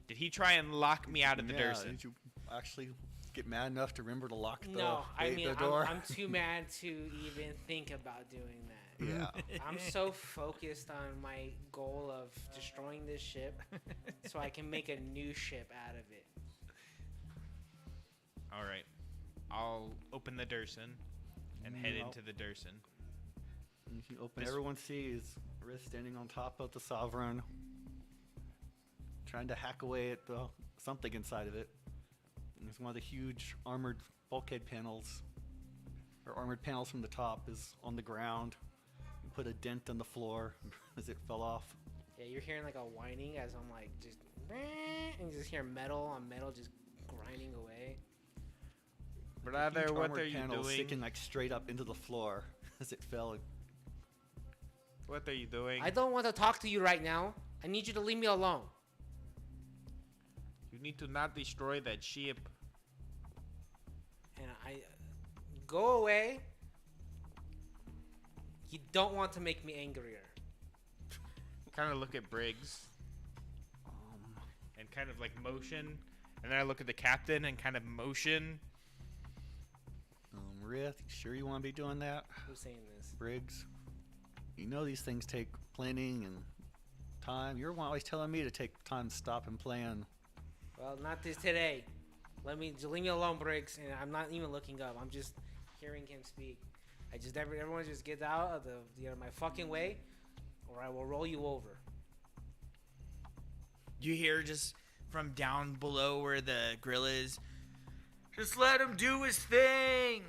Did he try and lock me out of the Yeah, Durson? did you actually get mad enough to remember to lock the, No, I mean the door? I'm too mad to even think about doing that. Yeah. I'm so focused on my goal of destroying this ship so I can make a new ship out of it. All right. I'll open the Durson and head Nope. into the Durson. And you open, This- everyone sees Riz standing on top of the Sovereign, trying to hack away at the something inside of it. And there's one of the huge armored bulkhead panels, or armored panels from the top, is on the ground. You put a dent in the floor as it fell off. Yeah, you're hearing like a whining as I'm like just and you just hear metal on metal just grinding away. Brother, Huge what armored are you panel doing? sticking like straight up into the floor as it fell. What are you doing? I don't want to talk to you right now. I need you to leave me alone. You need to not destroy that ship. And I go away. You don't want to make me angrier. Kind of look at Briggs and kind of like motion. And then I look at the captain and kind of motion. Rith, you sure you want to be doing that? Who's saying this? Briggs, you know these things take planning and time. You're always telling me to take time to stop and plan. Well, not this today. Just leave me alone, Briggs. And I'm not even looking up. I'm just hearing him speak. Everyone just gets out of my fucking way, or I will roll you over. You hear just from down below where the grill is, just let him do his thing.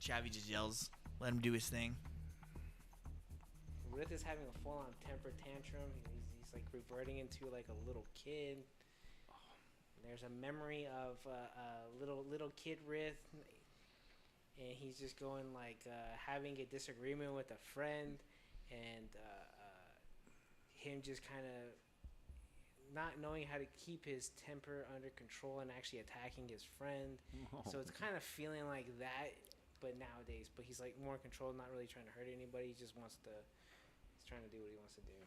Chavi just yells, let him do his thing. Rith is having a full-on temper tantrum. He's like reverting into like a little kid. There's a memory of a little kid Rith, and he's just going like having a disagreement with a friend, and him just kind of not knowing how to keep his temper under control and actually attacking his friend. So it's kind of feeling like that, but nowadays. But he's like more in control, not really trying to hurt anybody. He just wants to. He's trying to do what he wants to do.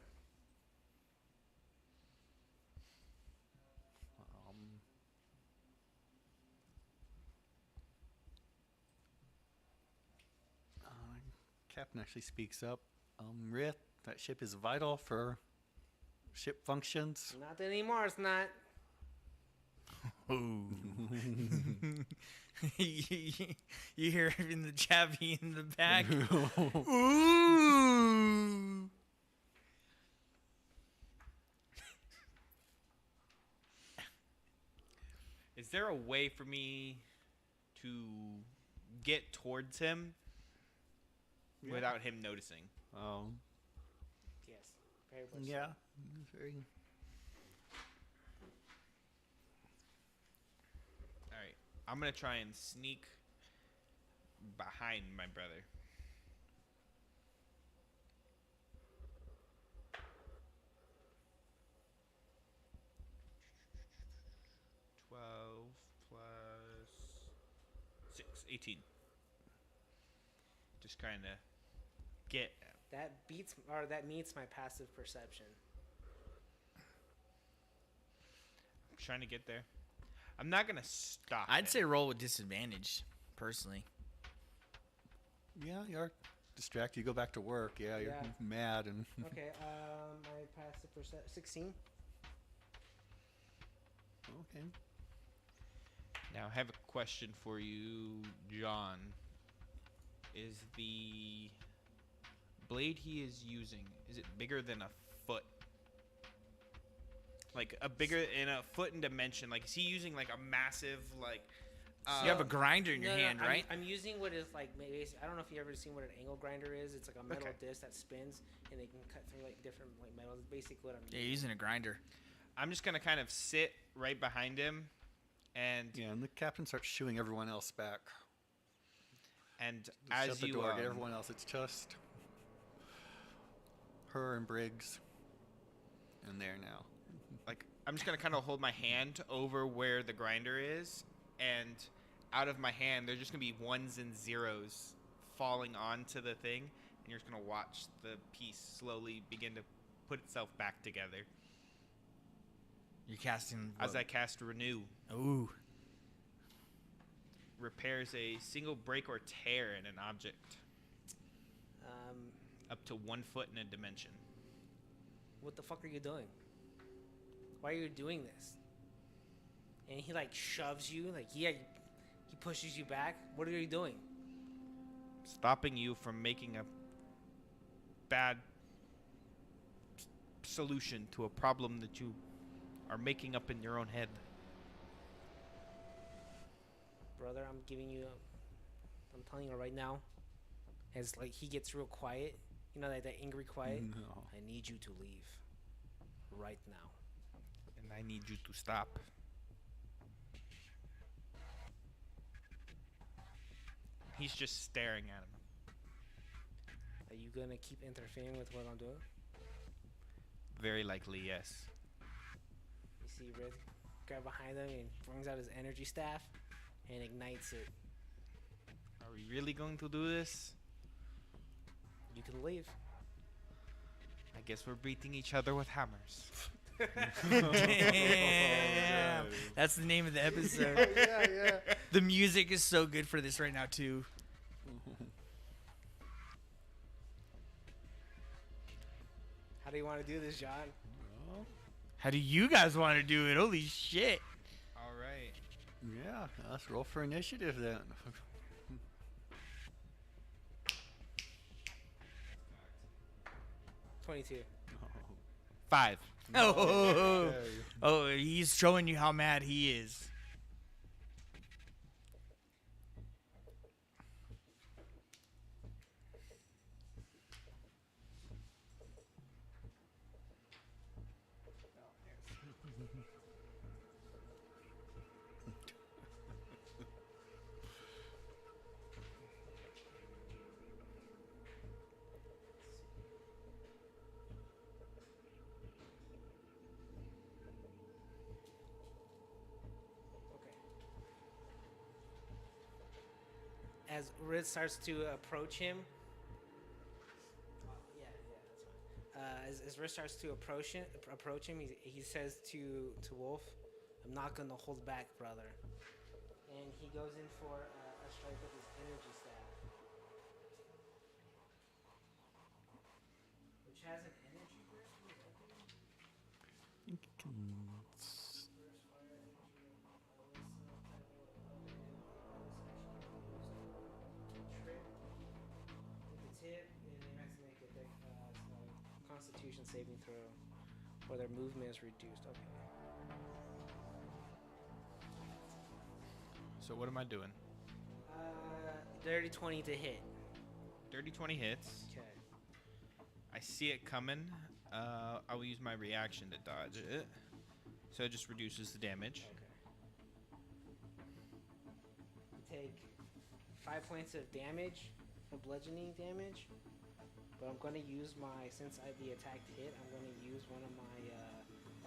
Captain actually speaks up. Rith, that ship is vital for ship functions. Not anymore. It's not. Ooh. You hear it in the Chavi in the back. Ooh. Is there a way for me to get towards him without him noticing? Oh, Yes. Very much. yeah. So. Very. All right. I'm going to try and sneak behind my brother. +6, 18. Just kind of get. That meets my passive perception. trying to get there. I'm not gonna stop. I'd say roll with disadvantage, personally. Yeah, you're distracted. You go back to work. Yeah, you're Yeah. mad and. Okay, I passed it for 16. Okay. Now I have a question for you, John. Is the blade he is using, is it bigger than a foot? Like a bigger in a foot in dimension? Like is he using like a massive like? You have a grinder in your hand, right? I'm using what is like maybe I don't know if you ever seen what an angle grinder is. It's like a metal Okay. disc that spins and they can cut through like different like metals. It's basically what I'm Yeah, you're using a grinder. I'm just gonna kind of sit right behind him, and Yeah, and the captain starts shooing everyone else back. and Shut as the you door, get everyone else. It's just her and Briggs, and there now. like I'm just gonna kind of hold my hand over where the grinder is, and out of my hand there's just gonna be ones and zeros falling onto the thing, and you're just gonna watch the piece slowly begin to put itself back together You're casting. as I cast Renew. Ooh. Repairs a single break or tear in an object up to 1 foot in a dimension. What the fuck are you doing? Why are you doing this? And he like shoves you, like he pushes you back. What are you doing? Stopping you from making a bad solution to a problem that you are making up in your own head. Brother, I'm telling you right now, as like he gets real quiet, you know, like that angry quiet. No. I need you to leave right now. And I need you to stop. He's just staring at him. Are you gonna keep interfering with what I'm doing? Very likely, yes. You see Red grab behind him and brings out his energy staff and ignites it. Are we really going to do this? You can leave. I guess we're beating each other with hammers. Damn. That's the name of the episode. yeah. The music is so good for this right now, too. How do you want to do this, John? Well, How do you guys want to do it? Holy shit. All right. yeah, let's roll for initiative then. 22. 5. Oh, he's showing you how mad he is. As Rid starts to approach him, as Rid starts to approach him, he says to Wolf, "I'm not gonna hold back, brother." And he goes in for a strike with his energy staff, which has an energy burst. Constitution saving throw, or their movement is reduced. Okay. So what am I doing? Dirty 20 to hit. Dirty 20 hits. Okay. I see it coming. I will use my reaction to dodge it. So it just reduces the damage. Okay. You take 5 points of damage, of bludgeoning damage. But I'm gonna use since the attack hit, I'm gonna use one of my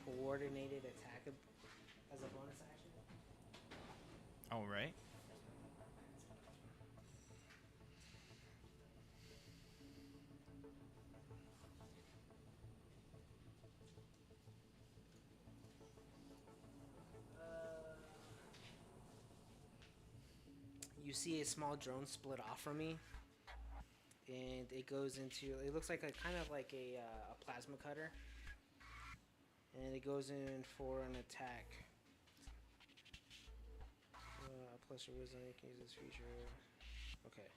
coordinated attack as a bonus action. All right. you see a small drone split off from me, and it goes into. It looks like a kind of like a plasma cutter, and it goes in for an attack. Plus your wisdom, you can use this feature. Okay.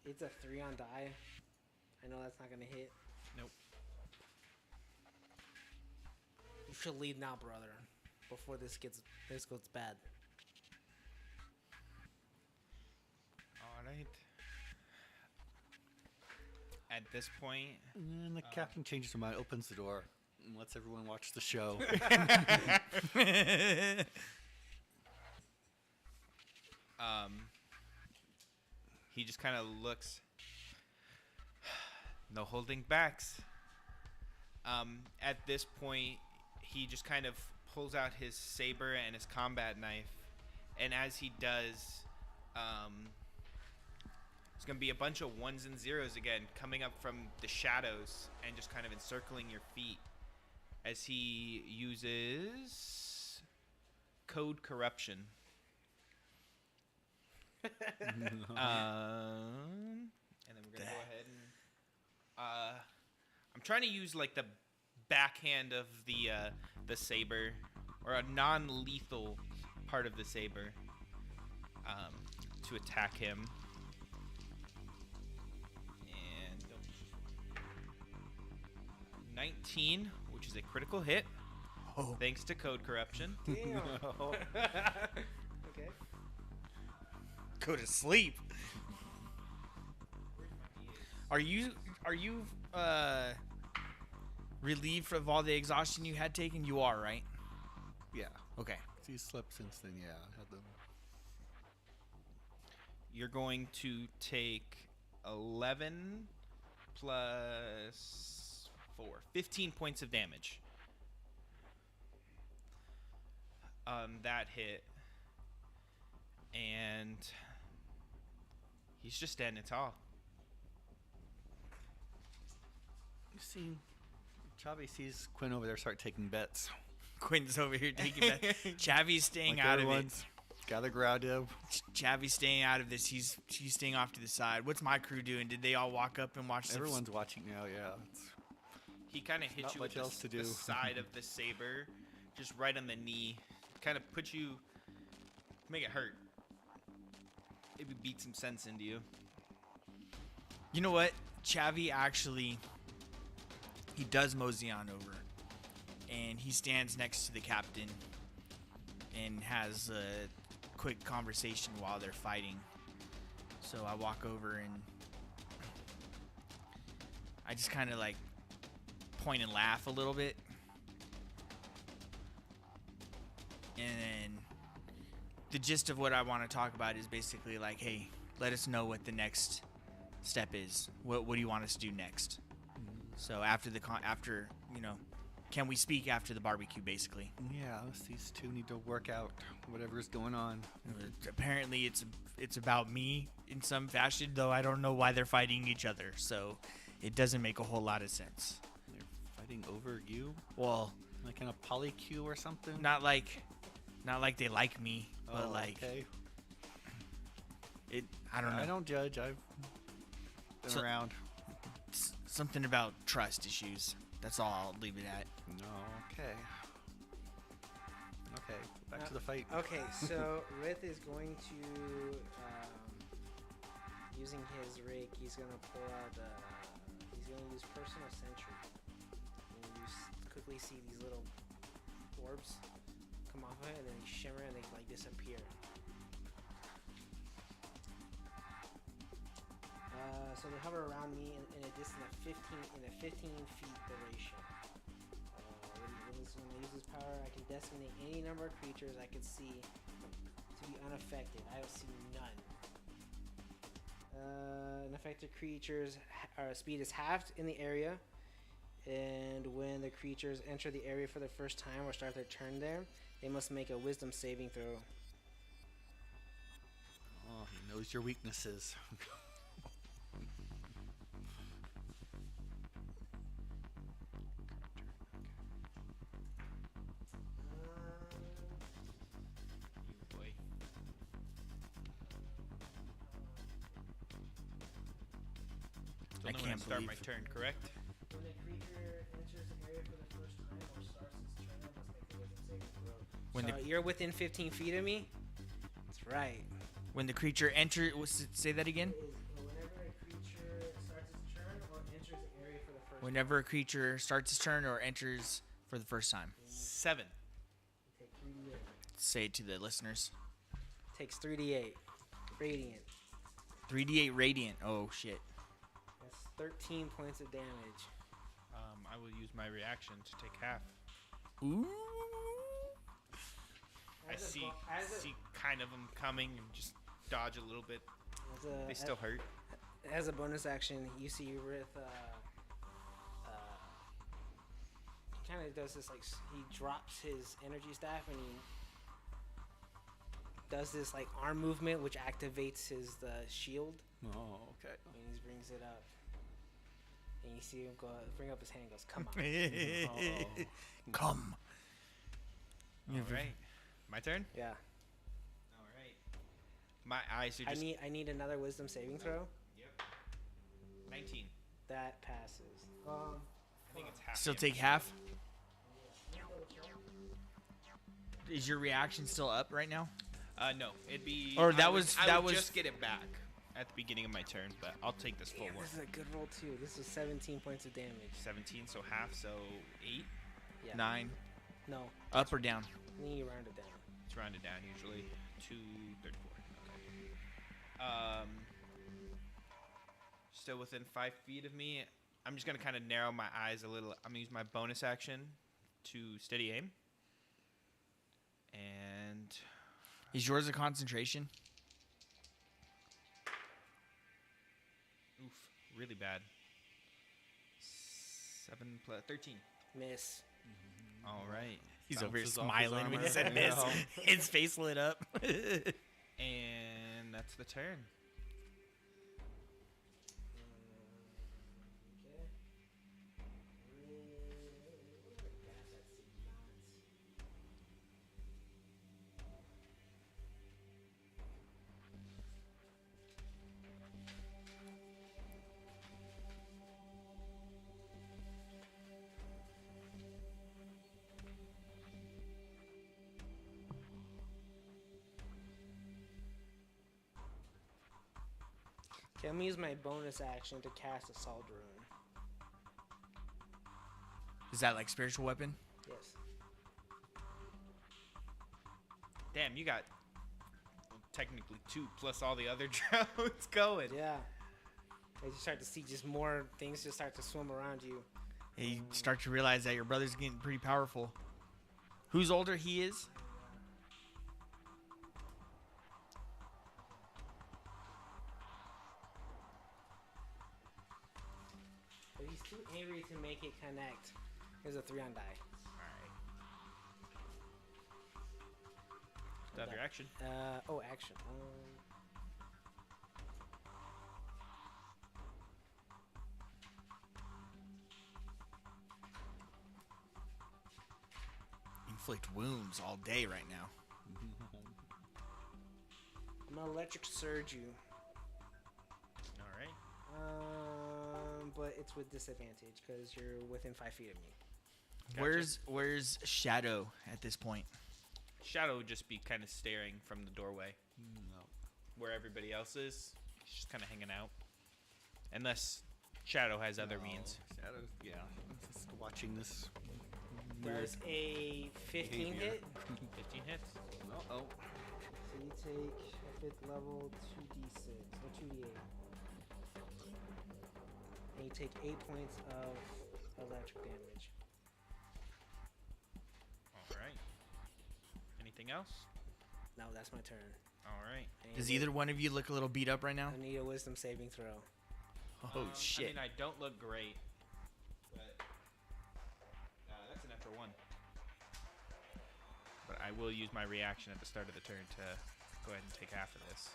It's a 3 on die. I know that's not gonna hit. Nope. You should leave now, brother, before this goes bad. All right. At this point, And the captain changes her mind, opens the door, and lets everyone watch the show. he just kind of looks. No holding backs. At this point, he just kind of pulls out his saber and his combat knife, and as he does, it's gonna be a bunch of 1s and 0s again coming up from the shadows and just kind of encircling your feet as he uses code corruption. And then we're gonna go ahead and I'm trying to use like the backhand of the saber, or a non-lethal part of the saber, to attack him. And 19, which is a critical hit, thanks to code corruption. Damn. Okay. Go to sleep. Are you relieved of all the exhaustion you had taken? You are, right? Yeah. Okay. He's slept since then, yeah. Had them. You're going to take 11 plus 4. 15 points of damage. That hit. And he's just standing tall. You see, Chavi sees Quinn over there start taking bets. Quinn's over here taking that. Chavi's staying Like out of it. everyone's gotta grab him. Chavi's staying out of this. He's staying off to the side. What's my crew doing? Did they all walk up and watch? Everyone's watching now, yeah. He kind of hits Not you much with else to the do. side of the saber, just right on the knee. Kind of puts you, make it hurt. Maybe beat some sense into you. You know what? Chavi actually, he does mosey on over, and he stands next to the captain and has a quick conversation while they're fighting. So I walk over and I just kind of like point and laugh a little bit. And then the gist of what I want to talk about is basically like, hey, let us know what the next step is. What do you want us to do next? So after can we speak after the barbecue, basically? Yeah, these two need to work out whatever's going on. Apparently it's about me in some fashion, though I don't know why they're fighting each other. So it doesn't make a whole lot of sense. They're fighting over you? Well, Like in a polycule or something? not like they like me, but okay. I don't know. I don't judge. I've been So- around. Something about trust issues. That's all I'll leave it at. No, okay. Okay, back to the fight. Okay, so Rith is going to, using his rake, he's gonna pull out. He's gonna use personal sentry. And you quickly see these little orbs come off of it, and then they shimmer and they like disappear. So they hover around me in a distance of 15 feet duration. When I use this power, I can designate any number of creatures I can see to be unaffected. I will see none. Unaffected creatures' speed is halved in the area, and when the creatures enter the area for the first time or start their turn there, they must make a wisdom saving throw. Oh, he knows your weaknesses. Still I know when I can't start my believe- turn, correct? When a creature enters an area for the first time or starts its turn, it must make a wisdom saving throw. When So the you're within 15 feet of me? That's right. when the creature enters, say that again. It is whenever a creature starts its turn or enters an area for the first Whenever a creature starts its turn or enters for the first time. 7. time, you take 3d8. Say it to the listeners. Takes 3d8. Radiant. 3d8 radiant. Oh shit. That's 13 points of damage. I will use my reaction to take half. Ooh. I As a see bo- as a- see kind of them coming and just dodge a little bit. They still hurt. As a bonus action, you see Rith, he kind of does this, like, he drops his energy staff and he does this, like, arm movement, which activates the shield, Oh, okay. and he brings it up. And you see him bring up his hand and goes, come on. Oh. Come. All right. My turn? Yeah. All right. My eyes are just I need another wisdom saving throw. Yep. 19. That passes. I think it's half. Still damage. take half. Is your reaction still up right now? No, it'd be. Or I that would- was- I that would was- just get it back at the beginning of my turn, but I'll take this full Damn, one. this is a good roll, too. This is 17 points of damage. 17, so half, so 8. Yeah. 9. No, Up or down? then you round it down. It's rounded down usually. 2, 34. Okay. Still within 5 feet of me. I'm just gonna kind of narrow my eyes a little. I'm gonna use my bonus action to steady aim. And Is yours a concentration? oof, really bad. 7 plus 13. Miss. All right. He's over here Bounces off his smiling when he armor. said miss. His face lit up. And that's the turn. Okay, I'm gonna use my bonus action to cast Assault Rune. Is that like spiritual weapon? Yes. Damn, you got technically 2 plus all the other drones going. Yeah. And you start to see just more things just start to swim around you. You start to realize that your brother's getting pretty powerful. Who's older? He is? But he's too angry to make it connect. Here's a 3 on die. Alright. Still have your action. Action. Inflict wounds all day right now. I'm gonna electric surge you. Alright. But it's with disadvantage because you're within 5 feet of me. Gotcha. Where's Shadow at this point? Shadow would just be kind of staring from the doorway No. where everybody else is. He's just kind of hanging out. Unless Shadow has other No. means. Shadows, yeah. Just watching this. Does a 15 behavior. hit? 15 hits. Oh. So you take a 5th level 2d6 or 2d8. And you take 8 points of electric damage. Alright. Anything else? No, that's my turn. Alright. I need Does a either one of you look a little beat up right now? I need a wisdom saving throw. Oh shit. I mean, I don't look great. But that's an natural 1. But I will use my reaction at the start of the turn to go ahead and take half of this.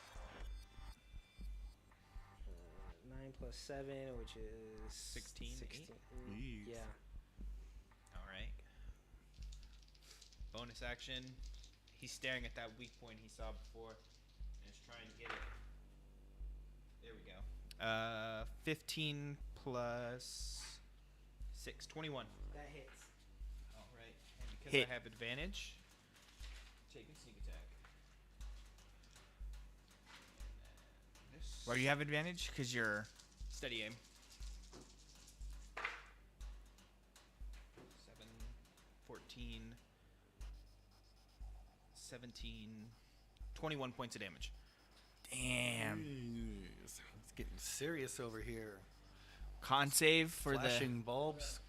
9 plus 7, which is 16, 16. Jeez. Yeah. Alright. Bonus action. He's staring at that weak point he saw before and is trying to get it. There we go. 15 plus 6, 21. That hits. All right. And because Hit. I have advantage, taking sneak attack. And this Why do you have advantage? Because you're... steady aim. 7, 14, 17, 21 points of damage. Damn. Jeez, it's getting serious over here. Con save for Flashing bulbs.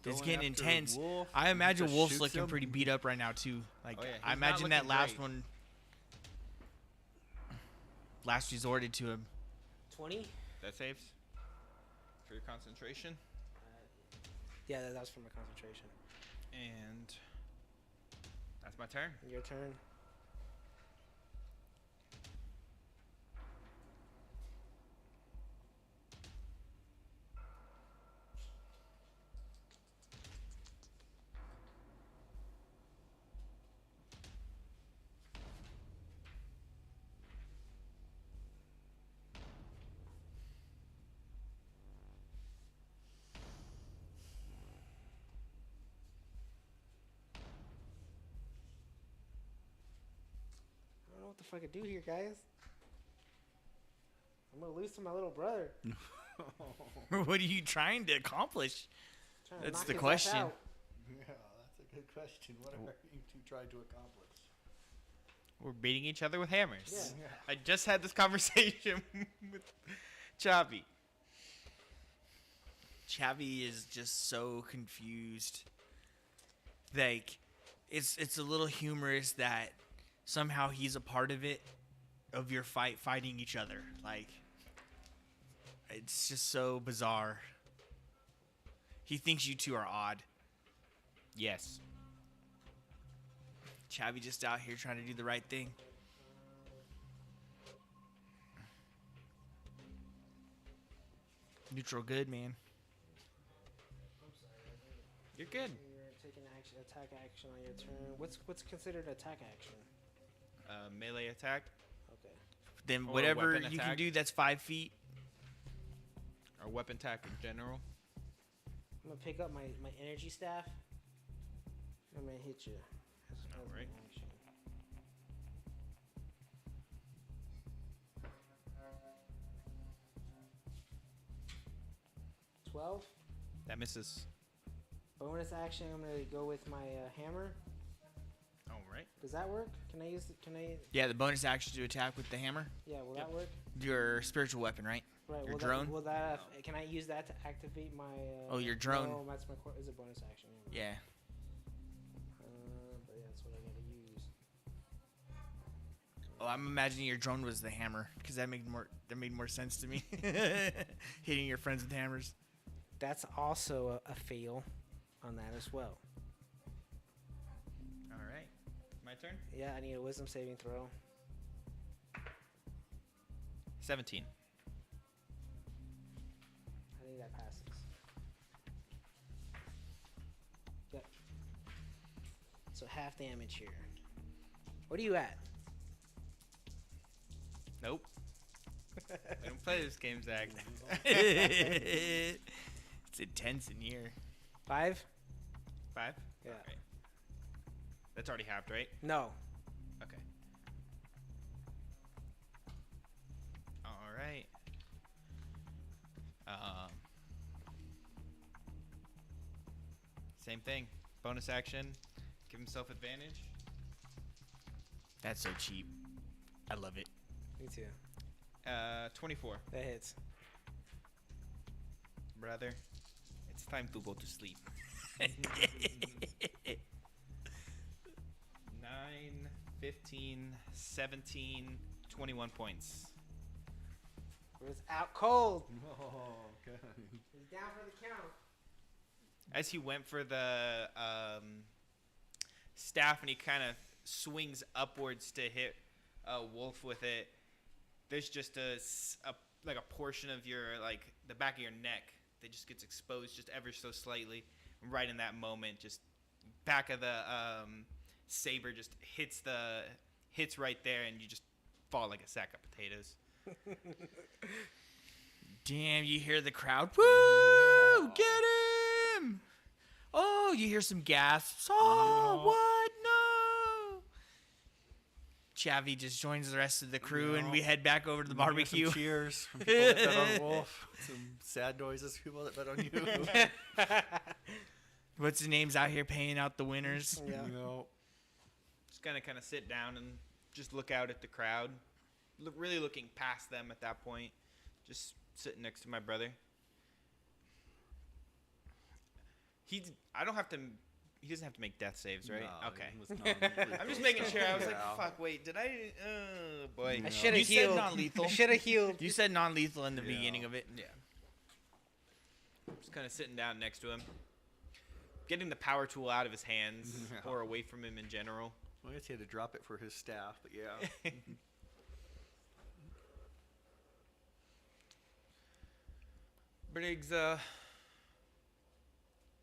It's going getting after intense. Wolf, I he imagine just Wolf's shoots looking him. pretty beat up right now too. Like Oh, yeah, I he's not imagine that looking last great. one, last resorted to him. 20? That saves for your concentration. Yeah, that was from my concentration. And that's my turn. Your turn. I don't know what the fuck I do here, guys. I'm gonna lose to my little brother. What are you trying to accomplish? Trying to That's knock the his ass question. out. Yeah, that's a good question. What are you two trying to accomplish? We're beating each other with hammers. Yeah. I just had this conversation with Chavi. Chavi is just so confused. Like, it's a little humorous that somehow he's a part of it, of your fighting each other. Like, it's just so bizarre. He thinks you two are odd. Yes. Chavi just out here trying to do the right thing. Neutral good, man. I'm sorry. I think You're good. you're taking attack action on your turn. What's considered attack action? Melee attack Okay. Then Or whatever weapon you can attack. do that's 5 feet. or weapon attack in general. I'm gonna pick up my energy staff. I'm gonna hit you. As my Alright. action. 12. That misses. Bonus action. I'm gonna go with my hammer. All right. Does that work? Can I use? Can I? Yeah, the bonus action to attack with the hammer. Yeah. Will Yep. that work? Your spiritual weapon, right? Right. Your will drone? That, will that? Can I use that to activate my? Oh, your drone. No, that's my. Is it bonus action? Yeah. But yeah, that's what I gotta use. Oh, I'm imagining your drone was the hammer because that made more sense to me. Hitting your friends with hammers. That's also a fail on that as well. All right. My turn. Yeah, I need a wisdom saving throw. 17. I think that passes. Yep. So half damage here. What are you at? Nope. I don't play this game, Zach. It's intense in here. 5? 5. Yeah. Alright. That's already halved, right? No. Okay. All right. Same thing. Bonus action. Give himself advantage. That's so cheap. I love it. Me too. 24. That hits. Brother, it's time to go to sleep. 9, 15, 17, 21 points. It's out cold. Oh, okay. He's down for the count. As he went for the staff and he kind of swings upwards to hit Wolf with it, there's just a portion of your, like, the back of your neck that just gets exposed just ever so slightly. Right in that moment, just back of the saber just hits right there, and you just fall like a sack of potatoes. Damn, you hear the crowd. Woo! Get him! Oh, you hear some gasps. Oh, what? No! Chavi just joins the rest of the crew, and we head back over to the barbecue. Some cheers from people that bet on Wolf. Some sad noises from people that bet on you. What's the names out here paying out the winners? Yeah. Just gonna kind of sit down and just look out at the crowd, really looking past them at that point. Just sitting next to my brother. He doesn't have to make death saves, right? No, Okay. it was non-lethal. I'm just making sure. I was like, Yeah. fuck, wait, did I? Oh, boy. I should have You said healed. non-lethal. I should have healed. You said non-lethal in the Yeah. beginning of it. Yeah. Just kind of sitting down next to him. Getting the power tool out of his hands Yeah. or away from him in general. Well, I guess he had to drop it for his staff, but yeah. Briggs, do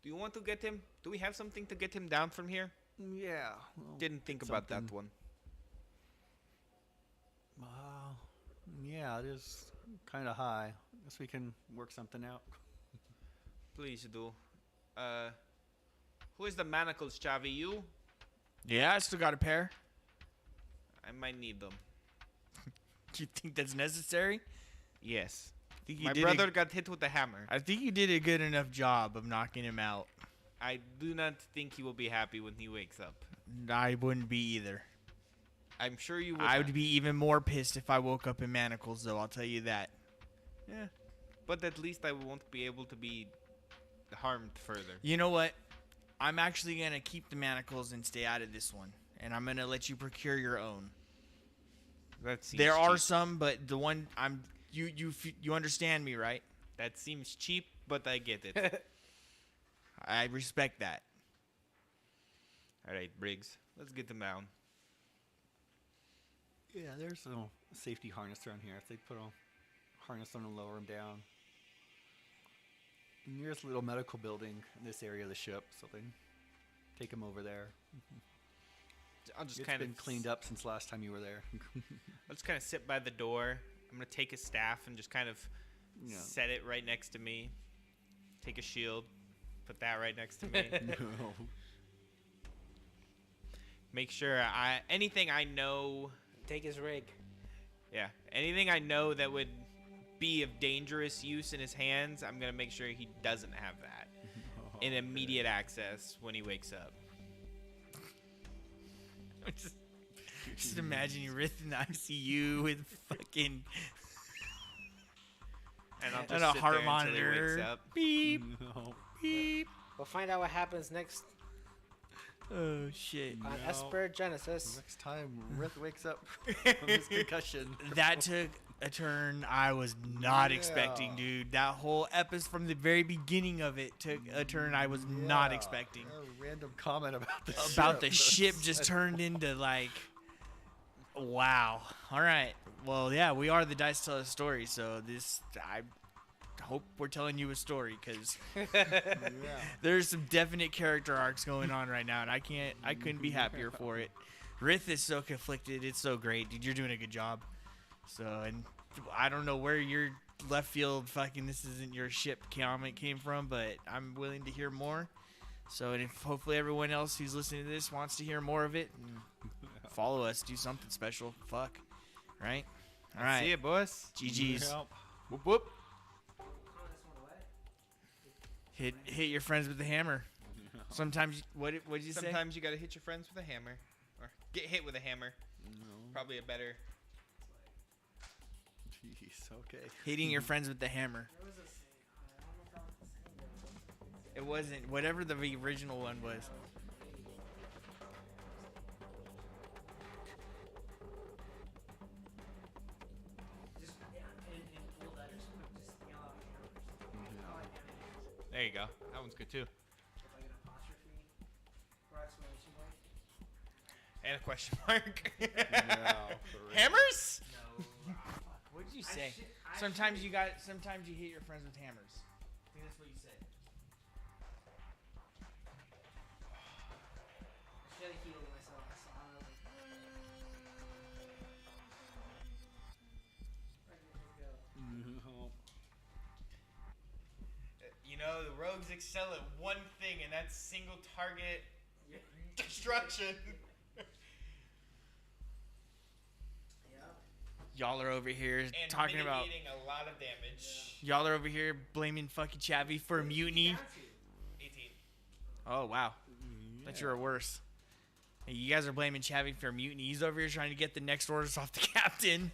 you want to get him? Do we have something to get him down from here? Yeah. Well, Didn't think about that something. one. Yeah, it is kind of high. Guess we can work something out. Please do. Who is the manacles, Chavi? You? Yeah, I still got a pair. I might need them. Do you think that's necessary? Yes. I think you My did brother got hit with a hammer. I think you did a good enough job of knocking him out. I do not think he will be happy when he wakes up. I wouldn't be either. I'm sure you would. I not. would be even more pissed if I woke up in manacles, though. I'll tell you that. Yeah. But at least I won't be able to be harmed further. You know what? I'm actually gonna keep the manacles and stay out of this one, and I'm gonna let you procure your own. That seems There are cheap. some, but the one you understand me, right? That seems cheap, but I get it. I respect that. All right, Briggs. Let's get them down. Yeah, there's a safety harness around here. If they put a harness on and lower him down. And there's a little medical building in this area of the ship, so they take him over there. I'll just It's kind been of cleaned up since last time you were there. I'll just kind of sit by the door. I'm gonna take his staff and just kind of Yeah. set it right next to me. Take a shield, put that right next to me. No. Make sure anything I know, Take his rig. yeah, anything I know that would be of dangerous use in his hands, I'm gonna make sure he doesn't have that in immediate access when he wakes up. Just imagine you Rith in the ICU with fucking And I'll just and a sit heart there until he monitor. wakes up. Beep No. beep. We'll find out what happens next Oh shit. on No. Esper Genesis. Next time Rith wakes up from his concussion. That took a turn I was not expecting, Yeah. dude. That whole episode from the very beginning of it took a turn I was not Yeah, expecting. A random comment about the About the ship just turned into like, wow. All right. Well, yeah, we are the Dice Tell a Story, so I hope we're telling you a story because Yeah. there's some definite character arcs going on right now, and I couldn't be happier for it. Rith is so conflicted. It's so great, dude. You're doing a good job. So, and I don't know where your left field fucking this isn't your ship comment came from, but I'm willing to hear more. So, and if hopefully everyone else who's listening to this wants to hear more of it, follow us, do something special. Fuck. Right? All right. See ya, boss. GG's. Yeah. Whoop whoop. Hit your friends with the hammer. Sometimes, what did you say? Sometimes you gotta hit your friends with a hammer, or get hit with a hammer. No. Probably a better. Jeez. Okay. Hitting your friends with the hammer. There was a saying. I don't know if that was the saying, but It wasn't. Whatever the original one was. just in full letters, just yell out hammers. I like hammers. There you go. That one's good too. With like an apostrophe or exclamation mark. And a question mark. Yeah, for real. Hammers? No. Fuck. What did you I say? should- Sometimes you hit your friends with hammers. I think that's what you said. should have healed myself. I saw it. I was like, No, the rogues excel at one thing, and that's single target Yeah. destruction. Yeah. Y'all are over here And talking about. mitigating a lot of damage. Y'all are over here blaming fucking Chavy for a mutiny. 18. Oh wow, thought you were worse. Hey, you guys are blaming Chavy for a mutiny. He's over here trying to get the next orders off the captain.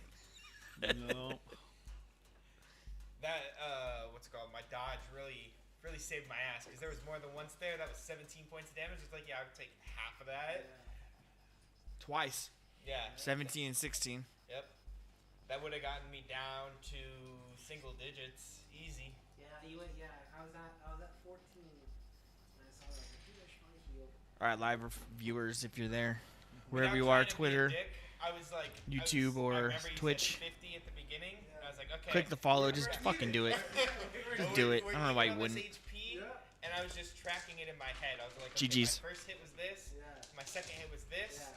No. That what's it called? My dodge really saved my ass because there was more than once there. That was 17 points of damage. It's like, yeah, I would take half of that. Twice, Yeah. 17 and 16. Yep. That would have gotten me down to single digits, easy. Yeah, you went. Yeah, I was at 14. And I saw that. I think I should probably heal. All right, live viewers, if you're there, Without wherever you trying are, to be a Twitter, dick, I was like, YouTube, I or remember you said Twitch. 50 at the beginning. And I was like, okay. click the follow. Just fucking do it. Just do it. I don't know why you on this wouldn't. HP, Yeah. And I was just tracking it in my head. I was like, okay, GG's. my first hit was this. Yeah. My second hit was this. Yeah.